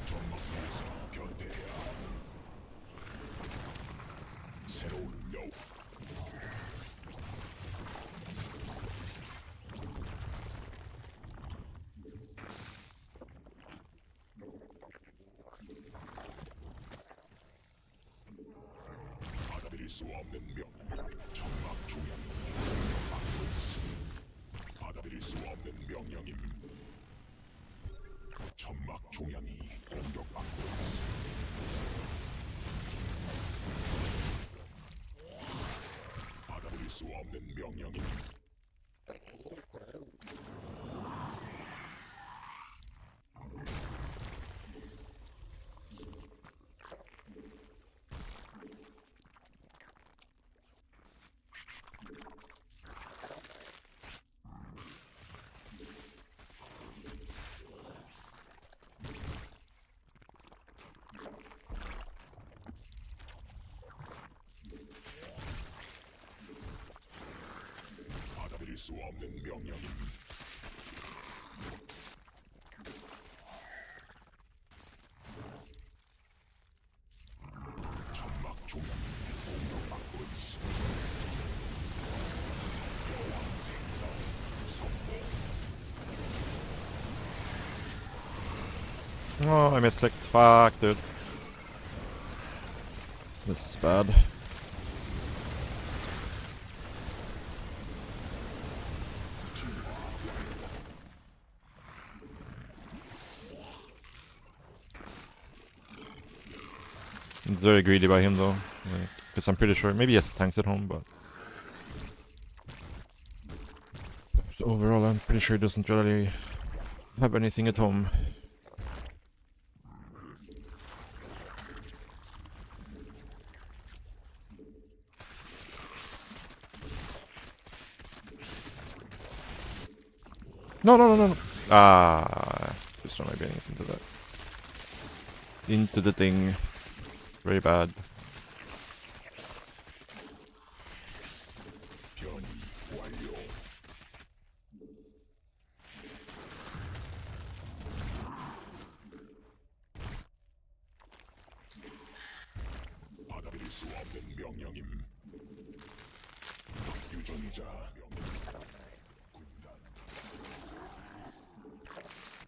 전막에서 변태야. 새로운 여왕. 받아들일 수 없는 명. 천막 중앙이 공격받고 있음. 받아들일 수 없는 명령임. 천막 중앙이 공격받고 있음. 받아들일 수 없는 명령임. 받아들일 수 없는 명령임. 천막 중앙이 공격받고 있음. 여왕 생성 성공. Oh, I misclicked. Fuck, dude. This is bad. It's very greedy by him though, because I'm pretty sure maybe he has tanks at home, but overall I'm pretty sure he doesn't really have anything at home. No. Ah, just throw my bearings into that. Into the thing. Very bad. 변이 완료. 받아들일 수 없는 명령임. 유전자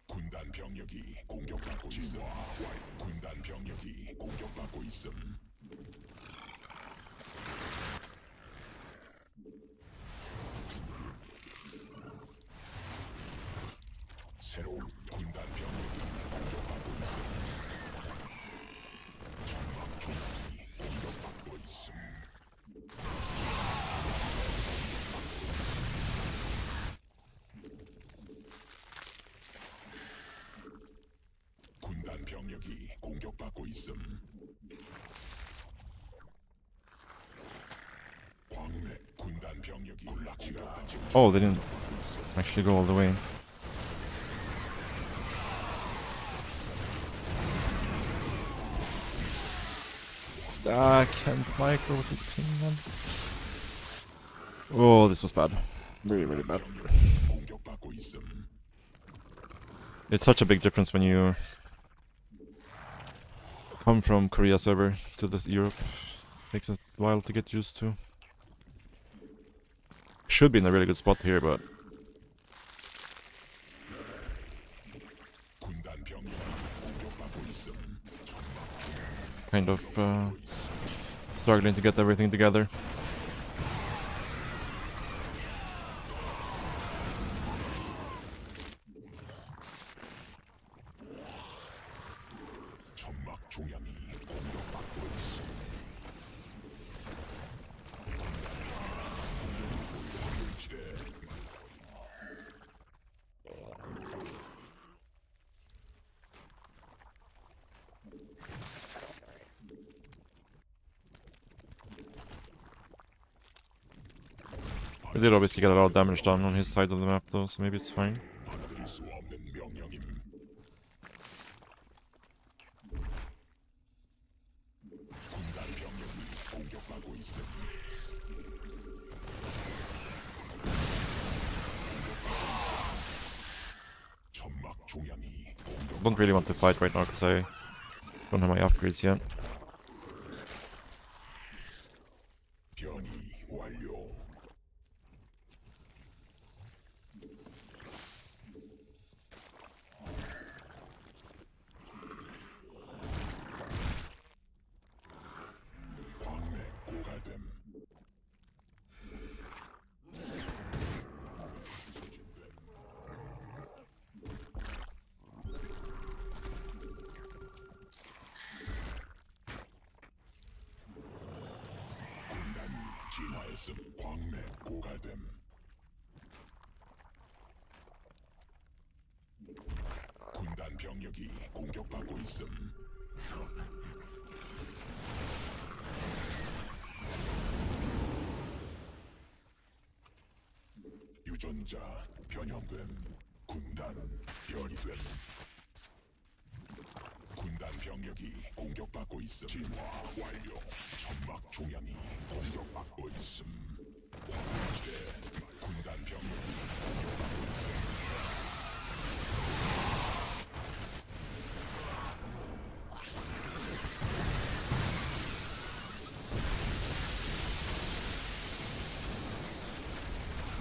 군단 병력이 공격받고 있음. 군단 병력이 공격받고 있음. 새로운 군단 병력이 공격받고 있음. 천막 조직이 공격받고 있음. 군단 병력이 공격받고 있음. 광내 군단 병력이 군락지가 지금 Oh, they didn't actually go all the way. I can't micro with this ping, man. Oh, this was bad. Really, really bad. 공격받고 있음. It's such a big difference when you come from Korea server to this Europe. Takes a while to get used to. Should be in a really good spot here, but 군단 병력이 공격받고 있음. kind of struggling to get everything together. 천막 중앙이 공격받고 있음. We did obviously get a lot of damage done on his side of the map though, so maybe it's fine. 받아들일 수 없는 명령임. 군단 병력이 공격받고 있음. 천막 종양이 공격. Don't really want to fight right now because I don't have my upgrades yet. 변이 완료. 광맥 고갈됨. 군단이 진화했음. 광맥 고갈됨. 군단 병력이 공격받고 있음. 유전자 변형됨. 군단 변이됨. 군단 병력이 공격받고 있음. 진화 완료. 천막 종양이 공격받고 있음. 광시대 군단 병력이 공격받고 있음.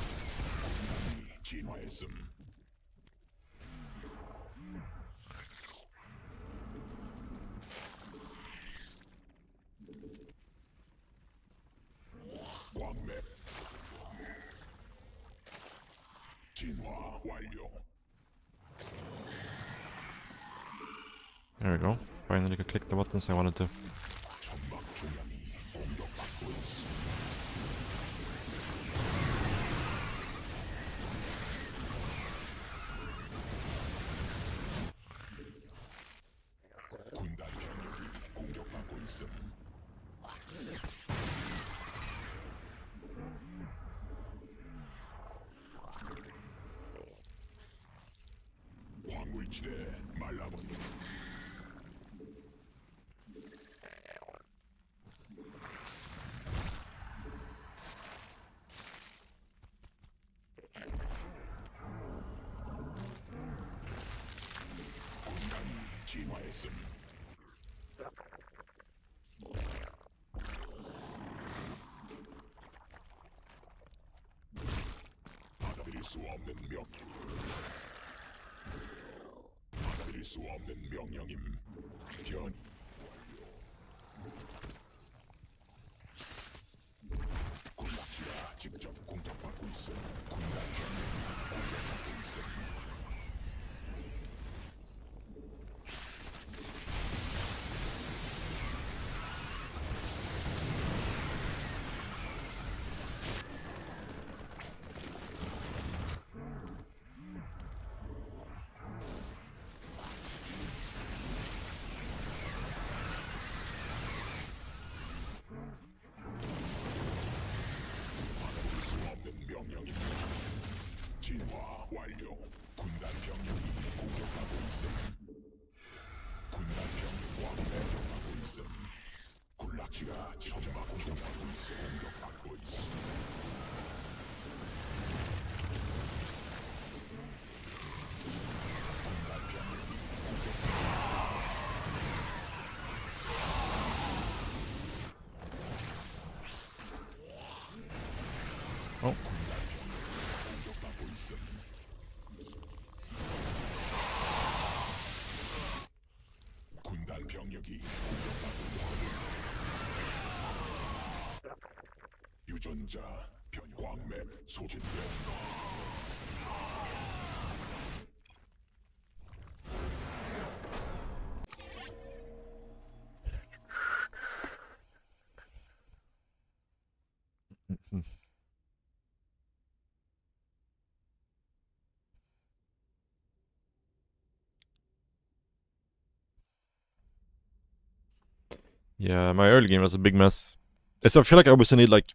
군단이 진화했음. 광맥 진화 완료. There we go. Finally could click the buttons I wanted to. 천막 종양이 공격받고 있음. 군단 병력이 공격받고 있음. 광물지대 말라버리. 군단이 진화했음. 받아들일 수 없는 받아들일 수 없는 명령임. 변이. 군락지가 직접 공격받고 있어. 군단 병력이 공격받고 있어. 받아들일 수 없는 명령임. 진화 완료. 군단 병력이 공격하고 있음. 군단 병력 왕래하고 있음. 군락지가 천막 공격하고 있어. 공격받고 있어. 군단 병력이 공격하고 Oh, 공격받고 있음. 군단 병력이 공격받고 있음. 유전자 변 광맥 소진됨. yeah, my early game was a big mess. So I feel like I always need like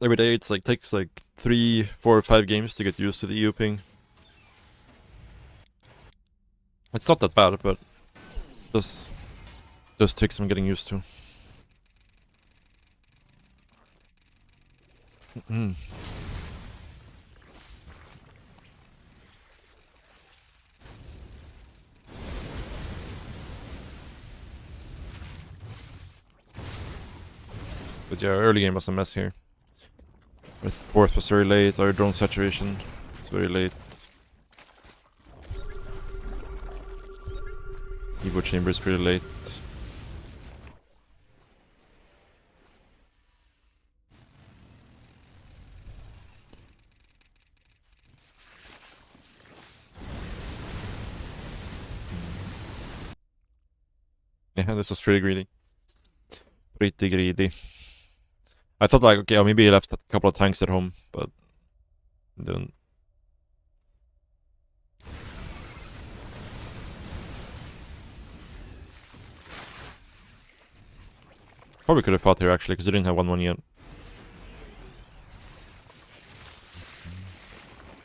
every day. It's like takes like 3, 4, 5 games to get used to the EU ping. It's not that bad, but just takes some getting used to. But yeah, early game was a mess here. Our fourth was very late, our drone saturation was very late. Evo chamber is pretty late. Yeah, this was pretty greedy. Pretty greedy. I thought like, okay, maybe he left a couple of tanks at home, but didn't. Probably could have fought here actually, because he didn't have 1-1 yet.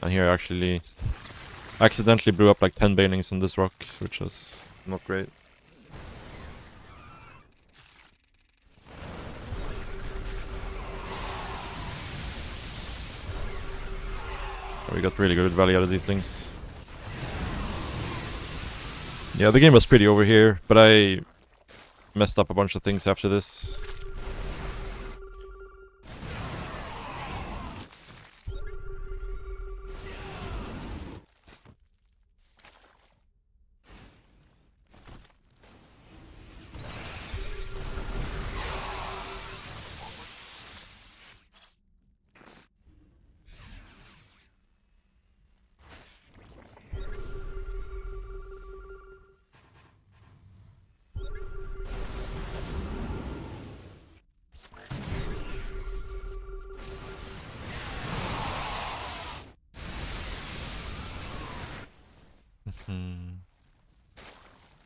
And here I actually accidentally blew up like 10 banelings on this rock, which was not great. We got really good value out of these things. Yeah, the game was pretty over here, but I messed up a bunch of things after this.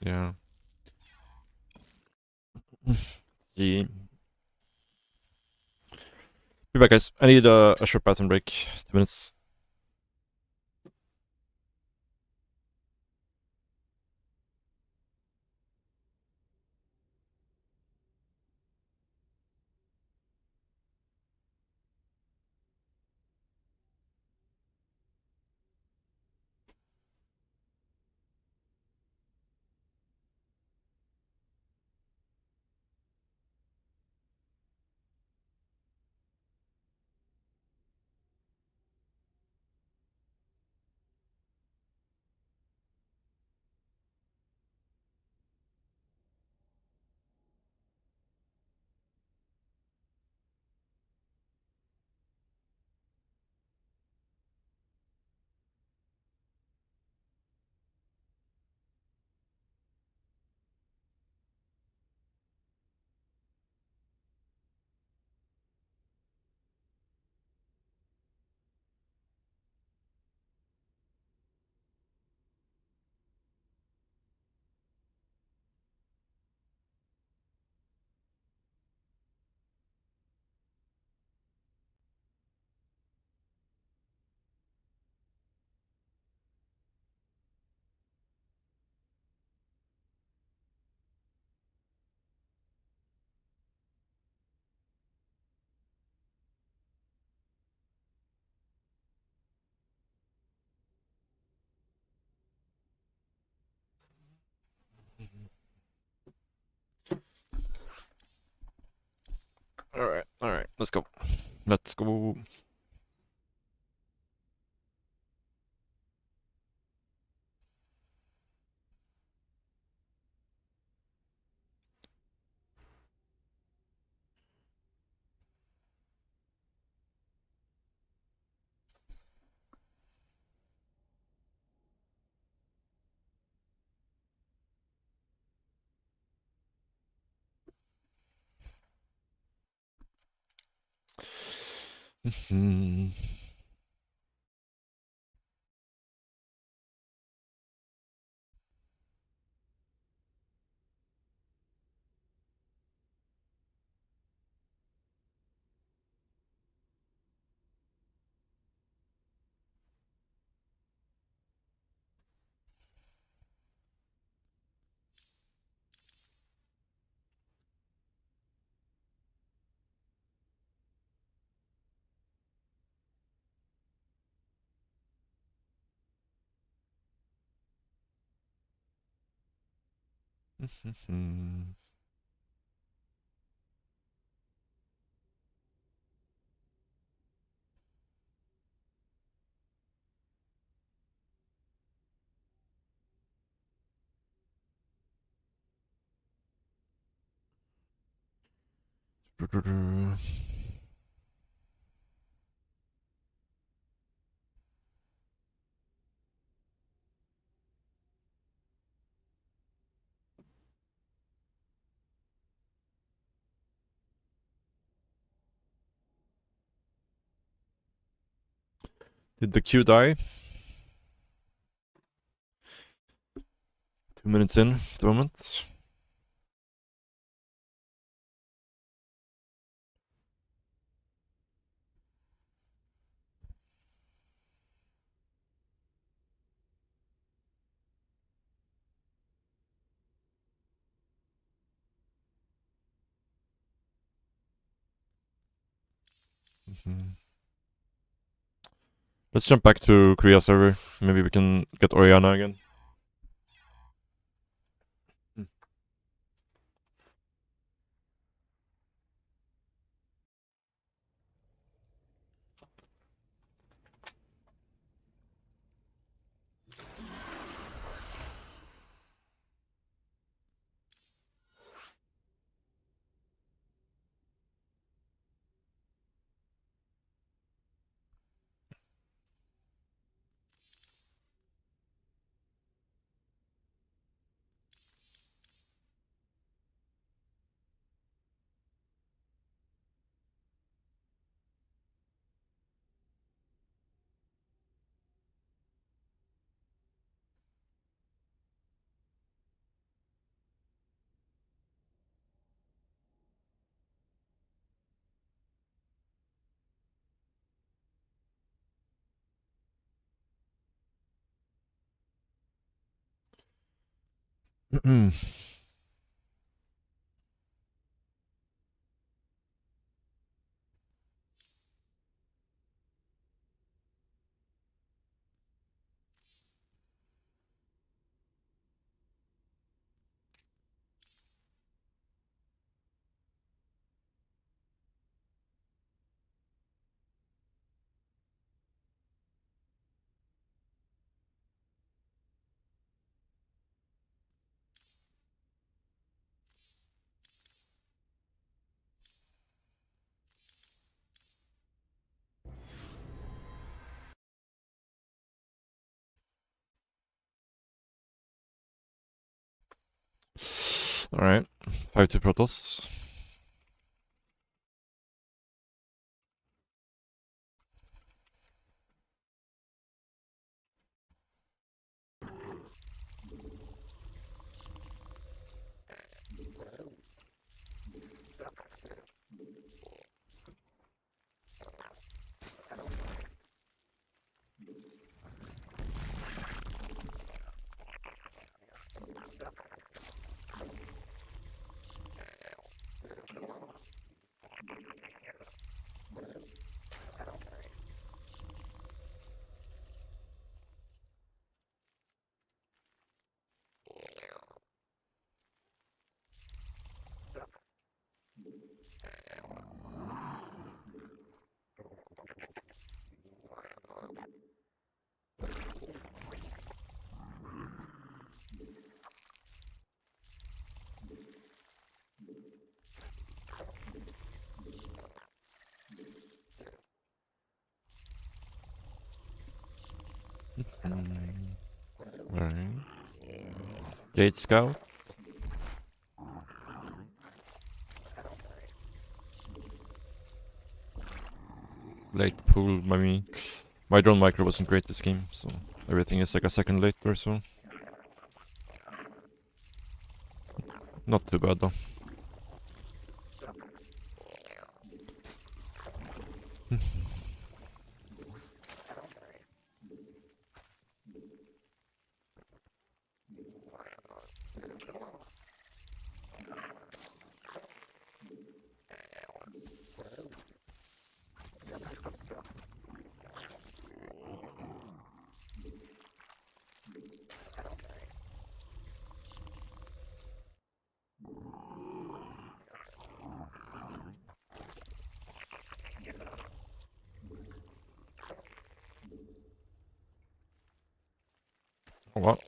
Yeah. Gee. Be back, guys. I need a short bathroom break. 10 minutes. Alright, let's go. Let's go. Did the Q die? 2 minutes in at the moment. Let's jump back to Korea server. Maybe we can get Oriana again. Alright, 5-2 Protoss. Alright. Gate Scout. Late pool, my drone micro wasn't great this game, so everything is like a second late or so. Not too bad though. Oh, what?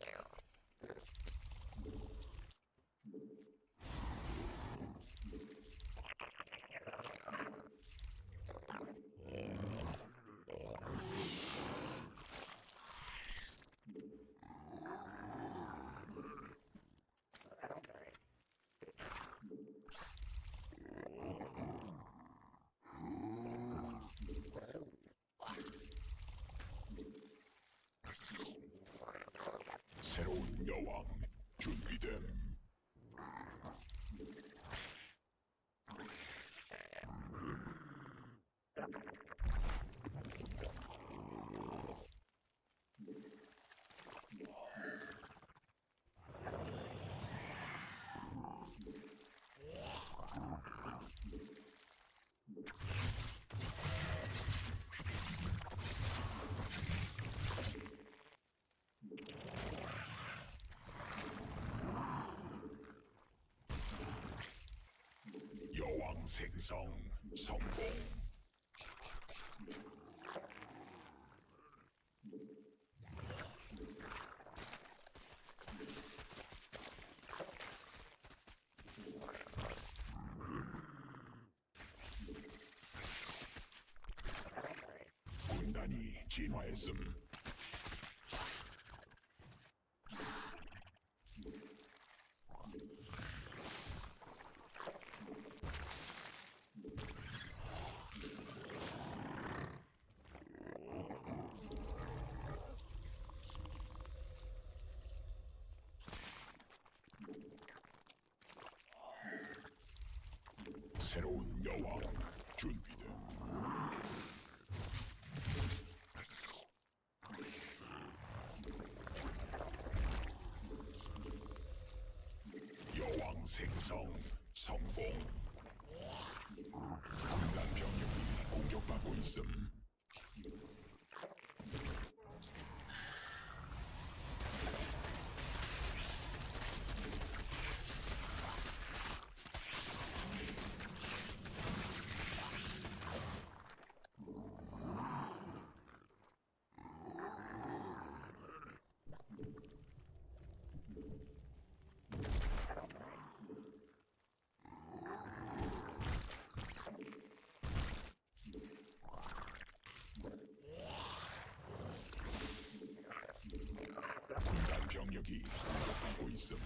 새로운 여왕 준비됨. 여왕 생성 성공. 군단이 진화했음. 새로운 여왕 준비됨. 여왕 생성 성공. 군단 병력이 공격받고 있음. 군단 병력이 공격받고 있음.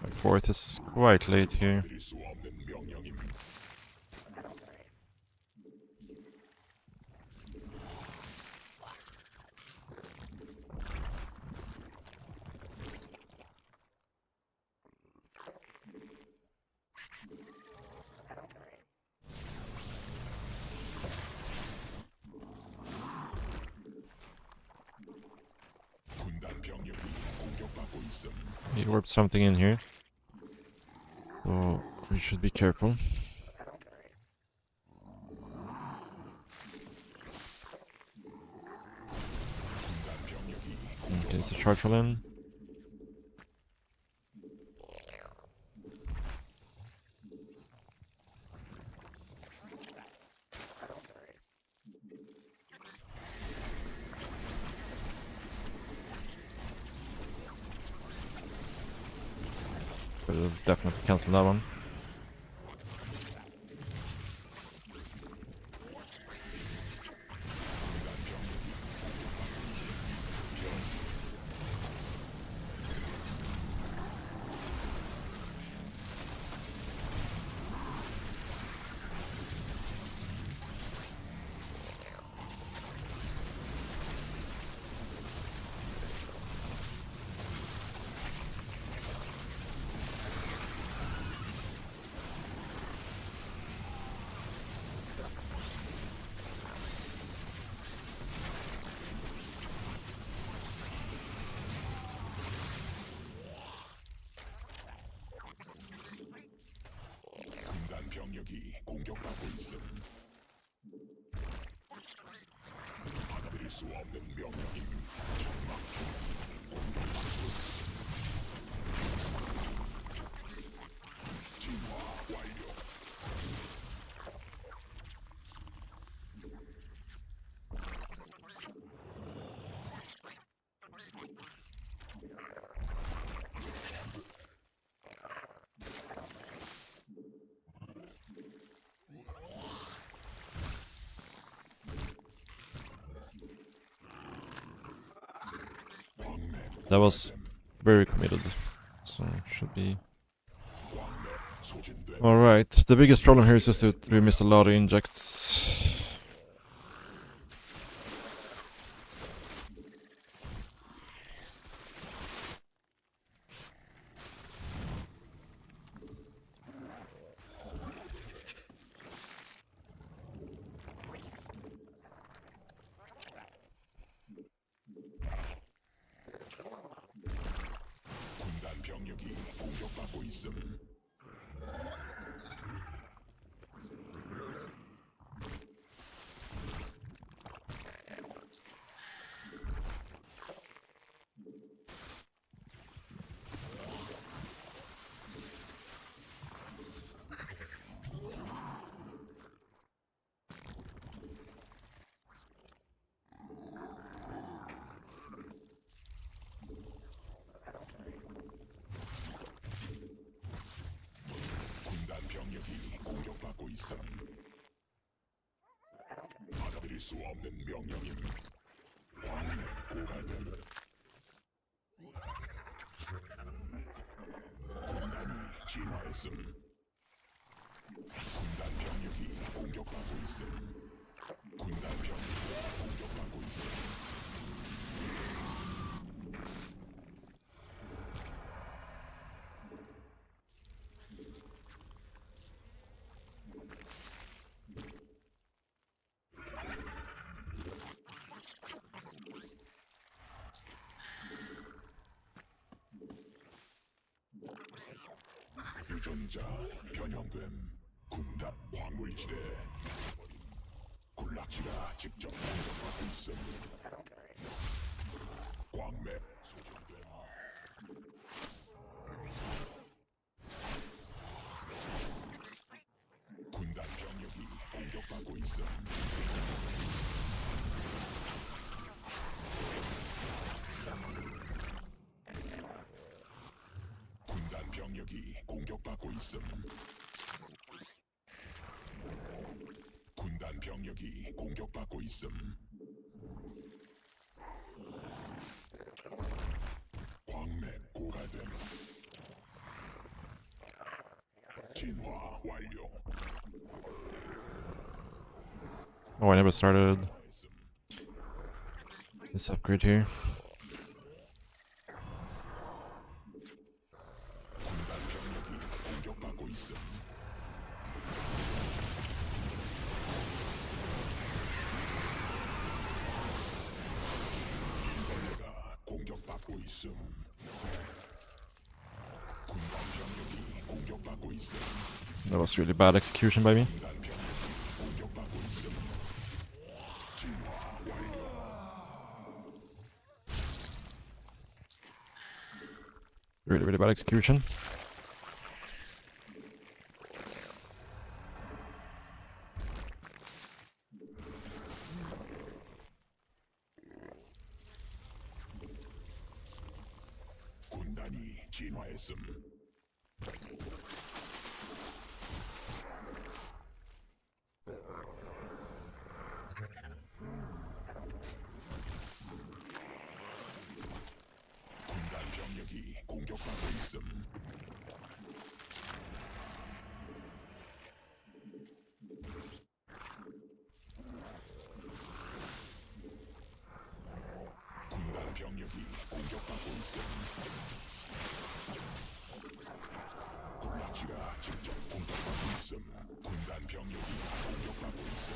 My fourth is quite late here. 드릴 수 없는 명령임. 군단 병력이 공격받고 있음. He warped something in here. So we should be careful. 군단 병력이 There's the charge in. But it'll definitely cancel that one. 병력이 공격받고 있음. 받아들일 수 없는 명령임. 장막 중앙이 공격받고 있음. 진화 완료. That was very committed. So should be 소진된 alright. The biggest problem here is just that we missed a lot of injects. 군단 병력이 공격받고 있음. 군단 병력이 공격받고 있음. 받아들일 수 없는 명령임. 광맥 고갈됨. 군단이 진화했음. 군단 병력이 공격받고 있음. 군단 병력이 공격받고 있음. 유전자 변형됨. 군단 광물지대. 군락지가 직접 공격받고 있음. 광맥 소진됨. 군단 병력이 공격받고 있음. 군단 병력이 공격받고 있음. 군단 병력이 공격받고 있음. 광맥 고갈됨. 진화 완료. Oh, I never started this upgrade here. 군단 병력이 공격받고 있음. 벌레가 공격받고 있음. 군단 병력이 공격받고 있음. That was really bad execution by me. 군단 병력이 공격받고 있음. 진화 완료. Really, really bad execution. 군단이 진화했음. 군단 병력이 공격받고 있음. 군단 병력이 공격받고 있음. 군락지가 직접 공격받고 있음. 군단 병력이 공격받고 있음.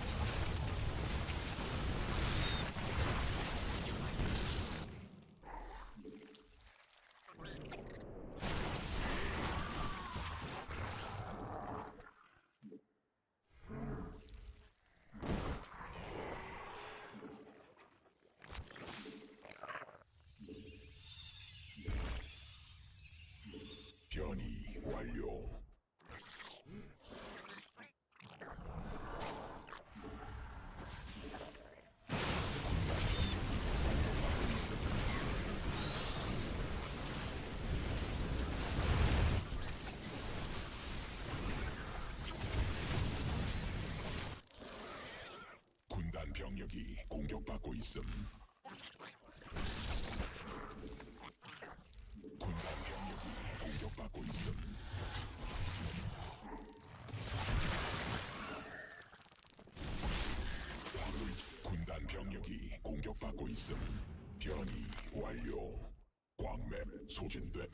병력이 공격받고 있음. 군단 병력이 공격받고 있음. 군단 병력이 공격받고 있음. 변이 완료. 광맥 소진됨.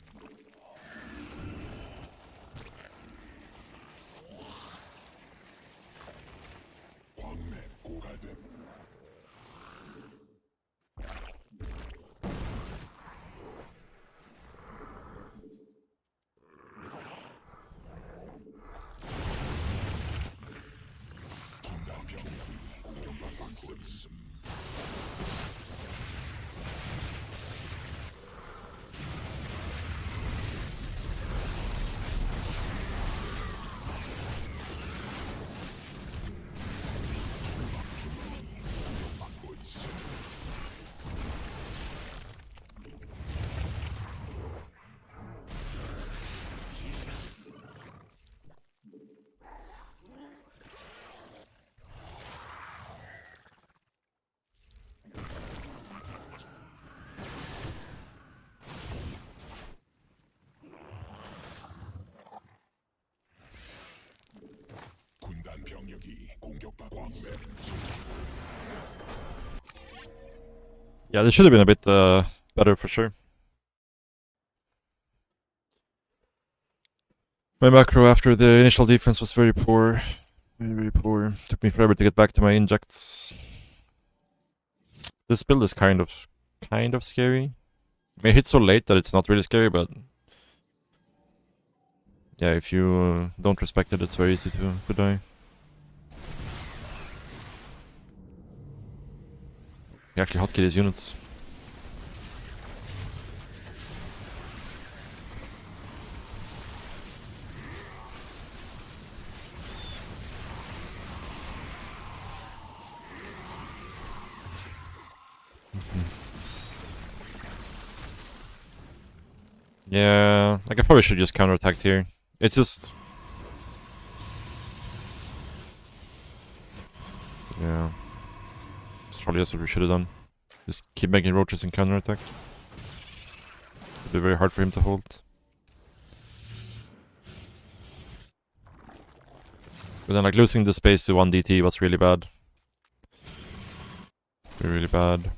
광맥 고갈됨. 군단 병력이 공격받고 있음. 받고 있음. 군단 병력이 공격받고 있음. Yeah, they should have been a bit better for sure. My macro after the initial defense was very poor. Very poor. Took me forever to get back to my injects. This build is kind of scary. I mean, it hits so late that it's not really scary, but yeah, if you don't respect it, it's very easy to die. He actually hotkey his units. Yeah, like I probably should just counterattack here. It's just... Yeah. It's probably just what we should have done. Just keep making roaches and counterattack. It'd be very hard for him to hold. But then like losing the space to 1 DT was really bad. Really bad.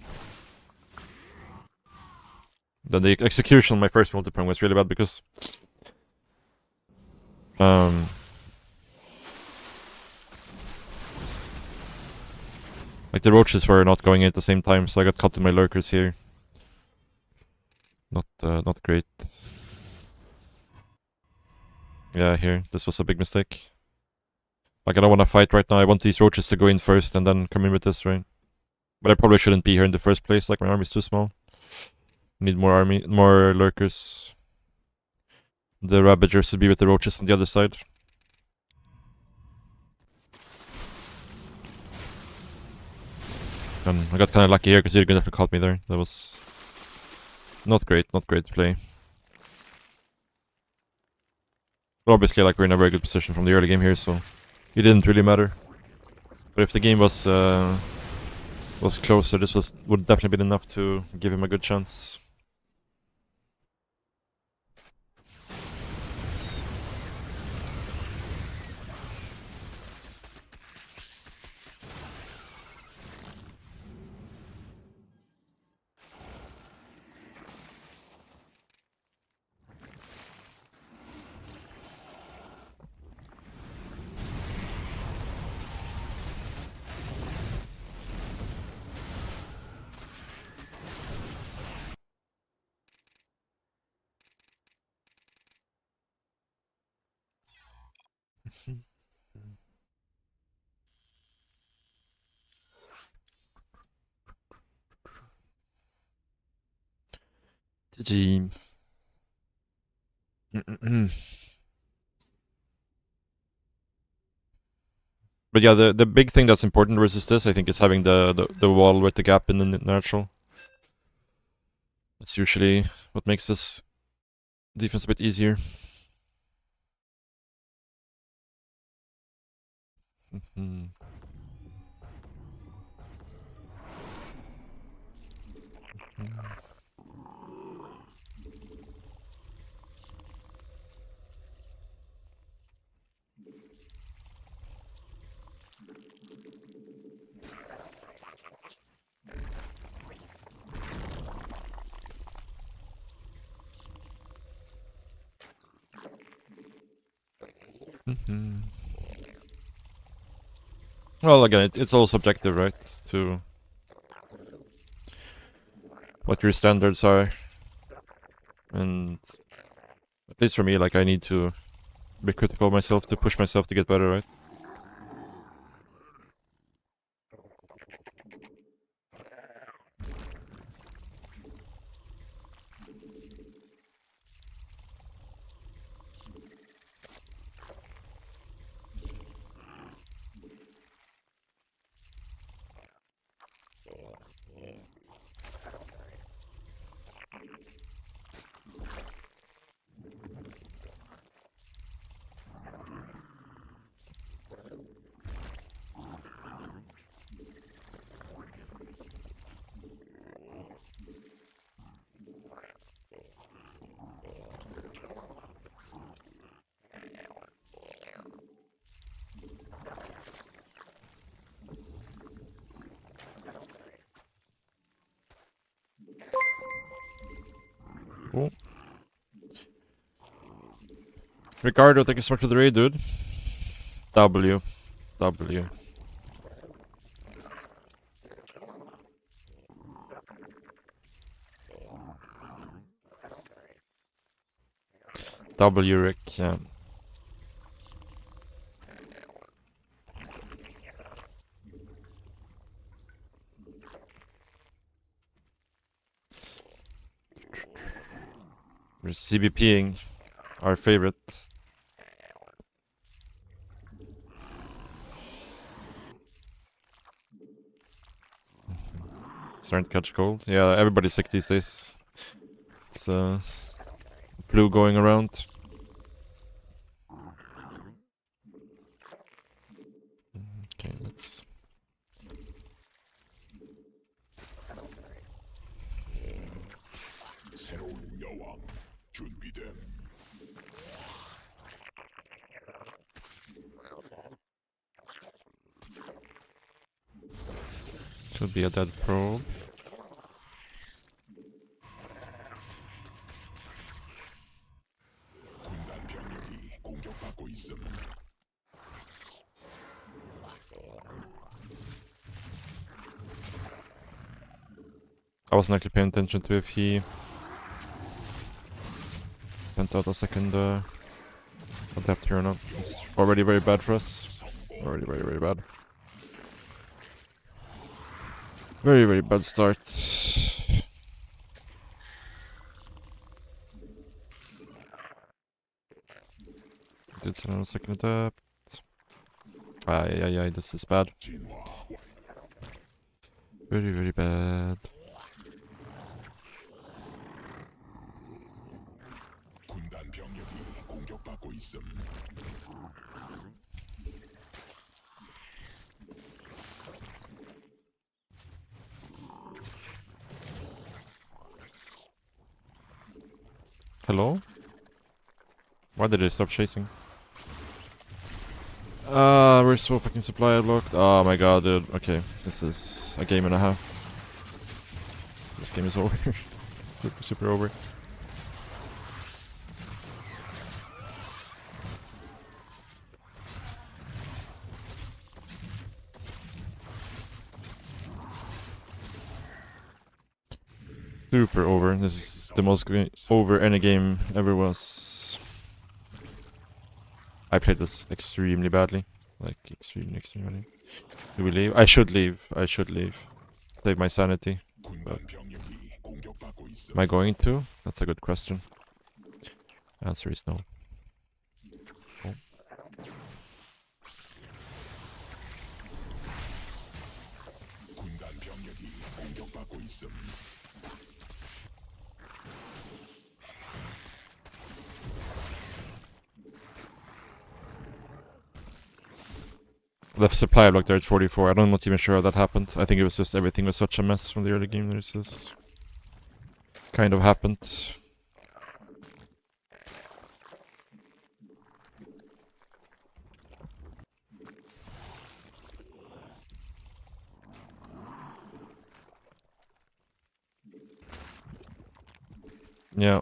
Then the execution on my first multiprong was really bad because like the roaches were not going in at the same time, so I got caught in my lurkers here. Not great. Yeah, here. This was a big mistake. Like I don't want to fight right now, I want these roaches to go in first and then come in with this, right? But I probably shouldn't be here in the first place, like my army's too small. Need more lurkers. The Ravagers should be with the roaches on the other side. And I got kind of lucky here because Jürgen definitely caught me there. That was not great play. But obviously, like we're in a very good position from the early game here, so it didn't really matter. But if the game was closer, this would definitely been enough to give him a good chance. GG. But yeah, the big thing that's important versus this, I think, is having the wall with the gap in the natural. That's usually what makes this defense a bit easier. Well, again, it's all subjective, right? To what your standards are. And at least for me, like, I need to be critical of myself to push myself to get better, right? Cool. Ricardo, thank you so much for the raid, dude. W. W. W, Rick, yeah. We're CBPing, our favorite. Starting to catch cold. Yeah, everybody's sick these days. It's flu going around. Okay, let's. 새로운 여왕 준비됨. Should be a dead probe. 군단 병력이 공격받고 있음. I wasn't actually paying attention to if he went out a second adapt here or not. It's already very bad for us. Already very, very bad. Very, very bad start. Did send out a second adapt. Ay, this is bad. 진화 Very, very bad. 군단 병력이 공격받고 있음. Hello? Why did they stop chasing? We're so fucking supply locked. Oh my god, dude. Okay, this is a game and a half. This game is over. super over. Super over. This is the most over any game ever was. I played this extremely badly. Like, extremely badly. Do we leave? I should leave. Save my sanity. 군단 병력이 공격받고 있음. Am I going to? That's a good question. Answer is no. 군단 병력이 공격받고 있음. The supply block there at 44. I'm not even sure how that happened. I think it was just everything was such a mess from the early game. There's just kind of happened. Yeah.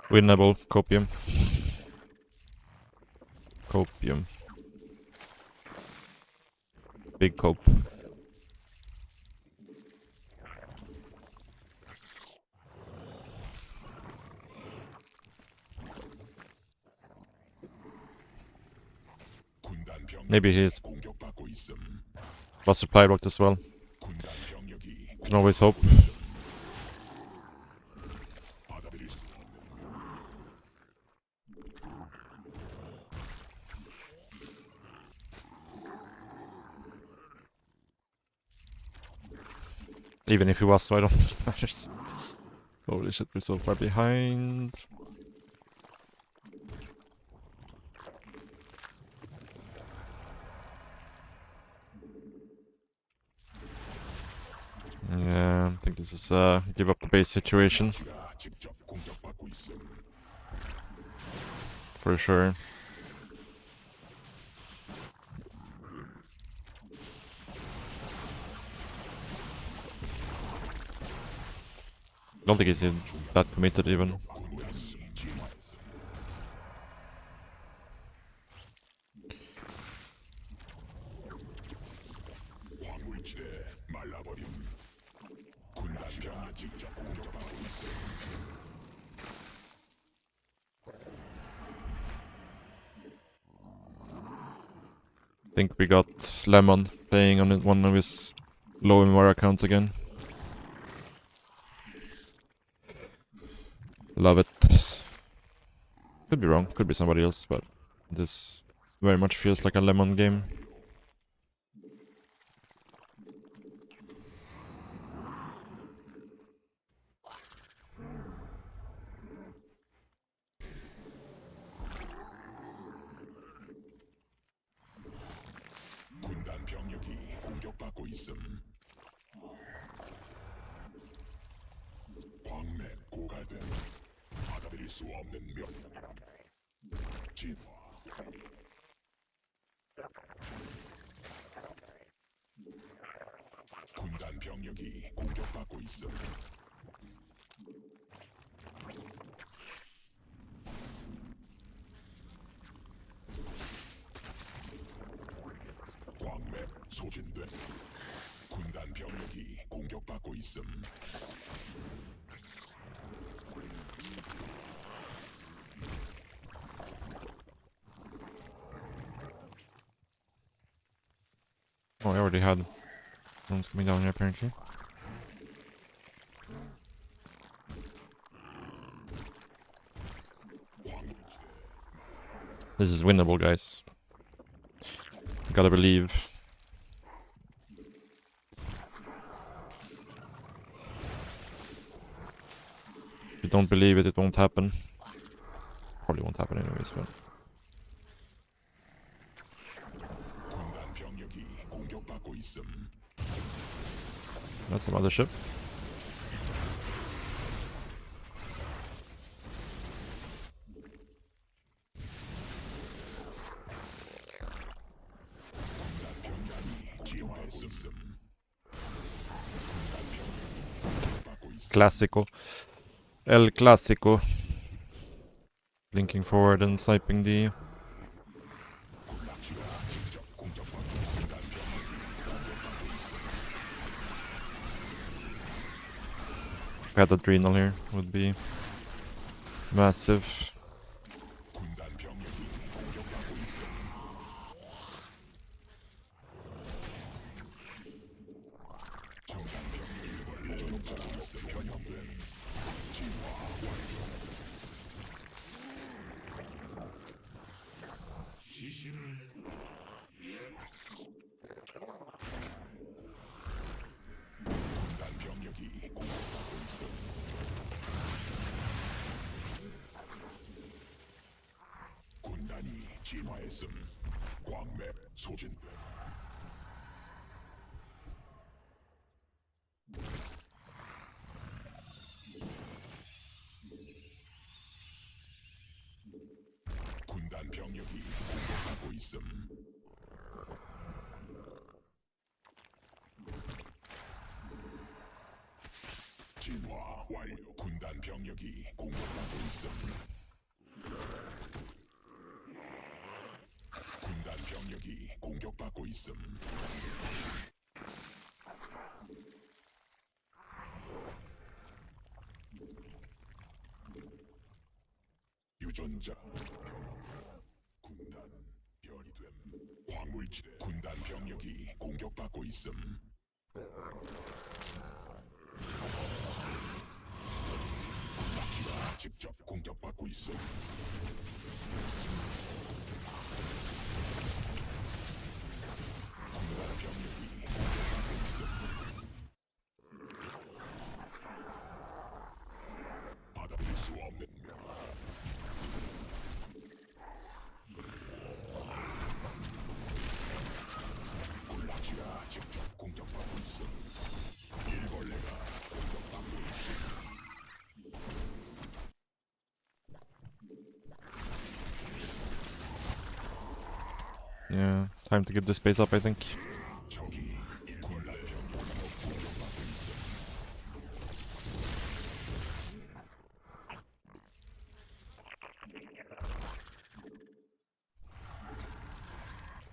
Winnable. Copium. Copium. Big cope. 군단 병력이 Maybe he's 공격받고 있음. was supply blocked as well. 군단 병력이 Can always hope. 받아들일 수 없는 Even if he was, so I don't think it matters. Holy shit, we're so far behind. Yeah, I think this is a give up the base situation 기가 직접 공격받고 있음. for sure. Don't think he's that committed even. 군단이 진화했음. 광물지대 말라버림. 군단 병력이 직접 공격받고 있음. Think we got Lemon playing on one of his low MMR accounts again. Love it. Could be wrong, could be somebody else, but this very much feels like a Lemon game. 군단 병력이 공격받고 있음. 광맥 고갈됨. 받아들일 수 없는 명. 진화. 군단 병력이 공격받고 있음. 광맥 소진됨. 군단 병력이 공격받고 있음. Oh, I already had one's coming down here apparently. This is winnable, guys. Gotta believe. If you don't believe it, it won't happen. Probably won't happen anyways, but... 군단 병력이 공격받고 있음. That's a mothership. Clásico. El Clásico. Blinking forward and sniping the If I had Adrenal here, would be massive. 군단 병력이 공격받고 있음. 정단 병력이 유전자로 있음. 변형된 진화 완료. 지시를 군단 병력이 공격받고 있음. 군단이 진화했음. 광맥 소진됨. 군단 병력이 공격받고 있음. 진화 완료. 군단 병력이 공격받고 있음. 군단 병력이 공격받고 있음. 유전자 변형. 군단 변이 됨. 광물지대. 군단 병력이 공격받고 있음. 마키가 직접 공격받고 있음. 군단 병력이 공격받고 있음. 받아들일 수 없는 명. 굴라치가 직접 공격받고 있음. 일벌레가 공격받고 있음. Yeah, time to give this base up, I think. 적이 일벌레 병력으로 공격받고 있음.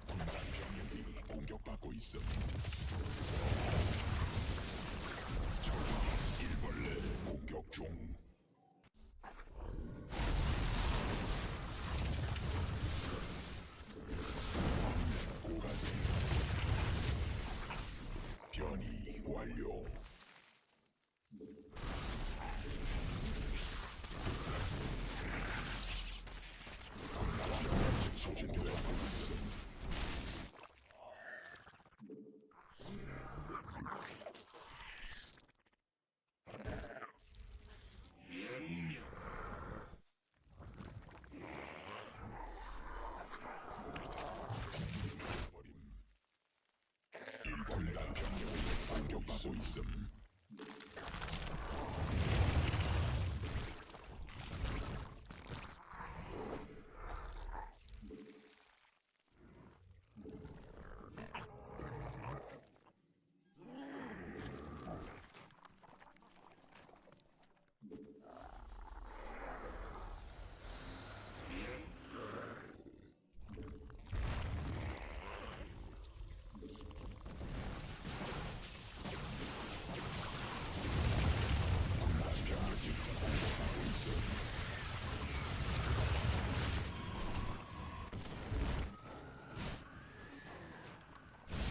군단 병력이 공격받고 있음. 적이 일벌레 공격 중. 고가지 변이 완료. 소진되고 있음. 군단 병력이 공격받고 있음.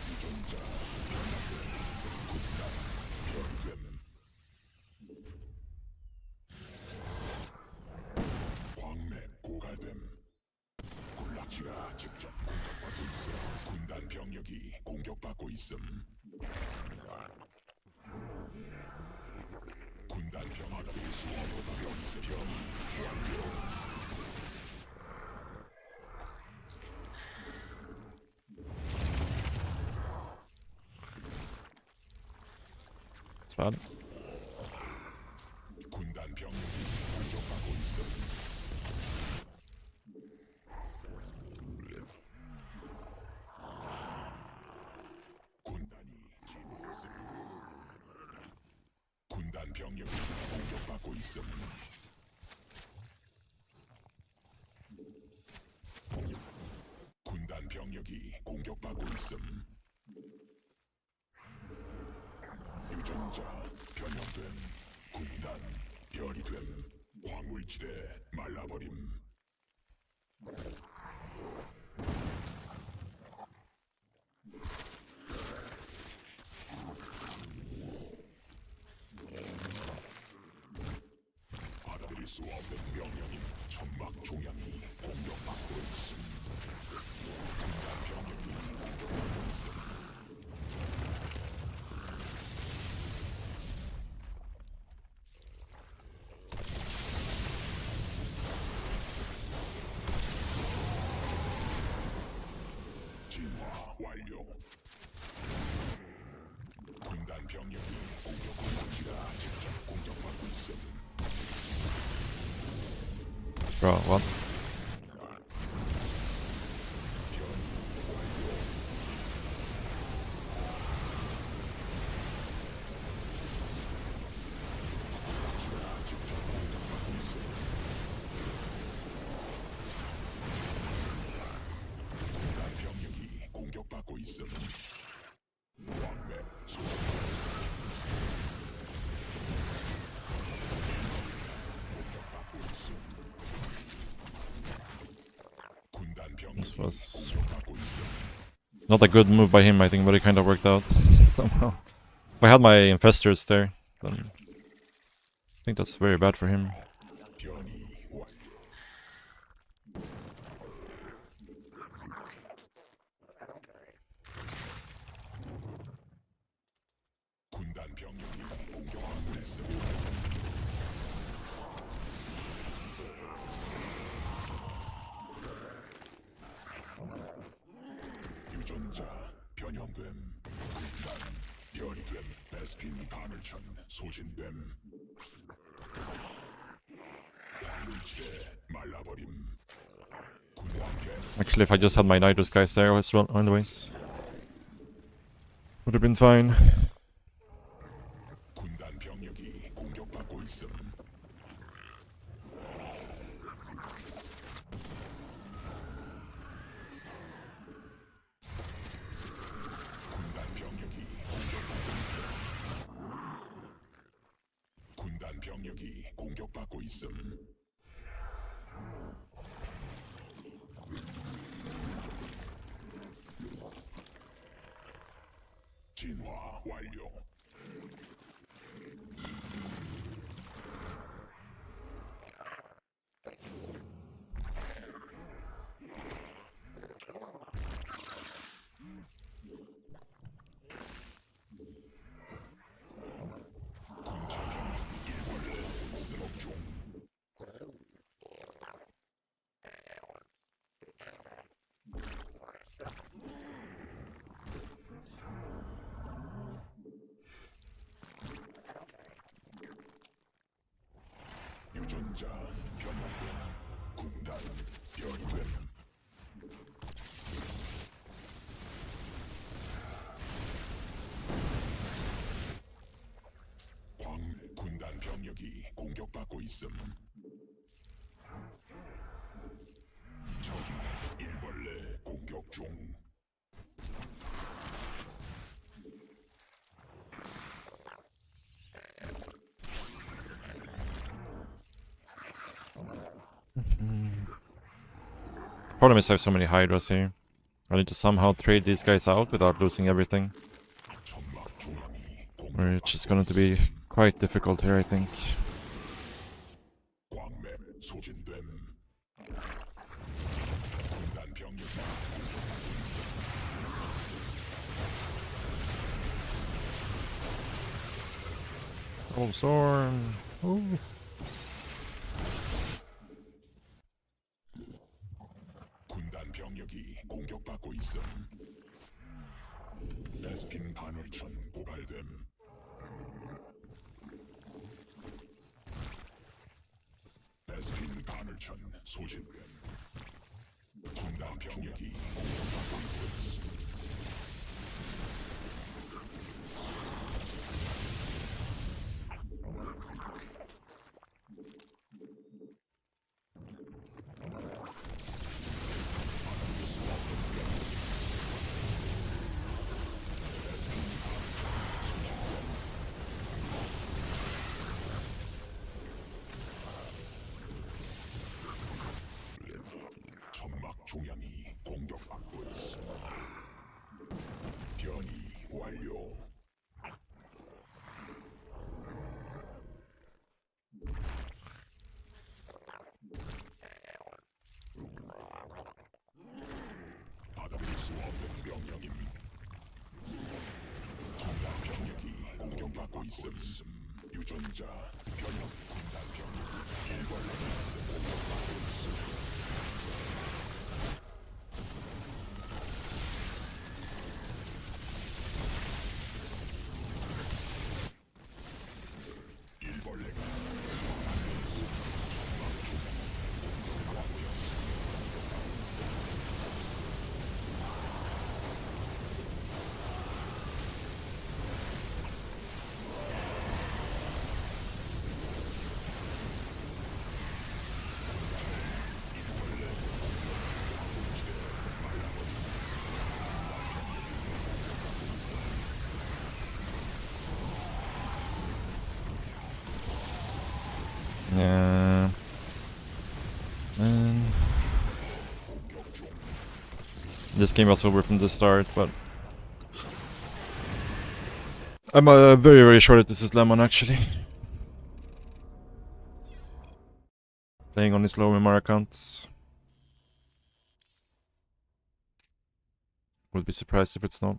유전자 변됨. 광맥 고갈됨. 굴락치가 직접 공격받고 있어. 군단 병력이 공격받고 있음. 군단 병력이 수업보다 병이 병이 완료. It's bad. 군단 병력이 공격받고 있음. 군단이 진화했음. 군단 병력이 공격받고 있음. 군단 병력이 공격받고 있음. 유전자 변형된 군단 별이 됨 광물지대 말라버림 받아들일 수 없는 명령인 천막 종양이 공격받고 있음 군단 병력이 공격받고 있음 진화 완료. 군단 병력이 공격받기가 직접 공격받고 있음. Bro, what? 군단 병력이 공격받고 있음. 왕맵 소. 공격받고 있음. 군단 This 병력이 was 공격받고 있음. not a good move by him, I think, but it kind of worked out somehow. If I had my infestors there, then I think that's very bad for him. 변이 완료. 군단 병력이 공격받고 있음. 유전자 변형됨. 군단 별이 됨. 베스킨 가늘천 소진됨. 광물지대 말라버림. 군단계 Actually, if I just had my Nidus guys there as well, anyways, would have been fine. 군단 병력이 공격받고 있음. 군단 병력이 공격받고 있음. 군단 병력이 공격받고 있음. 진화 완료. 유전자 변형됨. 군단 별됨. 군단 병력이 공격받고 있음. 적이 일벌레 공격 중. Problem is I have so many Hydras here. I need to somehow trade these guys out without losing everything, 천막 종양이 which is going to be quite difficult here, I think. 광맵 소진됨. 군단 병력이 Oh, Storm! Ooh. 군단 병력이 공격받고 있음. 베스핀 간헐천 고갈됨. 베스핀 간헐천 소진됨. 군단 병력이 공격받고 있음. 받고 있음. 유전자 변형 군단 병력 일벌레가 공격받고 있음. 일벌레가 Yeah. And this game was over from the start, but I'm very, very sure that this is Lemon actually. Playing on his low MMR accounts. Would be surprised if it's not.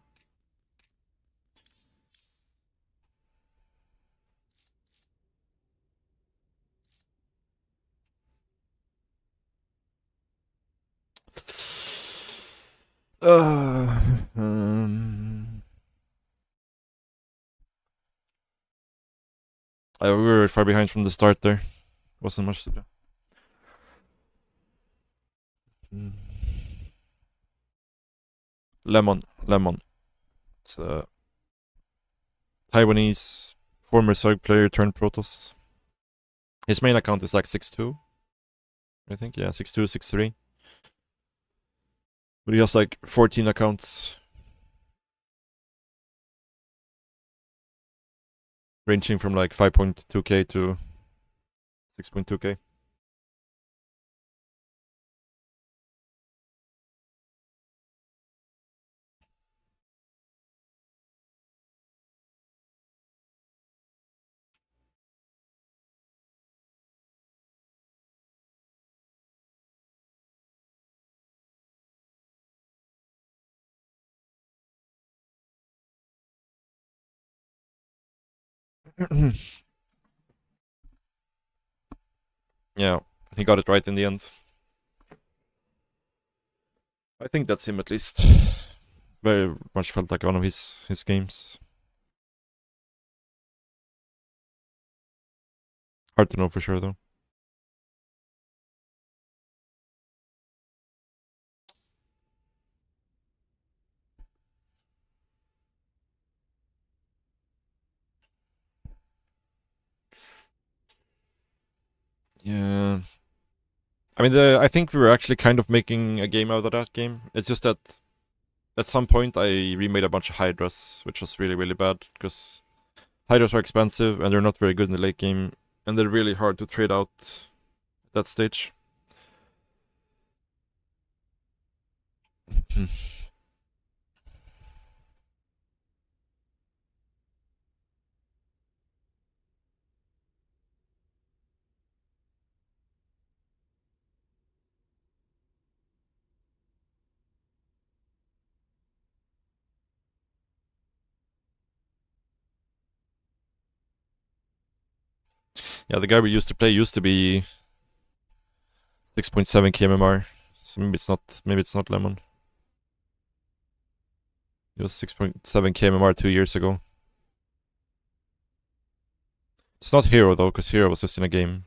We were far behind from the start there. Wasn't much to do. Lemon. It's a Taiwanese former Zerg player turned Protoss. His main account is like 6-2. I think, yeah, 6-2, 6-3. But he has like 14 accounts. Ranging from like 5.2k to 6.2k. Yeah, he got it right in the end. I think that's him at least. Very much felt like one of his games. Hard to know for sure though. Yeah. I mean, I think we were actually kind of making a game out of that game. It's just that at some point I remade a bunch of Hydras, which was really, really bad, because Hydras are expensive and they're not very good in the late game, and they're really hard to trade out at that stage. Yeah, the guy we used to play used to be 6.7 kmmr, so maybe it's not Lemon. It was 6.7 kmmr 2 years ago. It's not Hero though, because Hero was just in a game.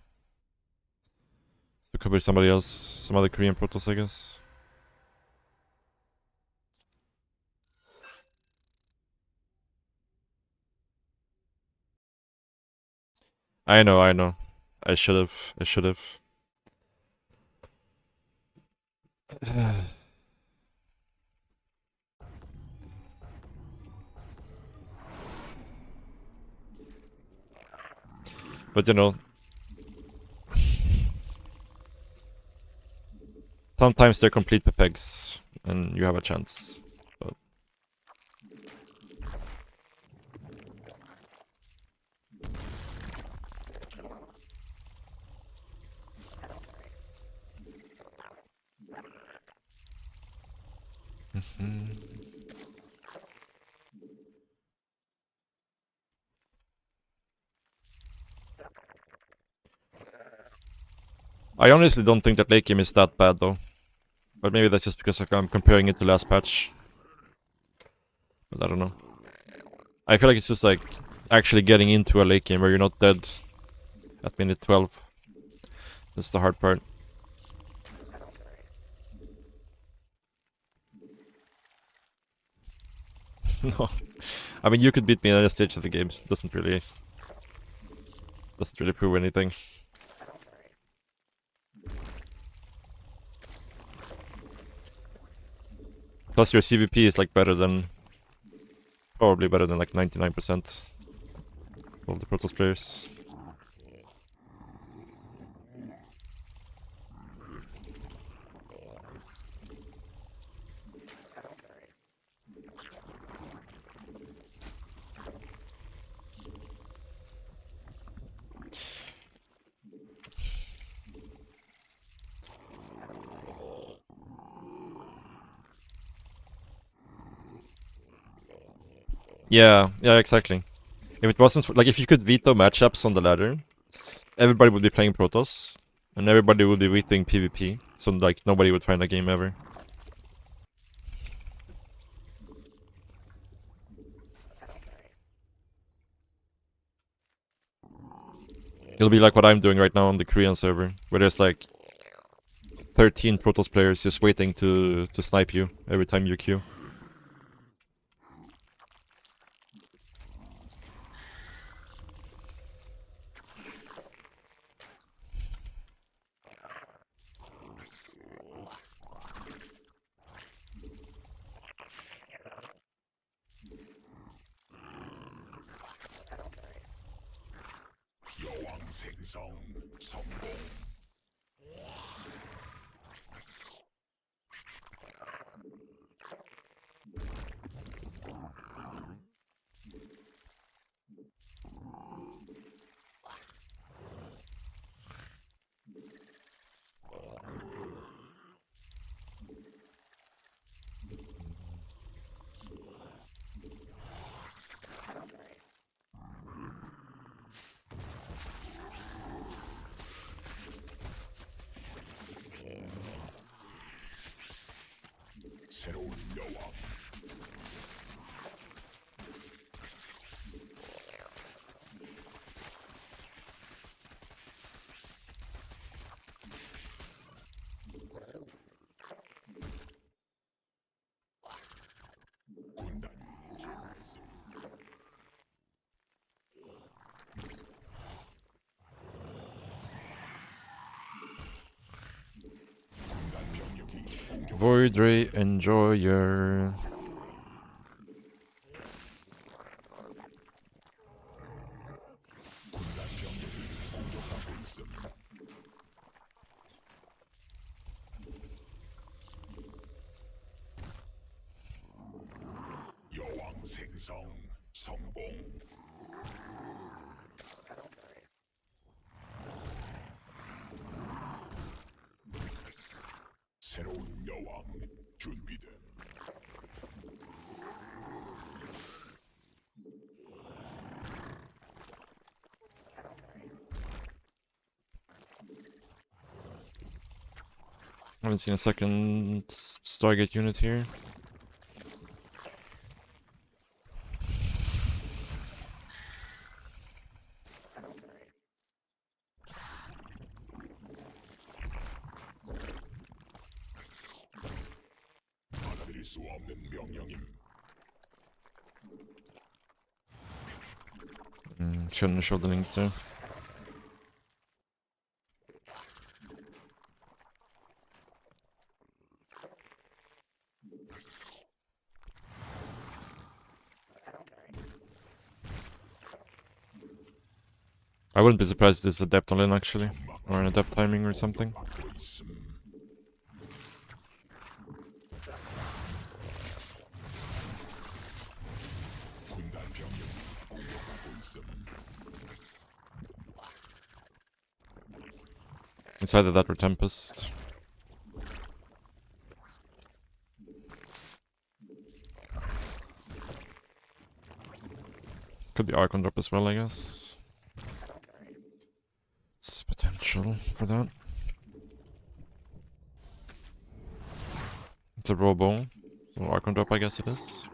It could be somebody else, some other Korean Protoss, I guess. I know. I should have. But you know, sometimes they're complete pegs, and you have a chance. But I honestly don't think that late game is that bad though. But maybe that's just because I'm comparing it to last patch. But I don't know. I feel like it's just like actually getting into a late game where you're not dead at minute 12. That's the hard part. No. I mean, you could beat me at any stage of the game. Doesn't really prove anything. Plus your CVP is like better than... Probably better than like 99% of the Protoss players. Yeah, exactly. If it wasn't like if you could veto matchups on the ladder, everybody would be playing Protoss, and everybody would be vetoing PvP. So like nobody would find a game ever. It'll be like what I'm doing right now on the Korean server, where there's like 13 Protoss players just waiting to snipe you every time you queue. 여왕 생성 성공. 새로운 여왕. 군단이 군단 병력이 공격. Void Ray Enjoyer. 군단 병력이 공격하고 있음. 여왕 생성 성공. 새로운 여왕 준비됨. Haven't seen a second Stargate unit here. 받아들일 수 없는 명령임. Shouldn't have showed the links there. I wouldn't be surprised if there's a depth on lane actually, or an adept timing or something. 받고 있음. 군단 병력이 공격하고 있음. It's either that or Tempest. Could be Archon drop as well, I guess. It's potential for that. It's a robo. Or Archon drop, I guess it is.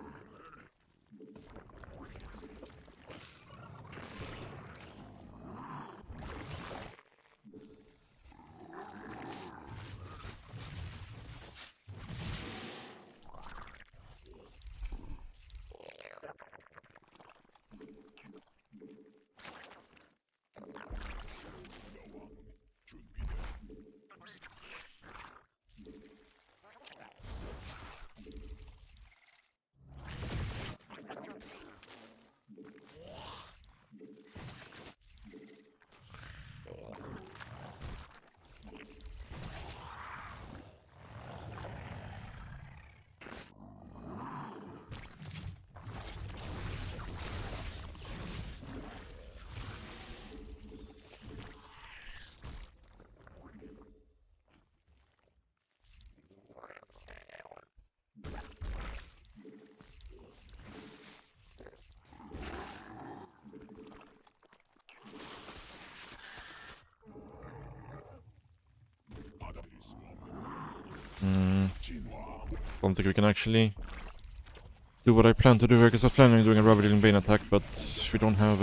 받아들일 수 없는 진화. Don't think we can actually do what I plan to do here, because I was planning on doing a rubber dealing Bane attack, but we don't have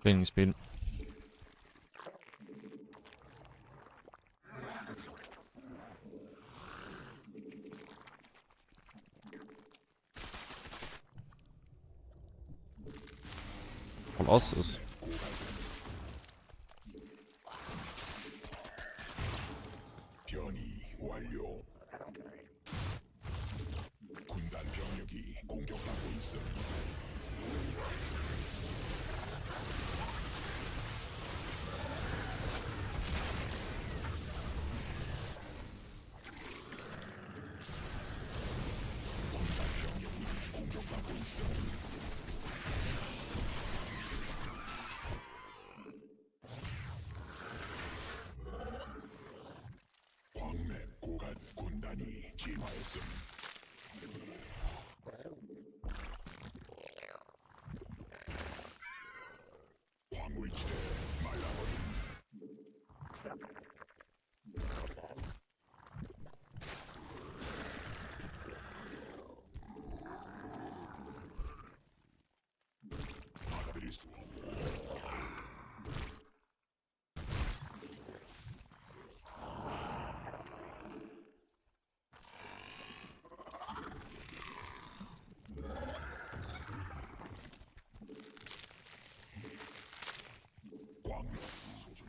Baning speed. Colossus. 변이 완료. 군단 병력이 공격받고 있어. 공격받고 있어. 광맥 고간 군단이 진화했음. 광물지대 말라버린. 받아들일 수 없는. 광맥 소진.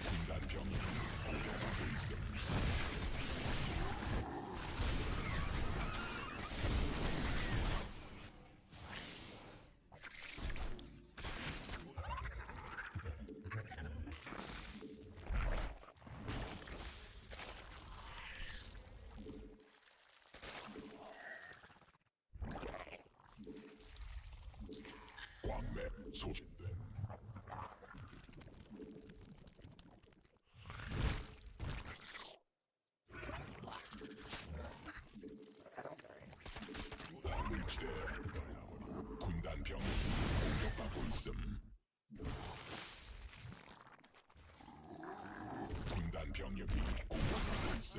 군단 병력이 공격받고 있음. 광맥 소진됨. 광물지대 말라버린. 군단 병력이 공격받고 있음. 군단 병력이 공격받고 있음.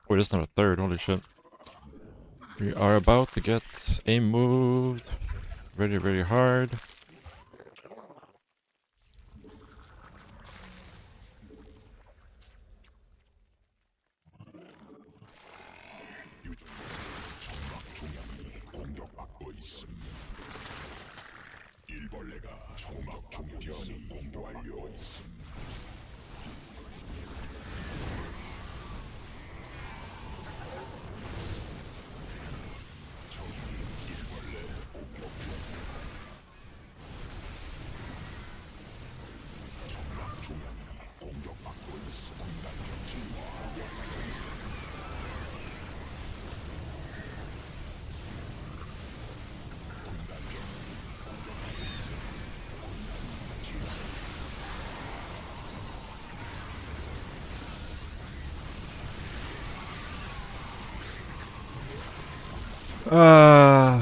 Wait, there's not a third, holy shit. We are about to get a moved very, very hard. 정막 중량이 공격받고 있음. 일벌레가 정막 중변이 공격 완료 있음. 적이 일벌레 공격 중. Yeah,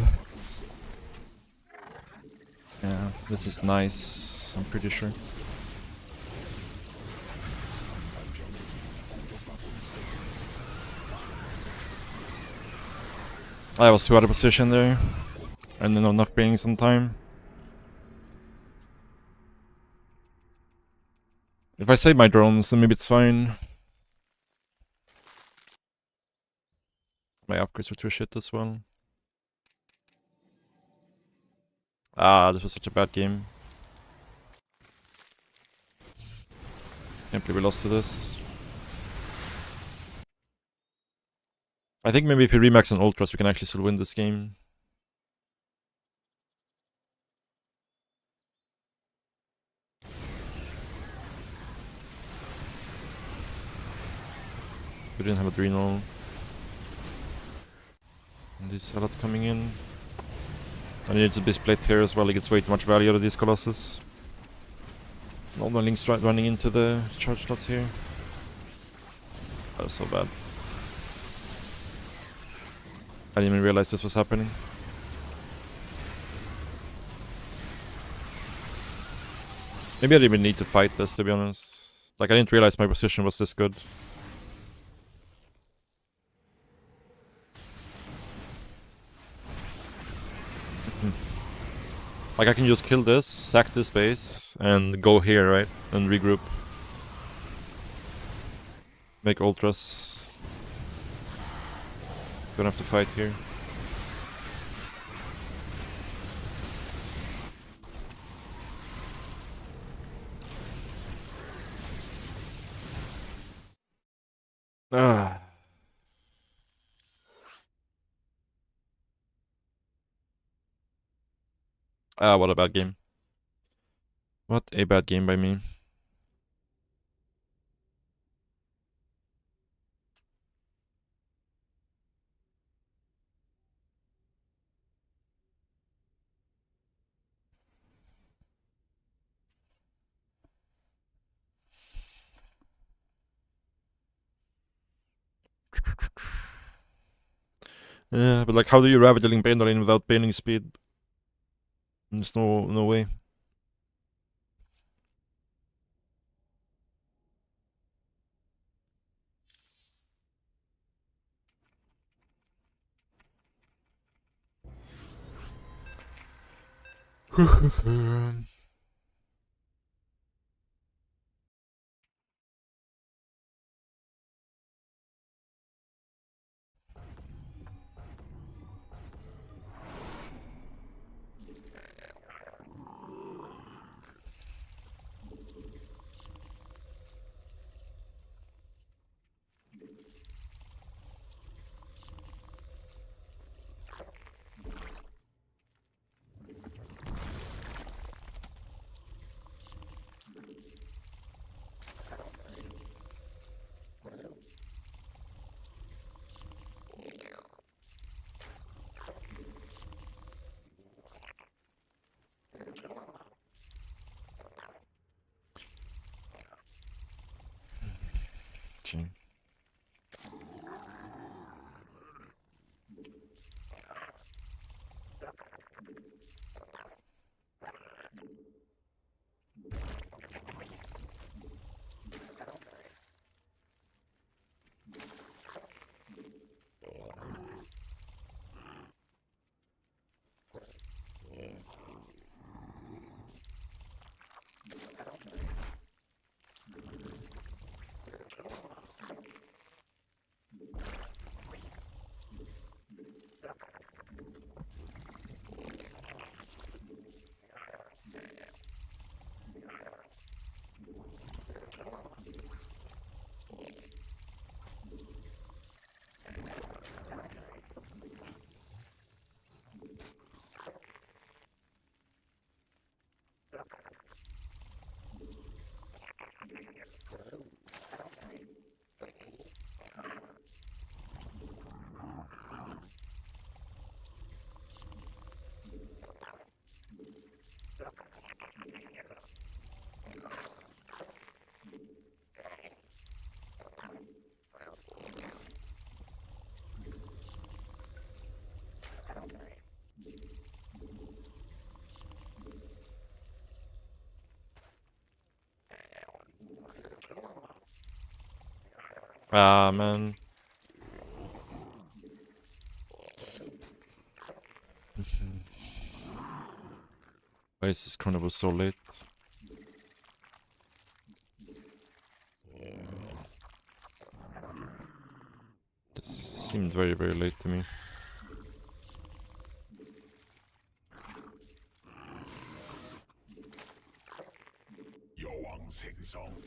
this is nice, I'm pretty sure. I was too out of position there. And then enough beings on time. If I save my drones, then maybe it's fine. My upgrades were too shit as well. Ah, this was such a bad game. Can't believe we lost to this. I think maybe if we remax on Ultras, we can actually still win this game. We didn't have Adrenal. And these salads coming in. I need to be split here as well, he gets way too much value out of these Colossus. All my links running into the charge slots here. That was so bad. I didn't even realize this was happening. Maybe I didn't even need to fight this, to be honest. Like, I didn't realize my position was this good. Like, I can just kill this, sack this base, and go here, right? And regroup. Make ultras. Don't have to fight here. Ah. Ah, what a bad game. What a bad game by me. Yeah, but like, how do you Ravaging Baneline without Baning speed? There's no way. Okay. Ah, man. Why is this carnival so late? This seemed very, very late to me. 여왕 생성.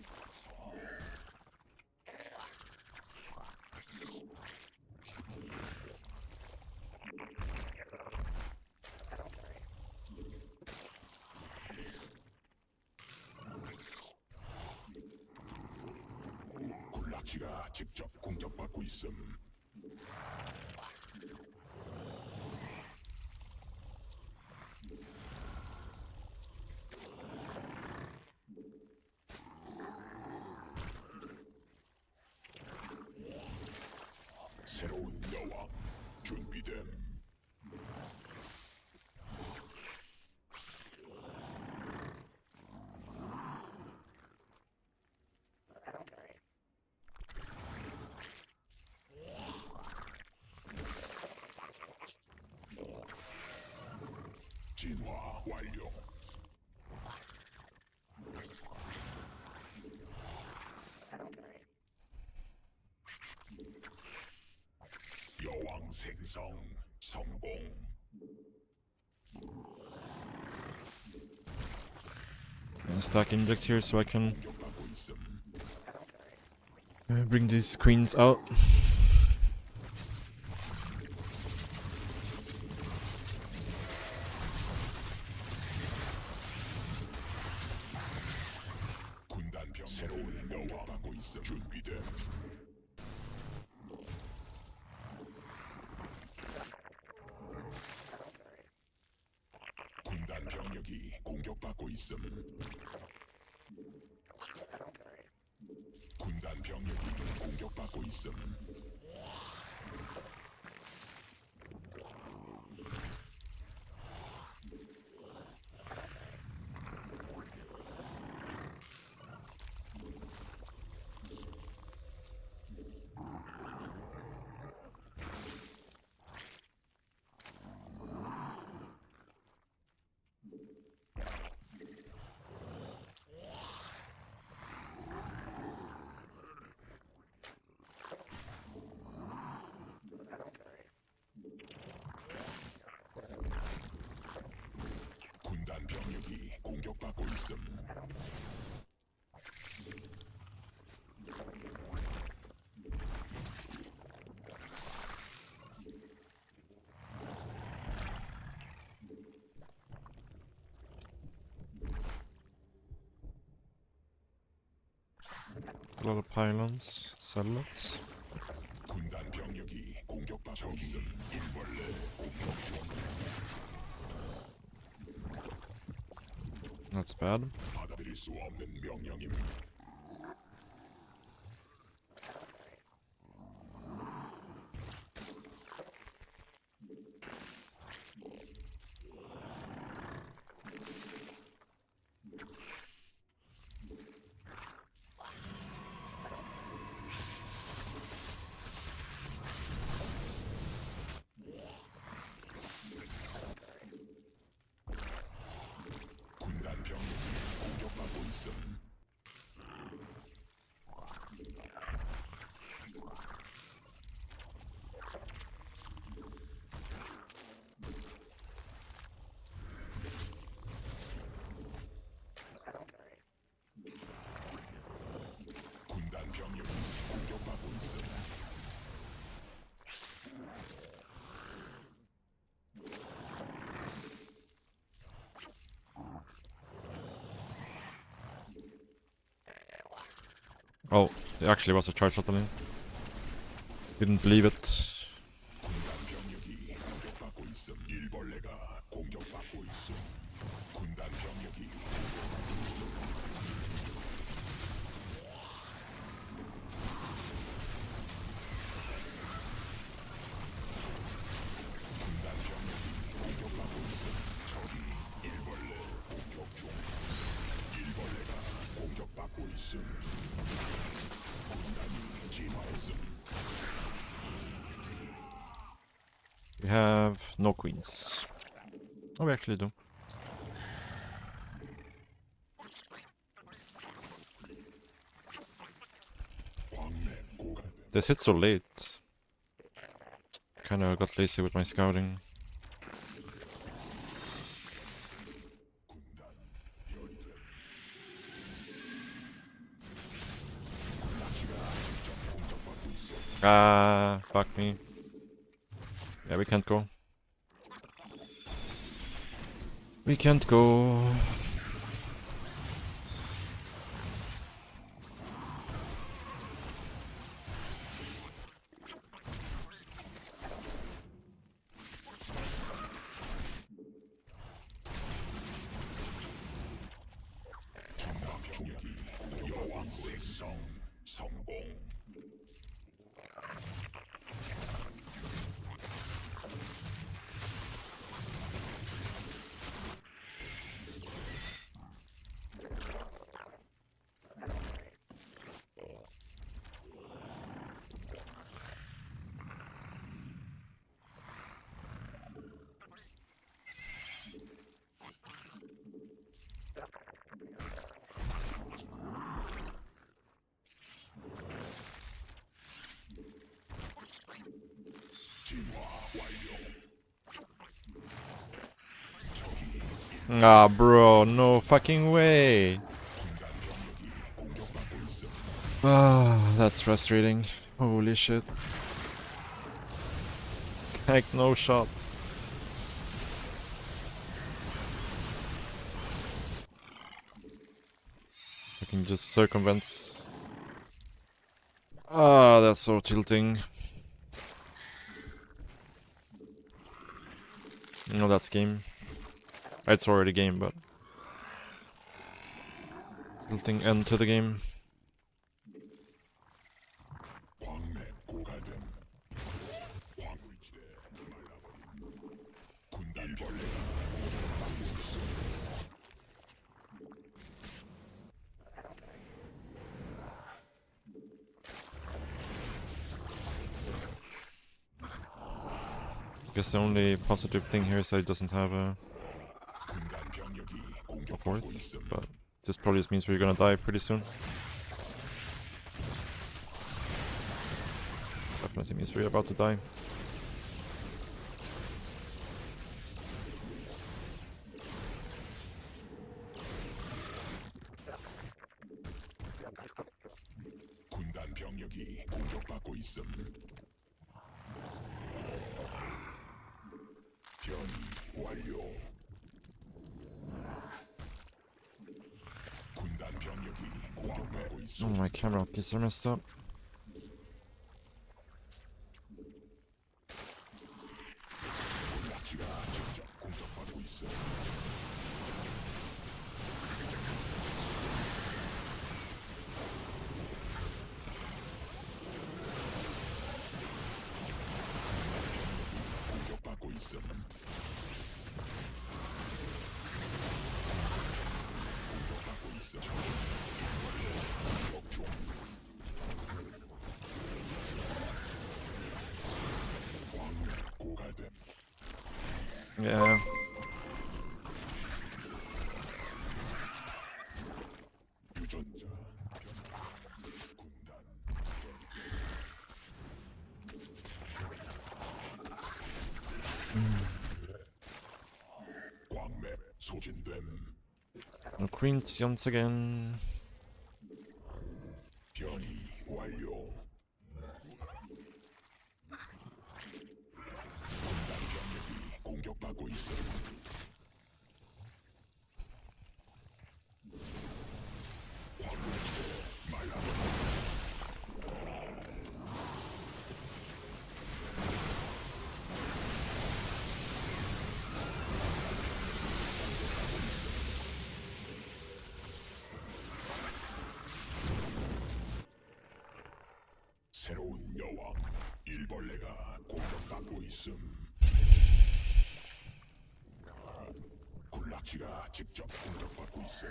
굴락지가 직접 공격받고 있음. 새로운 여왕 준비됨. 진화 완료. 여왕 생성 성공. Gonna stack index here so I can 공격받고 있음. bring these queens out. 군단병 새로운 여왕 받고 있음. 준비됨. 군단 병력이 공격받고 있음. 군단 병력이 공격받고 있음. 군단 병력이 공격받고 있음. A lot of pylons, satellites. 군단 병력이 공격받고 있음. 일벌레 공격 중. That's bad. 받아들일 수 없는 명령임. 군단 병력이 공격받고 있음. 군단 병력이 공격받고 있음. Oh, it actually was a charge happening. Didn't believe it. 군단 병력이 공격받고 있음. 일벌레가 공격받고 있음. 군단 병력이 공격받고 있음. 군단 병력이 공격받고 있음. 적이 일벌레 공격 중. 일벌레가 공격받고 있음. 군단이 진화했음. We have no queens. Oh, we actually do. This hit so late. Kinda got lazy with my scouting. Ah, fuck me. Yeah, we can't go. We can't go. 여왕 생성 성공. 진화 완료. Ah, bro, no fucking way. Ah, that's frustrating. Holy shit. Like, no shot. I can just circumvent. Ah, that's so tilting. No, that's game. It's already game, but tilting end to the game. 광맥 고갈됨. 광물지대 말라버림. 군단 벌레가 공격받고 있었어. Guess the only positive thing here is that it doesn't have a 군단 병력이 fourth, 공격받고 있음. but this probably just means we're gonna die pretty soon. Definitely means we're about to die. 군단 병력이 공격받고 있음. 변이 완료. 군단 병력이 공격받고 있음. Oh, my camera keys are messed up. 군락지가 직접 공격받고 있어. 공격받고 있음. 공격받고 있어. 적중. 광맥 고갈됨. Yeah. 유전자 군단 광맥 소진됨. No queens once again. 변이 완료. 군단 병력이 공격받고 있어. 광물지대 말라버려. 새로운 여왕 일벌레가 공격받고 있음. 군락지가 직접 공격받고 있음.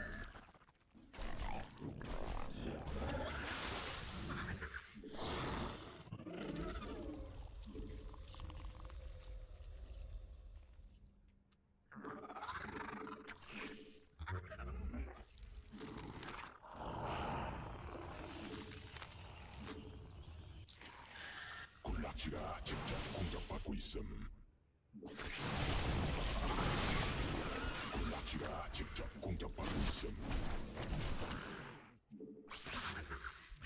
군락지가 직접 공격받고 있음. 군락지가 직접 공격받고 있음.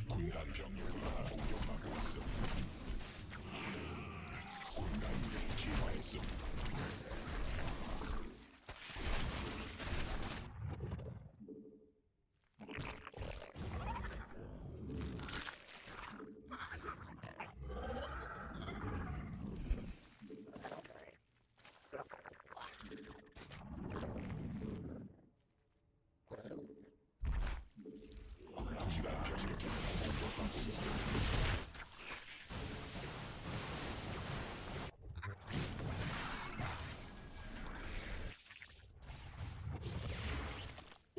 군단 병력이 공격받고 있음. 군단이 기화했음. 군단 병력이 공격받고 있음.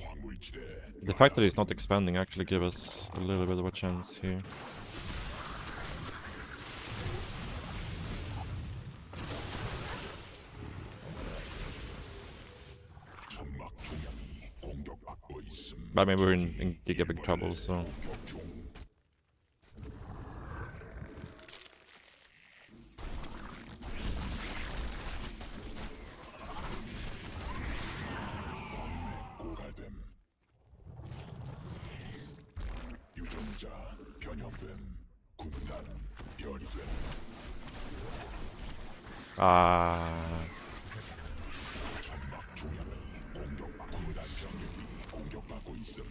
광물지대 The fact that he's not expanding actually give us a little bit of a chance here. 천막 중량이 공격받고 있음. But maybe we're in giga big trouble, so... 공격 중. 고갈됨. 유전자 변형됨. 군단 별이됨. Ah, 천막 중량이 공격받고 군단 병력이 공격받고 있음.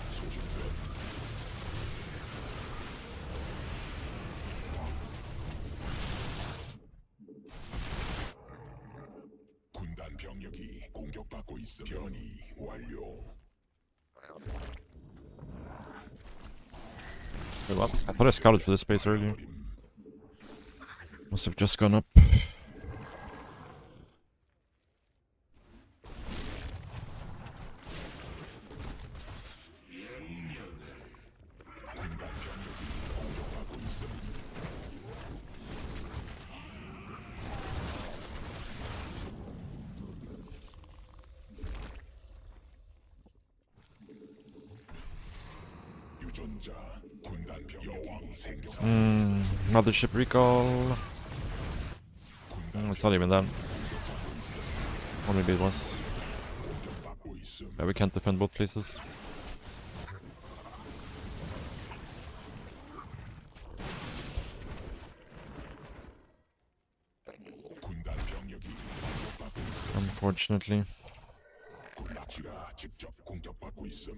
소진됨. 군단 병력이 공격받고 있음. 변이 완료. wait, what? I thought I scouted for this space earlier. 버림. Must have just gone up. 군단 병력이 공격받고 있음. 유전자 군단 병력이 생성. Mothership recall. It's not even that. Or maybe it was. 공격받고 있음. Yeah, we can't defend both places. 군단 병력이 공격받고 있음. Unfortunately. 군락지가 직접 공격받고 있음.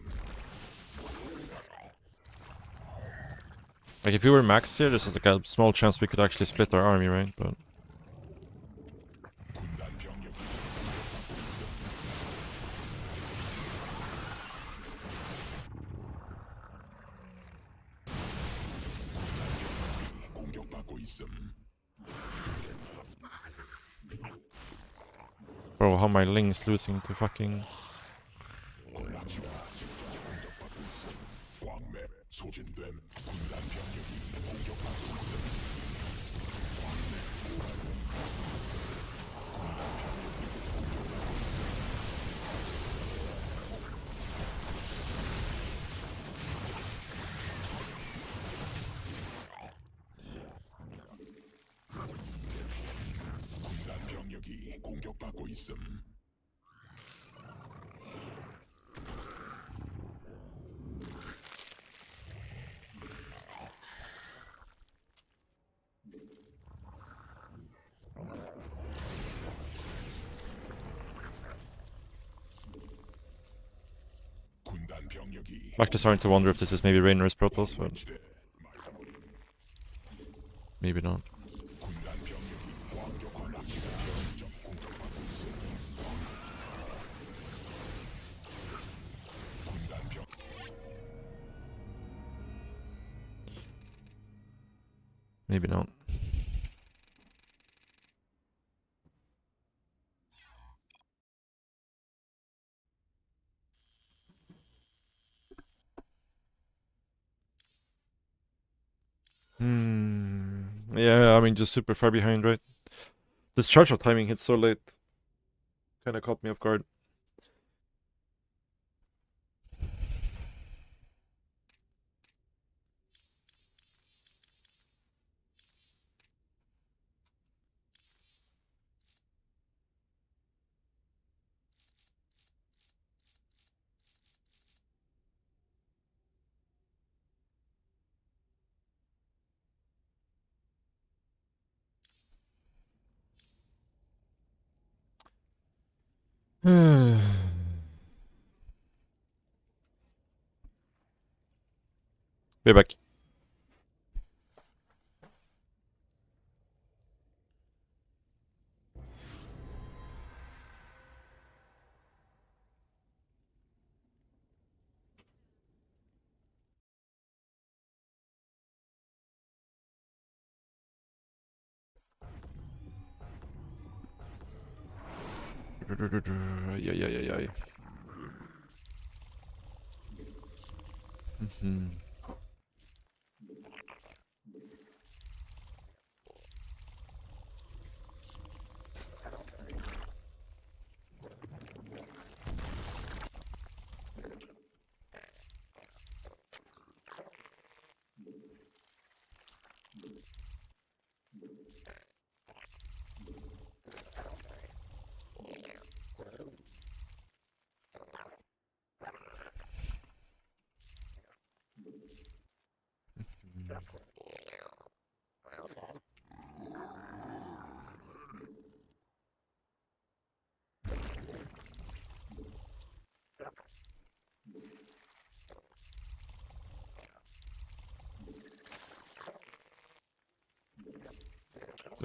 Like, if we were max here, there's like a small chance we could actually split our army, right? But 군단 병력이 공격받고 있음. 공격받고 있음. bro, how my Ling's losing to fucking... 군락지가 직접 공격받고 있음. 광맥 소진됨. 군단 병력이 공격받고 있음. 군단 병력이 공격받고 있음. 군단 병력이 I'm actually starting to wonder if this is maybe Rainer's Protoss, but 지대 말해버림. maybe not. 군단 병력이 왕족 군락지가 직접 공격받고 있음. 군단 병 Maybe not. Yeah, I mean, just super far behind, right? This charge of timing hit so late. Kinda caught me off guard. Be back. Ay.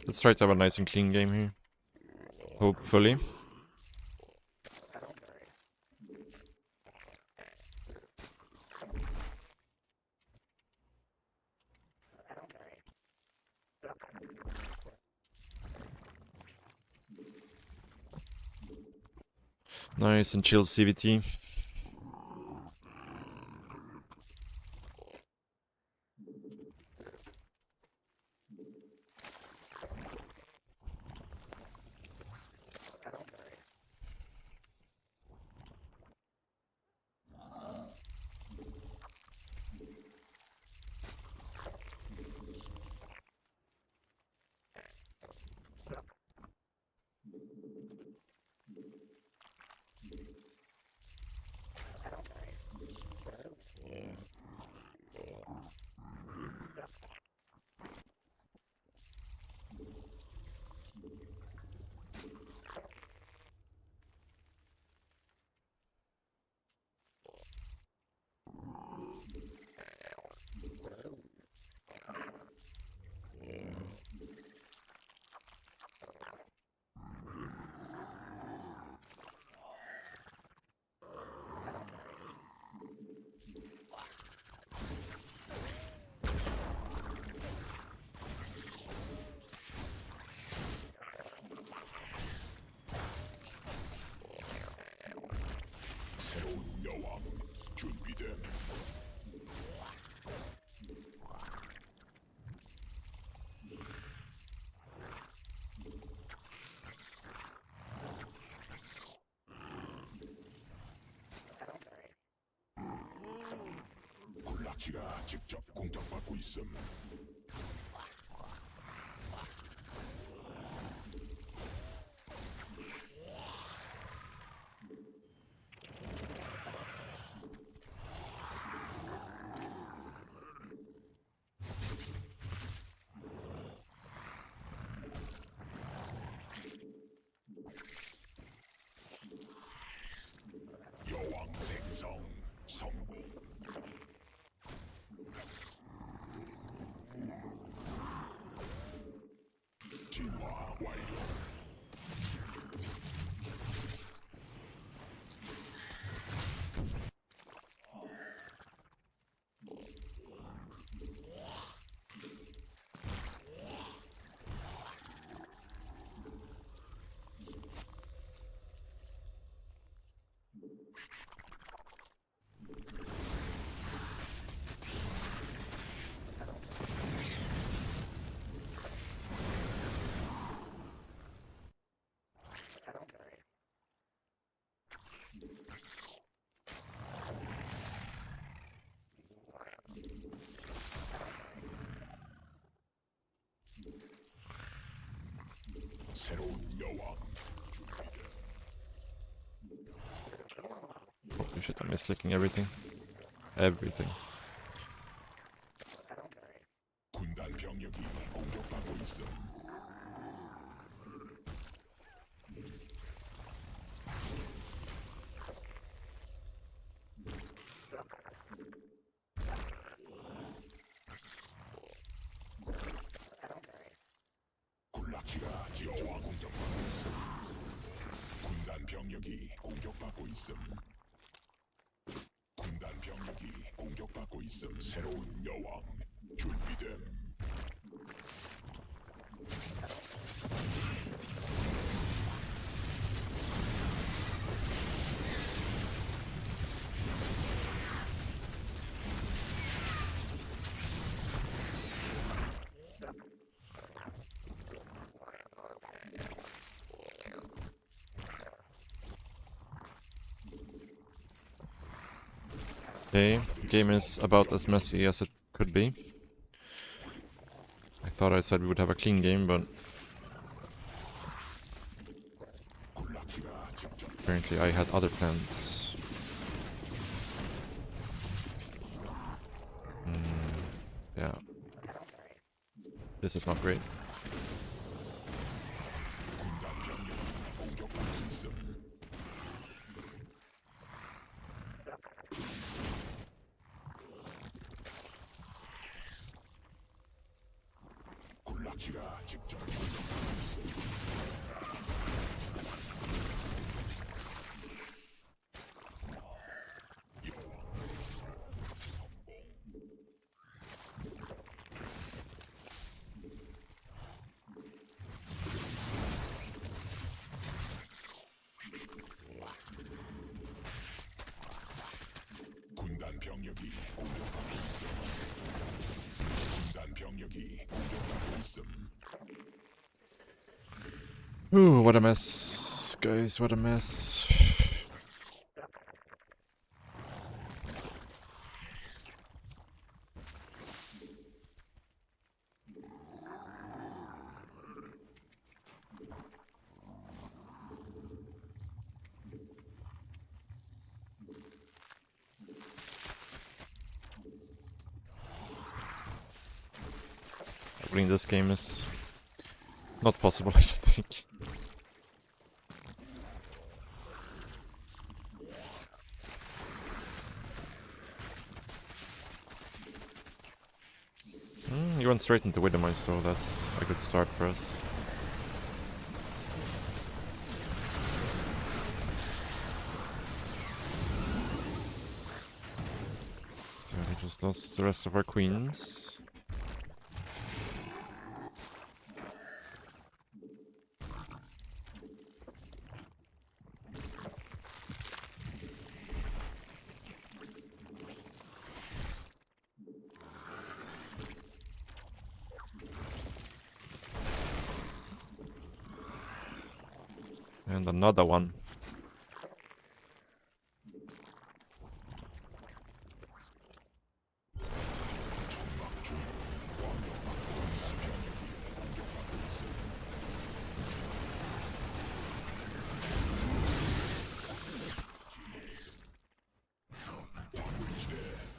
Let's try to have a nice and clean game here. Hopefully. Nice and chill CVT. 새로운 여왕 준비됨. 굴라치가 직접 공격받고 있음. 여왕 생성 성공. 새로운 여왕. Holy shit, I'm misclicking everything. Everything. 군단 병력이 공격받고 있음. 굴라치가 여왕 공격받고 있음. 군단 병력이 공격받고 있음. 군단 병력이 공격받고 있음. 새로운 여왕 준비됨. Okay, game is about as messy as it could be. I thought I said we would have a clean game, but apparently I had other plans. Yeah. This is not great. 굴라치가 직접 군단 병력이 공격받고 있음. 군단 병력이 공격받고 있음. Ooh, what a mess, guys, what a mess. Winning this game is not possible, I don't think. He went straight into Widowmine, so that's a good start for us. So we just lost the rest of our queens. And another one.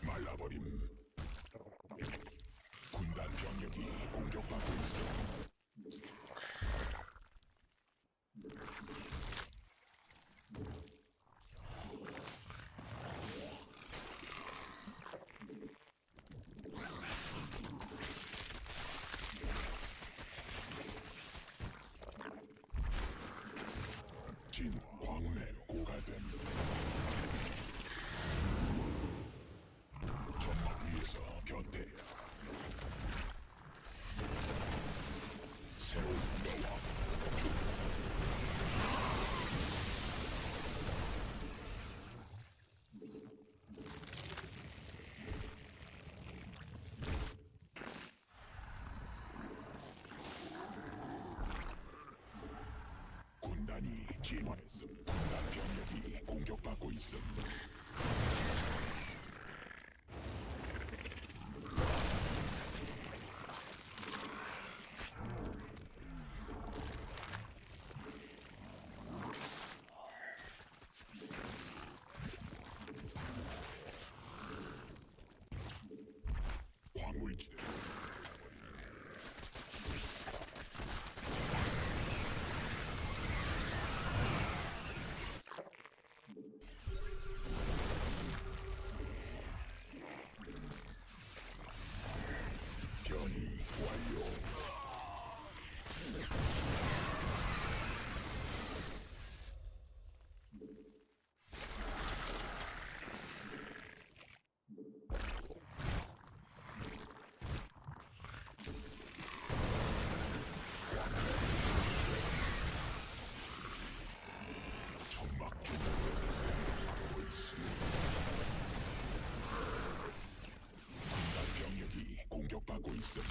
말라버림. 군단 병력이 공격받고 있어. 진 광내 고갈됨. 점막 위에서 변태. 새로운 여왕. 군단이 진화했음. 군단 병력이 공격받고 있음. 공격받고 있음.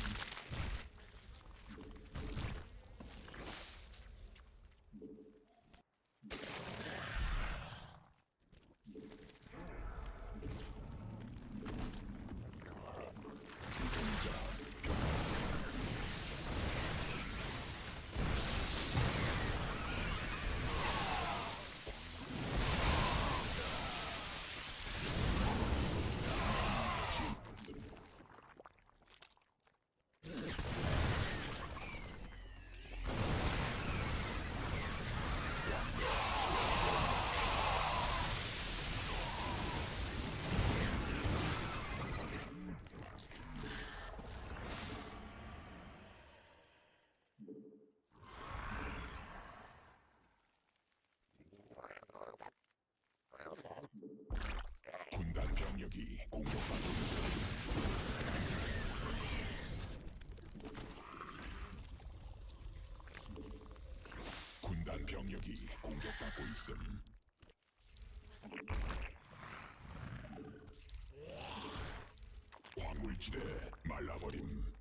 군단 병력이 공격받고 있음. 군단 병력이 공격받고 있음. 광물지대 말라버림.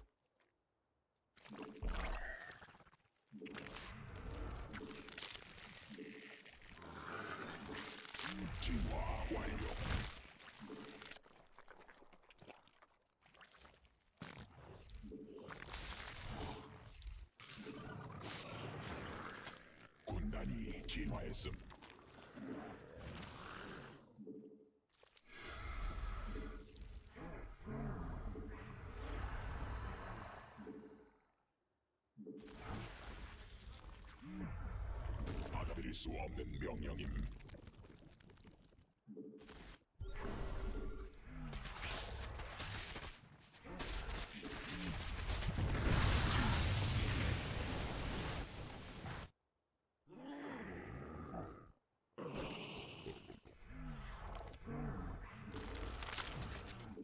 진화 완료. 군단이 진화했음. 받아들일 수 없는 명령임.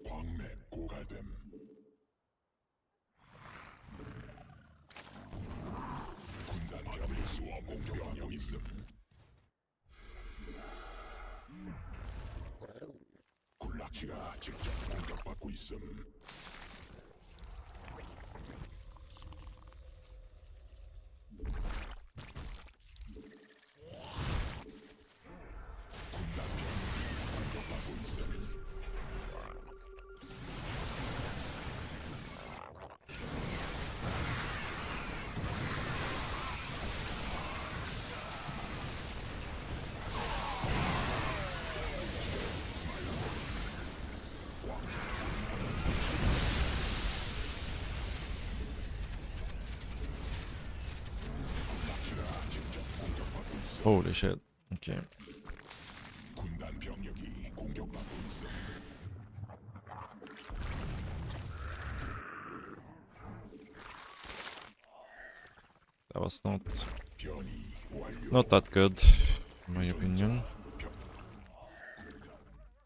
광맥 고갈됨. 군단 받아들일 수 없는 명령 있음. 굴락치가 직접 공격받고 있음. 군단 병력이 공격받고 있음. Holy shit. Okay. 군단 병력이 공격받고 있음. That was 변이 완료. not that good, in my opinion.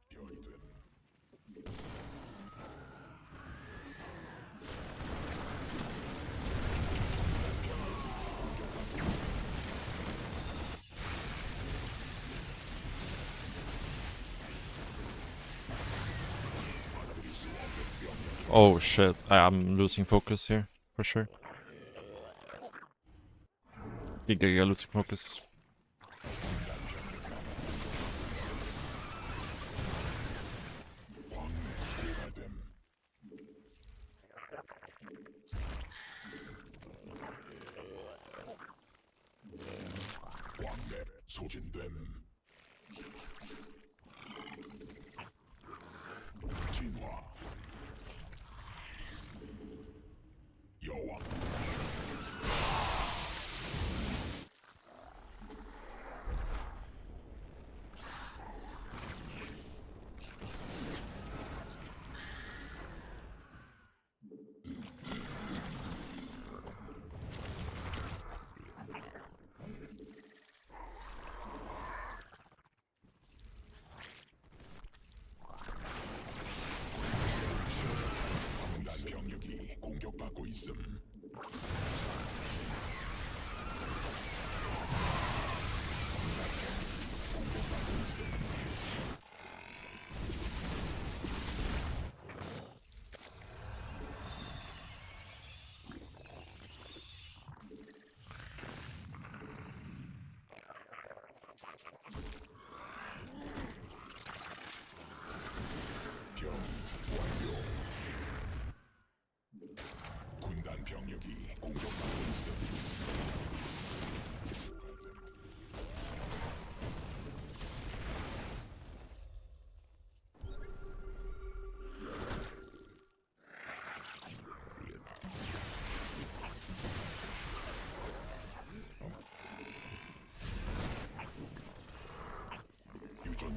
변이 됨. Oh shit, I'm losing focus here, for sure. Giga losing focus. 광맥 고갈됨. 광맥 소진됨. 진화. 여왕. 군단 병력이 공격받고 있음.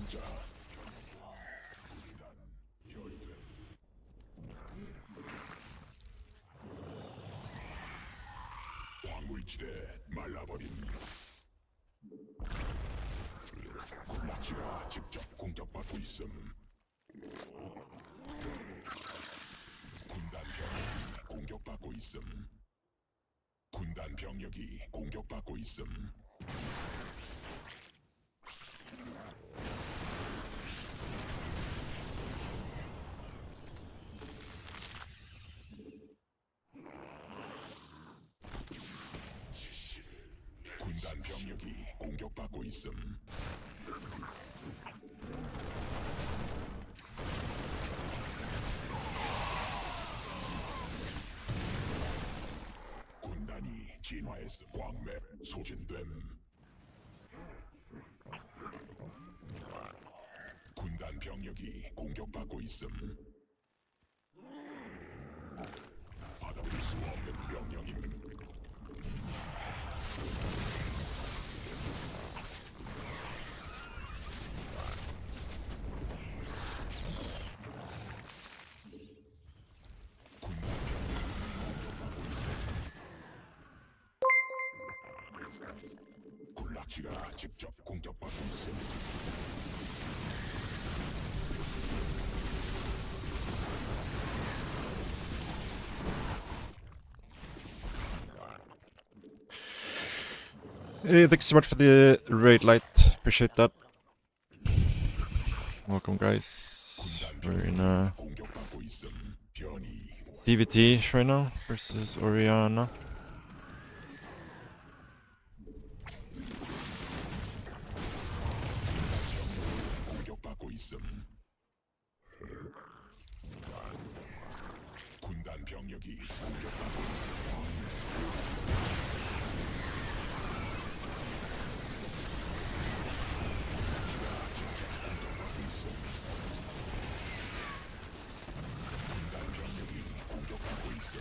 왕자 군단 별됨 광물지대 말라버림 군락지가 직접 공격받고 있음 군단 병력이 공격받고 있음 군단 병력이 공격받고 있음 군단 병력이 공격받고 있음 군단이 진화했음 광맥 소진됨 군단 병력이 공격받고 있음 받아들일 수 없는 명령임 군락지가 직접 공격받고 있음 Hey, thanks so much for the raid light. Appreciate that. Welcome, guys. We're in 공격받고 있음 변이 CVT right now versus Oriana. 공격받고 있음 군단 병력이 공격받고 있음 군단 병력이 공격받고 있음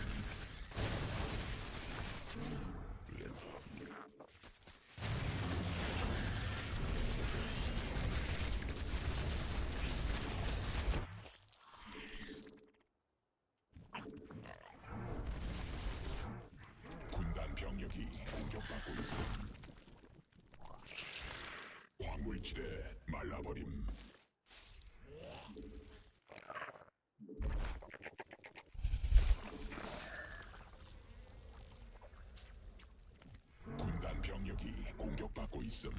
군단 병력이 공격받고 있음 광물지대 말라버림 군단 병력이 공격받고 있음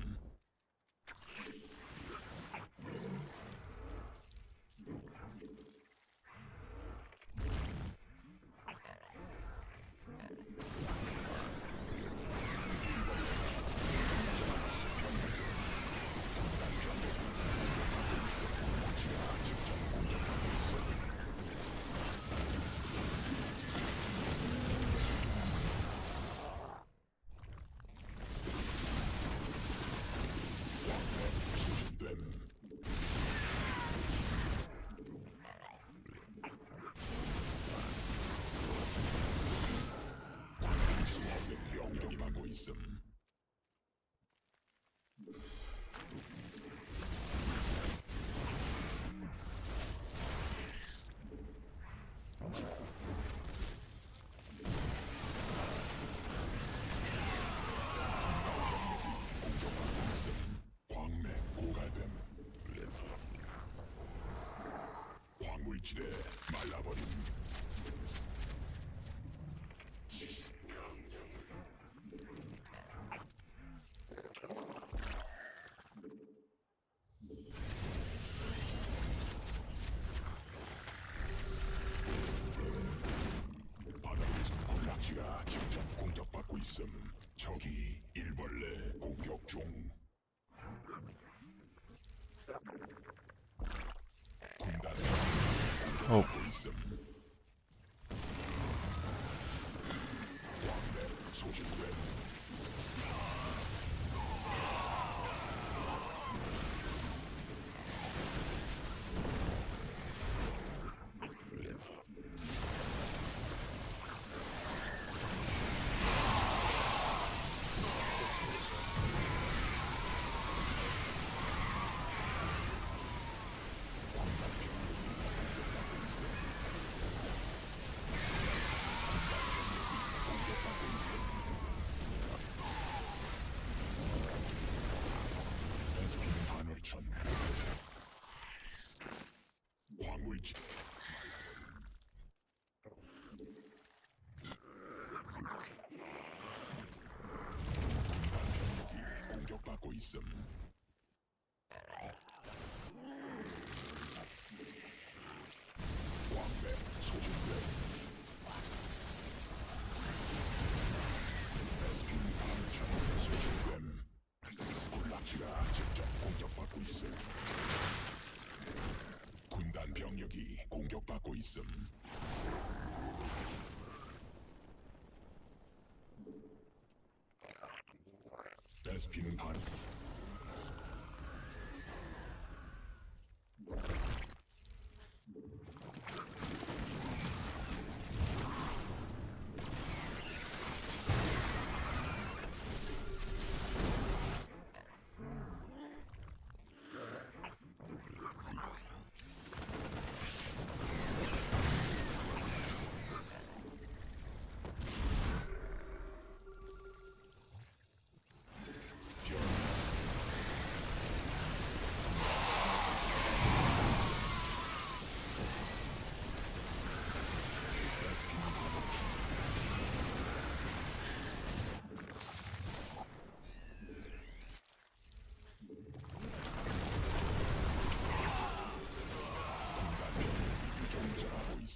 소진됨 받아들일 수 없는 명령이 받고 있음 광맥 고갈됨 광물지대 말라버림 받아들일 수 군락지가 직접 공격받고 있음 적이 일벌레 공격 중 군단 Oh, 공격받고 있음 광맥 소진됨 있음. 베스핀 반.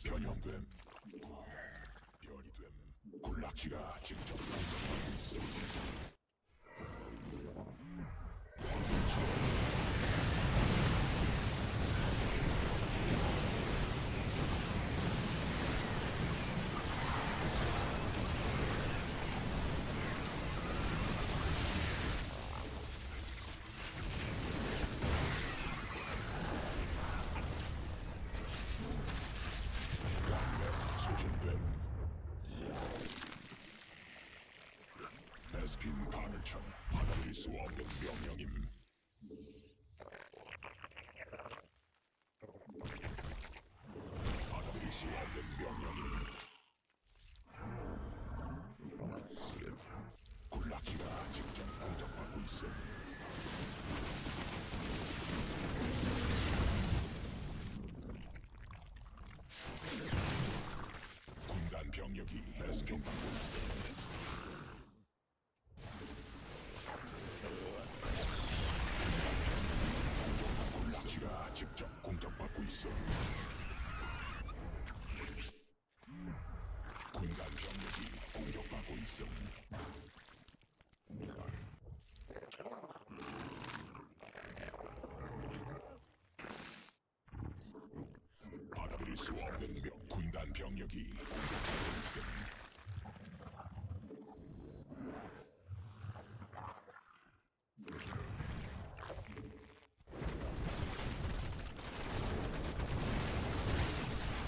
변형됨. 변이 됨. 굴락지가 직접 공격하고 있음. 소진됨. 베스핀 가늘천 받아들일 수 없는 명령임. 받아들일 수 없는 명령임. 굴락지가 직접 공격받고 있음. 군단 병력이 베스핀 받고 있음. 굴락지가 직접 공격받고 있음. 군단 병력이 공격받고 있음. 받아들일 수 없는 군단 병력이 공격받고 있음.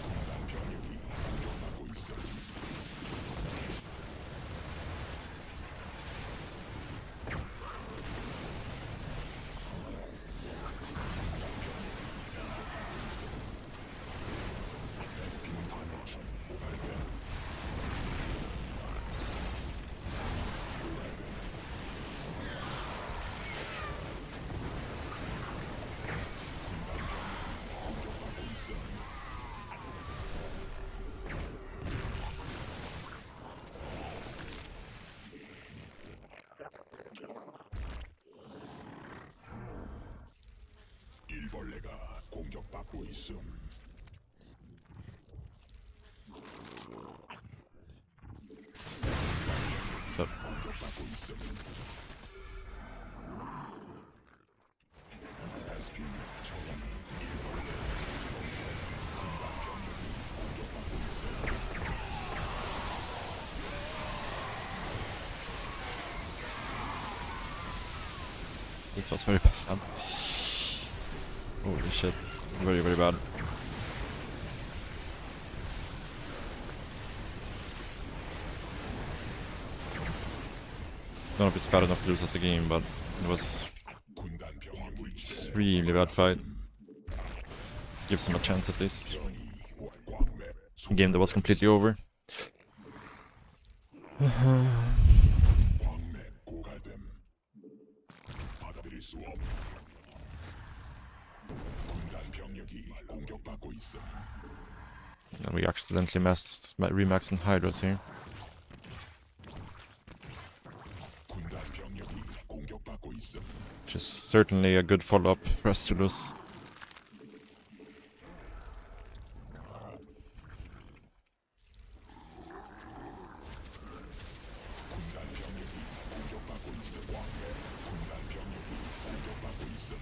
군단 병력이 공격받고 있음. 베스핀 가늘천 고갈됨. 공격받고 있음. 일벌레가 공격받고 있음. So, 공격받고 있음. 베스핀 저항 일벌레 군단 병력이 공격받고 있음. this was very bad. Holy shit. Very, very bad. Don't know if it's bad enough to lose us a game, but it was 군단 병력이 a really bad fight. Gives him a chance at least. 광맥 A game that was completely over. 광맥 고갈됨. 받아들일 수 없. 군단 병력이 공격받고 있음. And we accidentally remaxed Hydras here. 군단 병력이 공격받고 있음. Which is certainly a good follow-up for us to lose. 군단 병력이 공격받고 있음. 광맥 군단 병력이 공격받고 있음.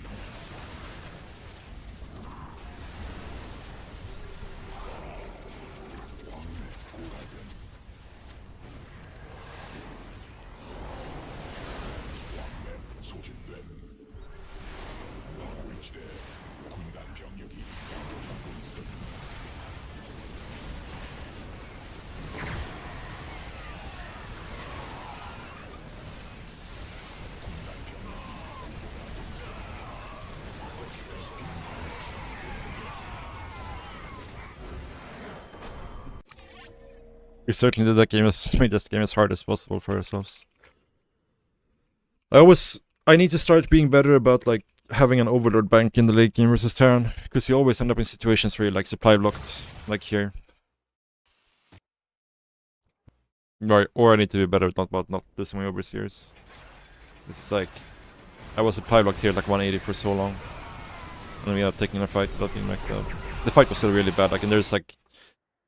We certainly did that game made this game as hard as possible for ourselves. I need to start being better about like having an overlord bank in the late game versus Terran, because you always end up in situations where you're like supply blocked, like here. Right, or I need to be better about not losing my overseers. This is like, I was supply blocked here like 180 for so long, and we ended up taking a fight without being maxed out. The fight was still really bad, like, and there's like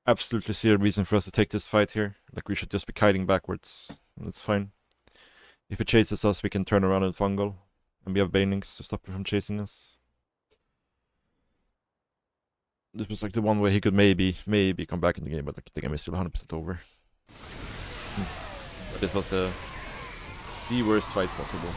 absolutely zero reason for us to take this fight here. Like, we should just be kiting backwards, and it's fine. If it chases us, we can turn around and fungal, and we have banelings to stop him from chasing us. This was like the one way he could maybe come back in the game, but like, the game is still 100% over. But it was the worst fight possible.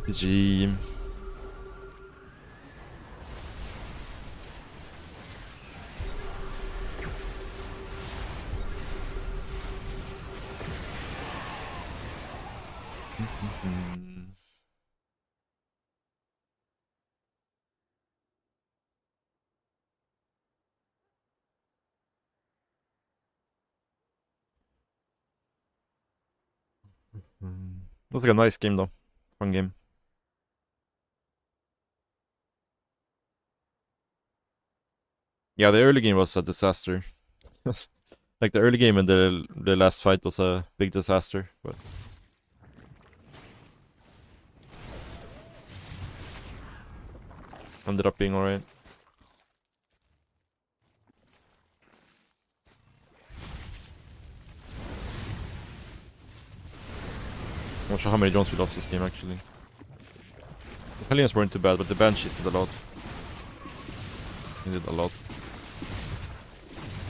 GG. It was like a nice game though. Fun game. Yeah, the early game was a disaster. Like the early game and the last fight was a big disaster, but ended up being alright. I'm not sure how many drones we lost this game actually. The Hellions weren't too bad, but the Banshees did a lot. They did a lot.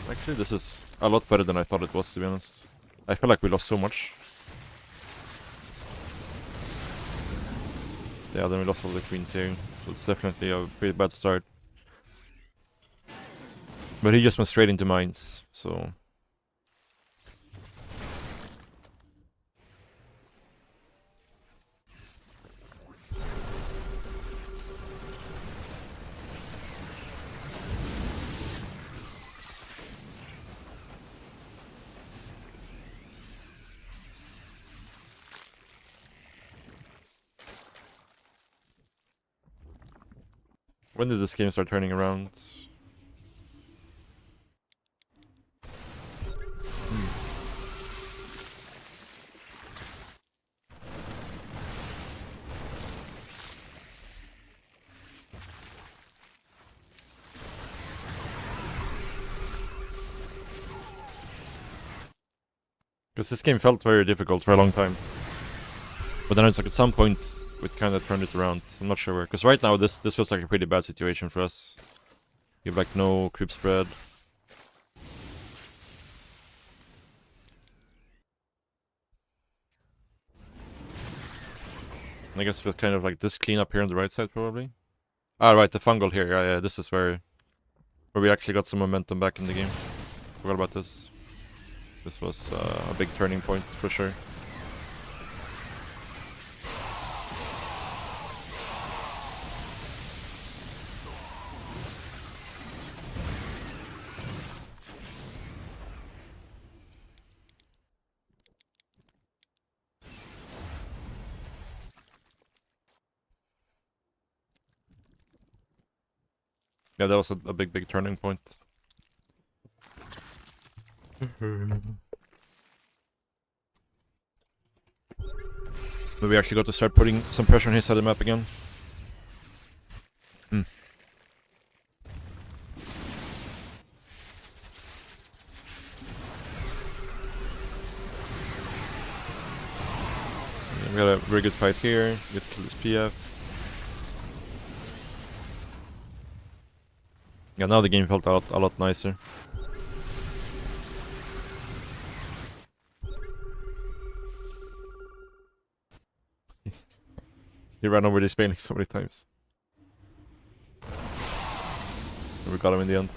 Actually, this is a lot better than I thought it was, to be honest. I feel like we lost so much. Yeah, then we lost all the queens here, so it's definitely a pretty bad start. But he just went straight into mines, so... When did this game start turning around? Because this game felt very difficult for a long time. But then it's like at some point it kind of turned it around. I'm not sure where. Because right now this feels like a pretty bad situation for us. You have like no creep spread. I guess we'll kind of like this clean up here on the right side probably. Ah, right, the fungal here. Yeah, this is where we actually got some momentum back in the game. Forgot about this. This was a big turning point for sure. Yeah, that was a big turning point. But we actually got to start putting some pressure on his side of the map again. We got a very good fight here. Get to kill this PF. Yeah, now the game felt a lot nicer. He ran over this painting so many times. And we got him in the end.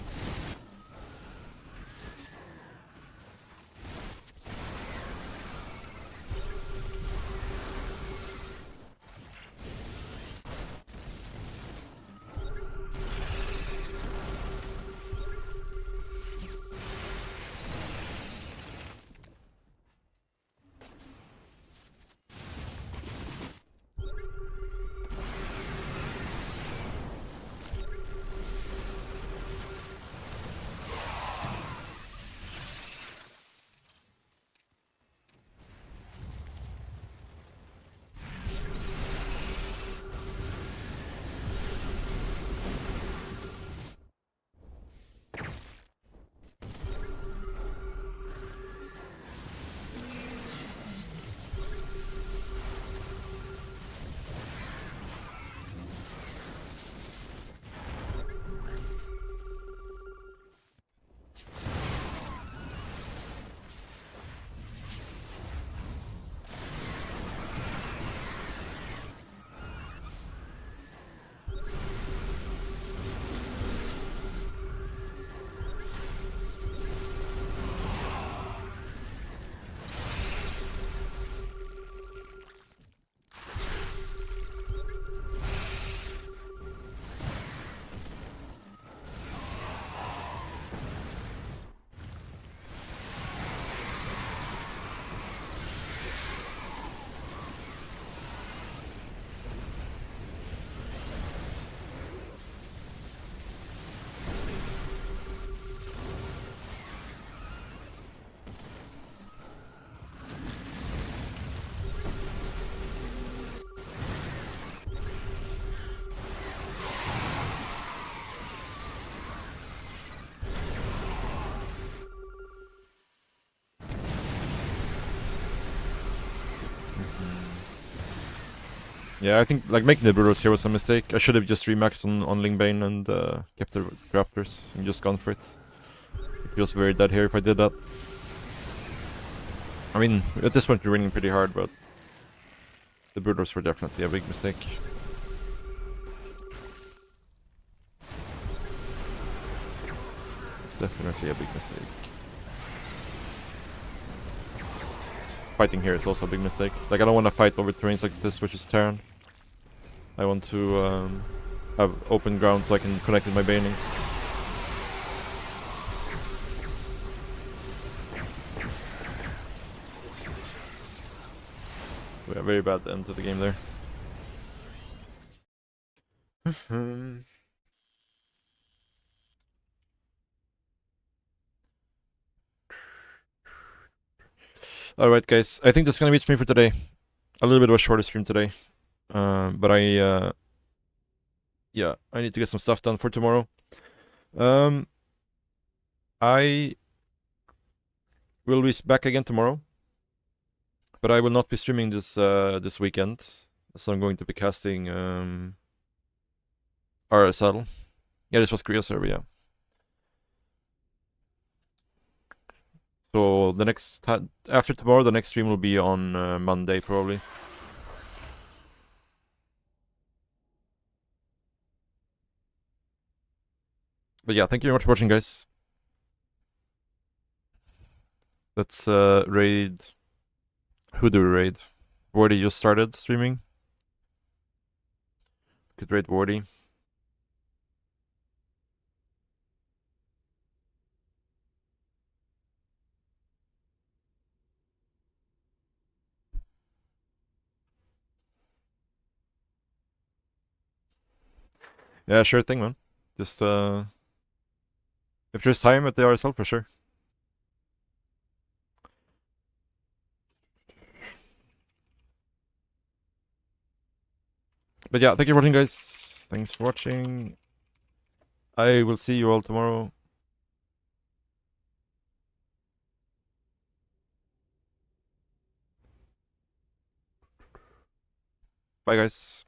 Yeah, I think like making the Brewers here was a mistake. I should have just remaxed on Lingbane and kept the Raptors and just gone for it. It feels very dead here if I did that. I mean, at this point we're winning pretty hard, but the Brewers were definitely a big mistake. Definitely a big mistake. Fighting here is also a big mistake. Like, I don't want to fight over terrains like this, which is Terran. I want to have open ground so I can connect with my banelings. We have a very bad end to the game there. Alright guys, I think that's gonna be it for me for today. A little bit of a shorter stream today. But yeah, I need to get some stuff done for tomorrow. I will be back again tomorrow. But I will not be streaming this weekend. So I'm going to be casting RSL. Yeah, this was Korea server, yeah. So the next after tomorrow, the next stream will be on Monday probably. But yeah, thank you very much for watching, guys. Let's raid. Who do we raid? Wardy just started streaming. Could raid Wardy. Yeah, sure thing, man. Just if there's time at the RSL, for sure. But yeah, thank you for watching, guys. Thanks for watching. I will see you all tomorrow. Bye, guys.